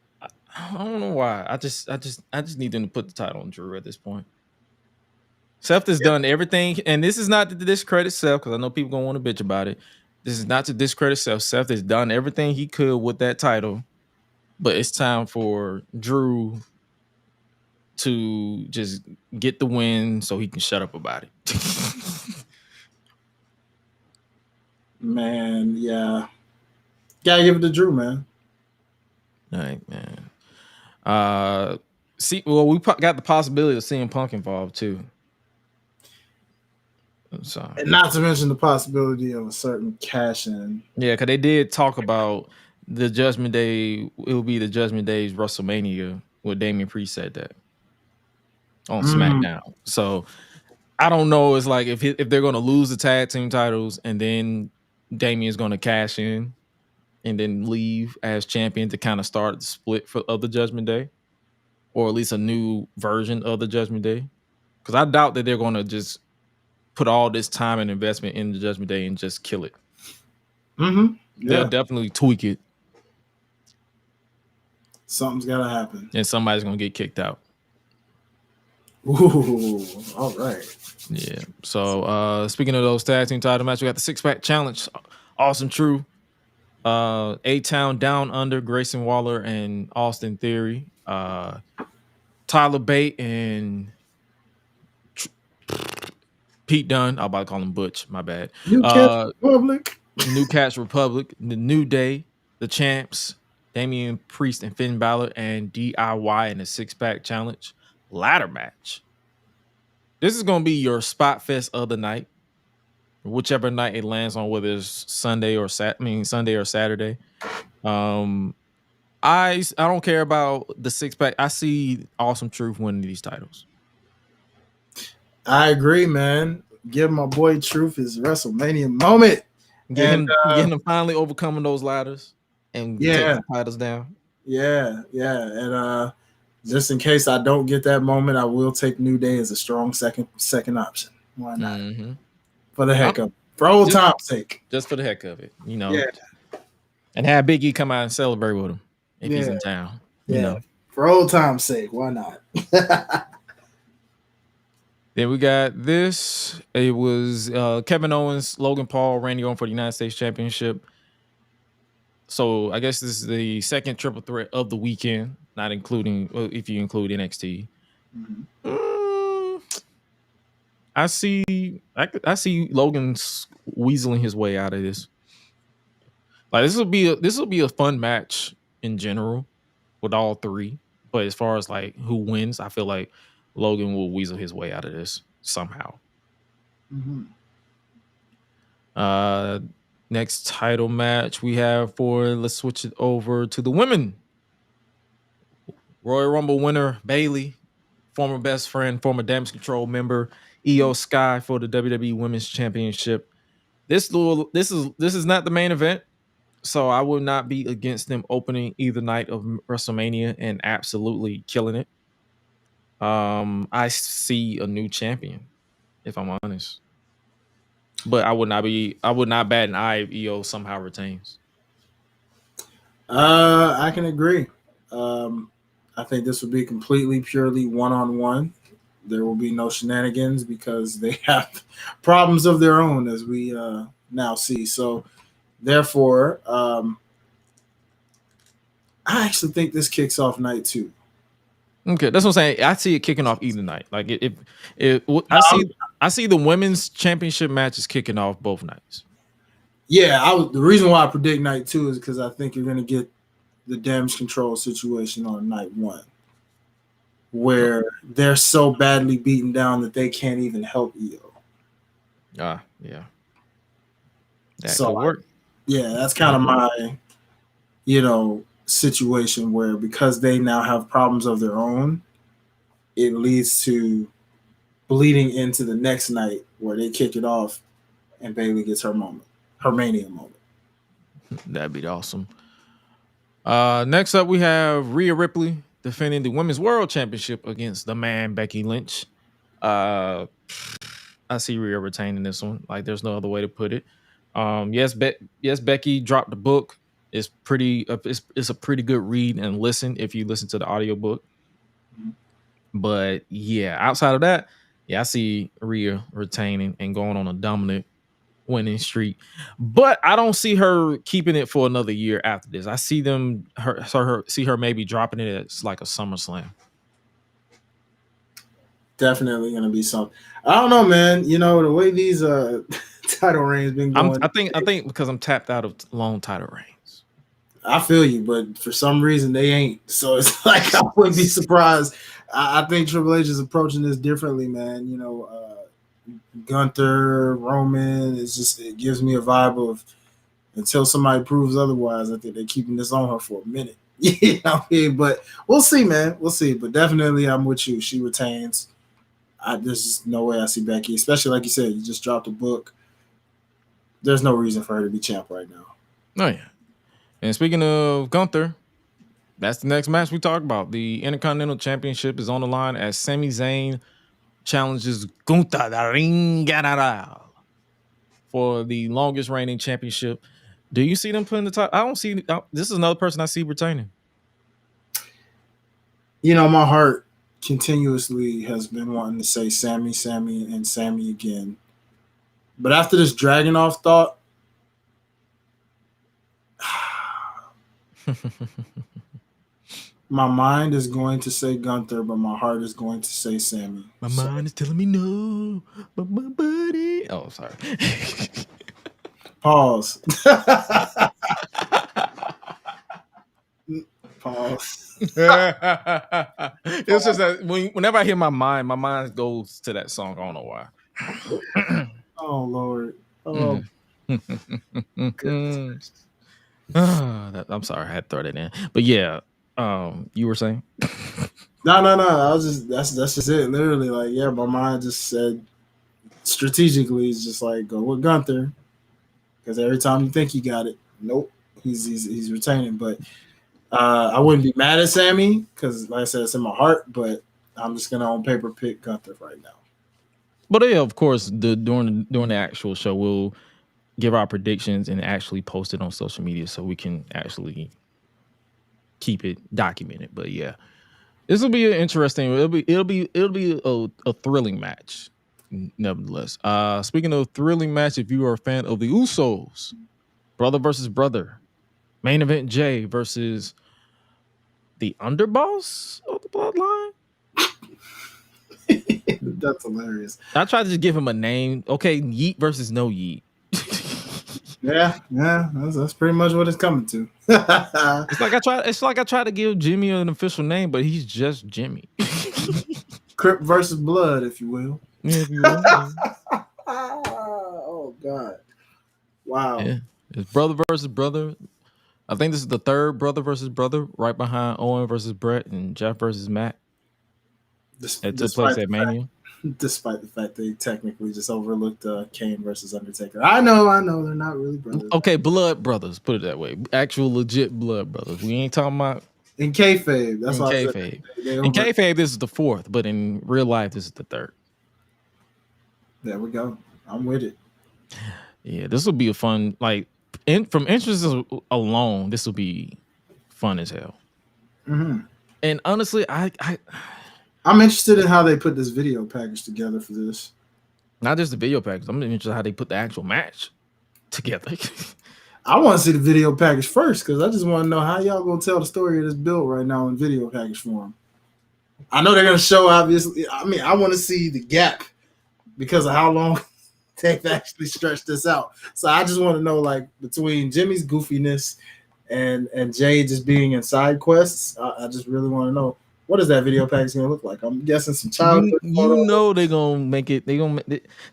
don't know why. I just need them to put the title on Drew at this point. Seth has done everything, and this is not to discredit Seth, because I know people gonna want to bitch about it. This is not to discredit Seth. Seth has done everything he could with that title, but it's time for Drew to just get the win so he can shut up about it. Man, yeah. Gotta give it to Drew, man. All right, man. We got the possibility of seeing Punk involved too. So, and not to mention the possibility of a certain cash in. Yeah, because they did talk about the Judgment Day. It will be the Judgment Day's WrestleMania, where Damian Priest said that on SmackDown. So I don't know. It's like if they're going to lose the tag team titles and then Damian's going to cash in and then leave as champion to kind of start the split of the Judgment Day, or at least a new version of the Judgment Day. Because I doubt that they're going to just put all this time and investment in the Judgment Day and just kill it. Mm-hmm. Yeah. They'll definitely tweak it. Something's got to happen. And somebody's going to get kicked out. Ooh, all right. Yeah. So, speaking of those tag team title matches, we got the 6-pack challenge. Awesome True. A-Town Down Under, Grayson Waller and Austin Theory. Tyler Bate and Pete Dunne. I'm about to call him Butch. My bad. New Cats Republic. New Cats Republic. The New Day. The Champs. Damian Priest and Finn Balor. And DIY in the 6-pack challenge. Ladder match. This is going to be your spot fest of the night. Whichever night it lands on, whether it's Sunday or Saturday. I don't care about the 6-pack. I see Awesome Truth winning these titles. I agree, man. Give my boy Truth his WrestleMania moment. Getting him finally overcoming those ladders and taking the titles down. Yeah. And just in case I don't get that moment, I will take New Day as a strong second option. Why not? Mm-hmm. For the heck of it. For old time's sake. Just for the heck of it, you know. Yeah. And have Big E come out and celebrate with him if he's in town. You know. For old time's sake, why not? Then we got this. It was Kevin Owens, Logan Paul, Randy Orton for the United States Championship. So I guess this is the second triple threat of the weekend, not including if you include NXT. I see Logan's weaseling his way out of this. Like this will be a fun match in general with all three. But as far as like who wins, I feel like Logan will weasel his way out of this somehow. Next title match we have let's switch it over to the women. Royal Rumble winner Bayley, former best friend, former Damage Control member, Io Sky for the WWE Women's Championship. This is not the main event, so I will not be against them opening either night of WrestleMania and absolutely killing it. I see a new champion, if I'm honest. But I would not bat an eye if Io somehow retains. I can agree. I think this will be completely purely one-on-one. There will be no shenanigans because they have problems of their own, as we now see. So, therefore, I actually think this kicks off night 2. Okay, that's what I'm saying. I see it kicking off either night. Like I see the women's championship matches kicking off both nights. Yeah, the reason why I predict night 2 is because I think you're going to get the Damage Control situation on night 1, where they're so badly beaten down that they can't even help Io. Yeah, that So could work. That's kind of my, situation where because they now have problems of their own, it leads to bleeding into the next night where they kick it off and Bayley gets her Mania moment. That'd be awesome. Next up, we have Rhea Ripley defending the Women's World Championship against the man Becky Lynch. I see Rhea retaining this one. Like, there's no other way to put it. Yes, Becky dropped the book. It's it's a pretty good read and listen if you listen to the audiobook. But yeah, outside of that, I see Rhea retaining and going on a dominant winning streak. But I don't see her keeping it for another year after this. I see her maybe dropping it as like a SummerSlam. Definitely gonna be something. I don't know, man. The way these title reigns been going. I think because I'm tapped out of long title reigns. I feel you, but for some reason they ain't. So it's like I wouldn't be surprised. I think Triple H is approaching this differently, man. Gunther, Roman, it gives me a vibe of until somebody proves otherwise. I think they're keeping this on her for a minute. But we'll see, man. We'll see. But definitely, I'm with you. She retains. There's just no way I see Becky, especially like you said, you just dropped a book. There's no reason for her to be champ right now. Oh yeah. And speaking of Gunther, that's the next match we talk about. The Intercontinental Championship is on the line as Sami Zayn challenges Gunther the Ring General for the longest reigning championship. Do you see them putting the top? I don't see. This is another person I see retaining. My heart continuously has been wanting to say Sammy, and Sammy again. But after this Dragunov thought, my mind is going to say Gunther, but my heart is going to say Sammy. My mind is telling me no, but my buddy. Oh, sorry. Pause. Pause. It's just that whenever I hear my mind goes to that song. I don't know why. Oh Lord. Oh. I'm sorry, I had to throw that in. But yeah, you were saying? No. I was just that's just it. Literally, like, my mind just said strategically, it's just like go with Gunther. Because every time you think you got it, nope, he's retaining. But I wouldn't be mad at Sammy because, like I said, it's in my heart. But I'm just gonna on paper pick Gunther right now. But yeah, of course, during the actual show, we'll give our predictions and actually post it on social media so we can actually keep it documented. But yeah, this will be an interesting. It'll be a thrilling match. Nevertheless, speaking of thrilling match, if you are a fan of the Usos, brother versus brother, Main event Jay versus the underboss of the bloodline. That's hilarious. I tried to just give him a name. Okay, Yeet versus no Yeet. Yeah, that's pretty much what it's coming to. It's like I tried to give Jimmy an official name, but he's just Jimmy. Crip versus Blood, if you will. Yeah, if you will. Oh God! Wow. Yeah, it's brother versus brother. I think this is the third brother versus brother, right behind Owen versus Brett and Jeff versus Matt. It took place at Mania. Despite the fact they technically just overlooked Kane versus Undertaker. I know, they're not really brothers. Okay, blood brothers, put it that way. Actual legit blood brothers. We ain't talking about in kayfabe. That's why I said in kayfabe, this is the fourth, but in real life, this is the third. There we go. I'm with it. Yeah, this will be a fun, like, from interest alone, this will be fun as hell. Mm-hmm. And honestly, I'm interested in how they put this video package together for this. Not just the video package. I'm interested in how they put the actual match together. I want to see the video package first because I just want to know how y'all gonna tell the story of this build right now in video package form. I know they're gonna show, obviously. I mean, I want to see the gap because of how long they've actually stretched this out. So I just want to know, like, between Jimmy's goofiness and Jay just being in side quests. I just really want to know. What is that video package gonna look like? I'm guessing some childhood. You know they're gonna make it.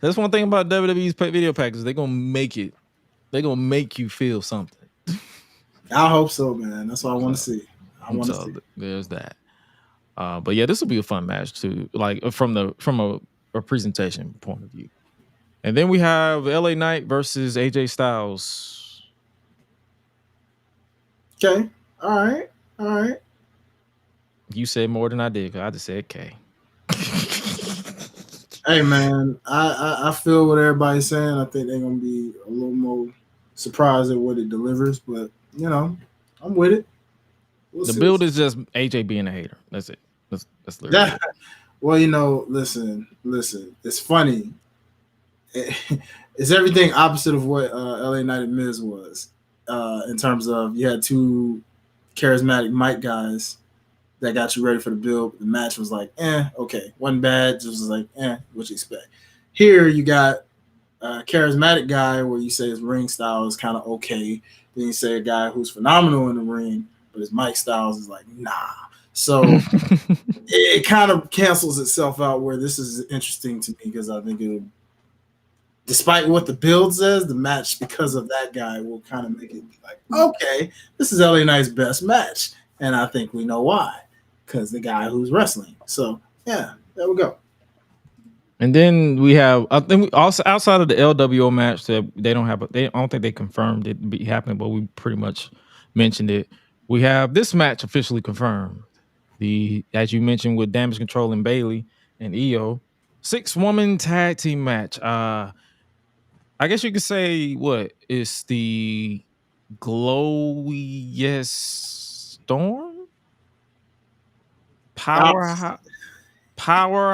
That's one thing about WWE's video packages. They're gonna make it. They're gonna make you feel something. I hope so, man. That's what I want to see. I want to see. There's that. But yeah, this will be a fun match too. Like from a presentation point of view. And then we have LA Knight versus AJ Styles. Okay. All right. You said more than I did because I just said K. Hey man, I feel what everybody's saying. I think they're gonna be a little more surprised at what it delivers, but you know, I'm with it. The build is just AJ being a hater. That's it. That's literally it. Well, you know, listen. It's funny. It's everything opposite of what LA Knight and Miz was in terms of you had two charismatic mic guys that got you ready for the build. The match was like, okay. Wasn't bad. Just was like, what you expect. Here you got a charismatic guy where you say his ring style is kind of okay. Then you say a guy who's phenomenal in the ring, but his mic styles is like, nah. So it kind of cancels itself out where this is interesting to me because I think it'll, despite what the build says, the match, because of that guy, will kind of make it be like, okay, this is LA Knight's best match. And I think we know why. Because the guy who's wrestling. So yeah, there we go. And then we have, I think, also outside of the LWO match that I don't think they confirmed it be happening, but we pretty much mentioned it. We have this match officially confirmed. As you mentioned, with Damage Control and Bailey and Io, 6-woman tag team match. I guess you could say what is the Glowiest Storm? Powerhouse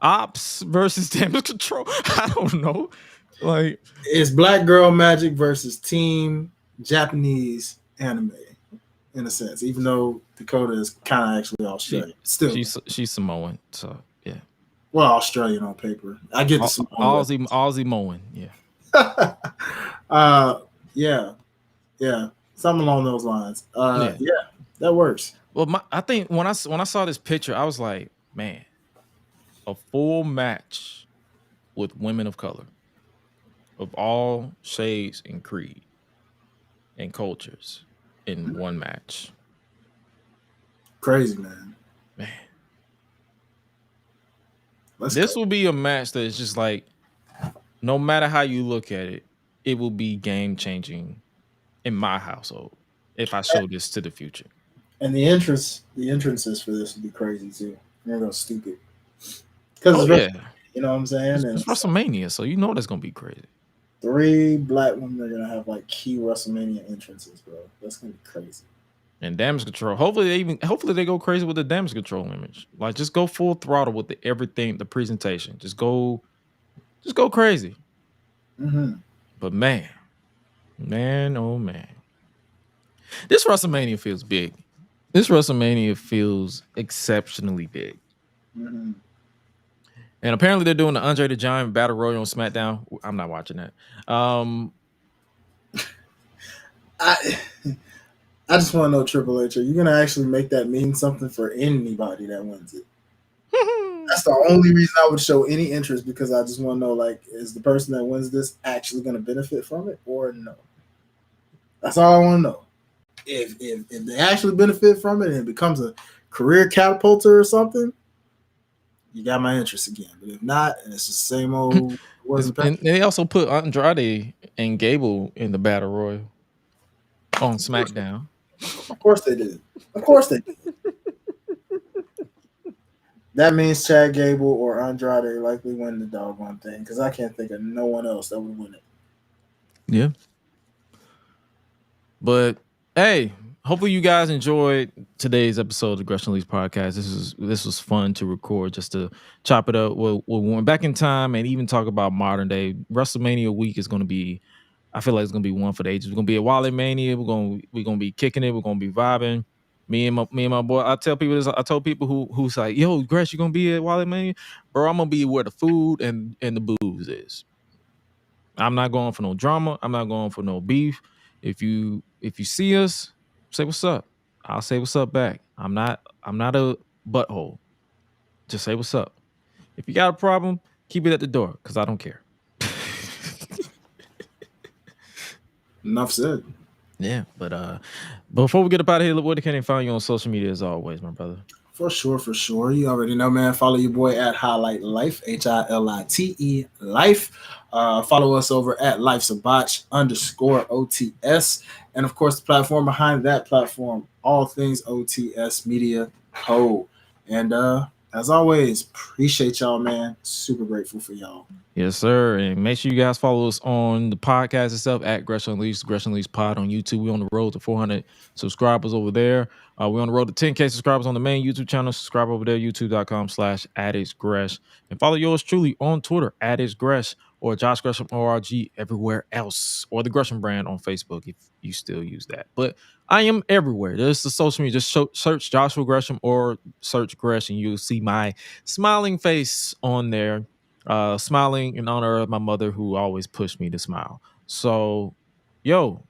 Ops versus Damage Control. I don't know. Like, it's Black Girl Magic versus Team Japanese Anime, in a sense. Even though Dakota is kind of actually Australian, still she's Samoan. So yeah. Well, Australian on paper. I get the Samoan. Aussie Moan. Yeah. Yeah. Something along those lines. Yeah, that works. Well, I think when I saw this picture, I was like, man, a full match with women of color, of all shades and creed and cultures in one match. Crazy, man. This will be a match that is just like, no matter how you look at it, it will be game changing in my household if I show this to the future. And the entrances for this would be crazy too. They're going stupid. Because you know what I'm saying? It's WrestleMania, so you know that's gonna be crazy. 3 black women are gonna have like key WrestleMania entrances, bro. That's gonna be crazy. And Damage Control. Hopefully they go crazy with the Damage Control image. Like, just go full throttle with everything, the presentation. Just go crazy. Mm-hmm. But man, Man, oh man. This WrestleMania feels big. This WrestleMania feels exceptionally big. Mm-hmm. And apparently they're doing the Andre the Giant Battle Royal on SmackDown. I'm not watching that. I just want to know, Triple H, are you gonna actually make that mean something for anybody that wins it? That's the only reason I would show any interest, because I just want to know, like, is the person that wins this actually going to benefit from it or no? That's all I want to know. If they actually benefit from it and it becomes a career catapulter or something, you got my interest again. But if not, and it's just the same old. And they also put Andrade and Gable in the Battle Royal on SmackDown. Of course they did. Of course they did. That means Chad Gable or Andrade likely win the doggone thing, because I can't think of no one else that would win it. Yeah. But hey, hopefully you guys enjoyed today's episode of the GRESH Unleashed podcast. This was fun to record, just to chop it up. We went back in time and even talk about modern day. WrestleMania week is going to be, I feel like it's going to be one for the ages. We're going to be at Wally Mania. We're going to be kicking it. We're going to be vibing. Me and my boy. I tell people this. I told people who's like, yo, Gresh, you going to be at Wally Mania? Bro, I'm going to be where the food and the booze is. I'm not going for no drama. I'm not going for no beef. If you see us, say what's up. I'll say what's up back. I'm not a butthole. Just say what's up. If you got a problem, keep it at the door, because I don't care. Enough said. Yeah, but before we get up out of here, where can they find you on social media as always, my brother? For sure. You already know, man. Follow your boy at Highlight Life, HILITE Life. Follow us over at Life's a Botch _OTS. And of course, the platform behind that platform, All Things OTS Media Co. And as always, appreciate y'all, man. Super grateful for y'all. Yes, sir. And make sure you guys follow us on the podcast itself at GRESH Unleashed, GRESH Unleashed Pod on YouTube. We're on the road to 400 subscribers over there. We're on the road to 10K subscribers on the main YouTube channel. Subscribe over there, youtube.com/AddictGresh. And follow yours truly on Twitter, AddictGresh, or Josh Gresham ORG everywhere else, or the Gresham brand on Facebook if you still use that. But I am everywhere. There's the social media. Just search Joshua Gresham or search Gresh, and you'll see my smiling face on there. Smiling in honor of my mother, who always pushed me to smile. So, yo,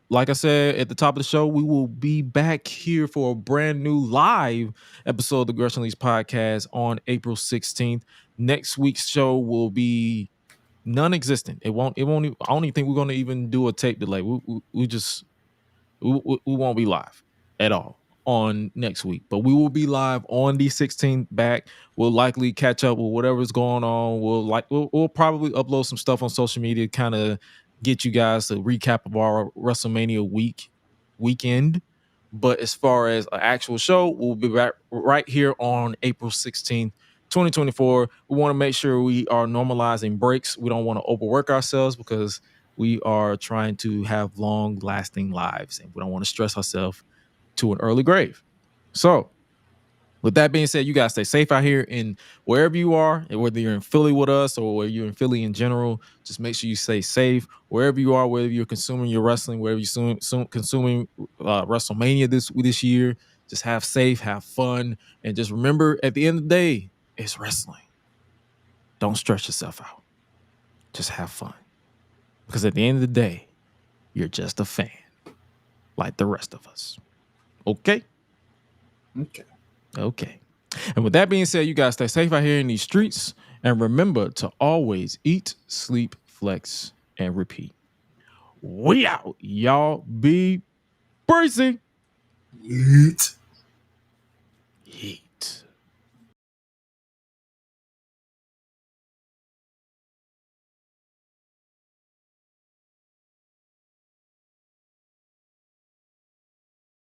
like I said at the top of the show, we will be back here for a brand new live episode of the GRESH Unleashed podcast on April 16th. Next week's show will be non-existent. It won't. I don't even think we're going to even do a tape delay. We won't be live at all on next week, but we will be live on the 16th back. We'll likely catch up with whatever's going on. We'll probably upload some stuff on social media, kind of get you guys a recap of our WrestleMania weekend. But as far as an actual show, we'll be back right here on April 16th, 2024. We want to make sure we are normalizing breaks. We don't want to overwork ourselves, because we are trying to have long-lasting lives, and we don't want to stress ourselves to an early grave. So, with that being said, you guys stay safe out here in wherever you are, and whether you're in Philly with us or whether you're in Philly in general. Just make sure you stay safe wherever you are, whether you're consuming your wrestling, wherever you're consuming WrestleMania this year. Just have safe, have fun, and just remember, at the end of the day, it's wrestling. Don't stress yourself out. Just have fun. Because at the end of the day, you're just a fan, like the rest of us. Okay? Okay. And with that being said, you guys stay safe out here in these streets. And remember to always eat, sleep, flex, and repeat. We out. Y'all be breezy. Yeet.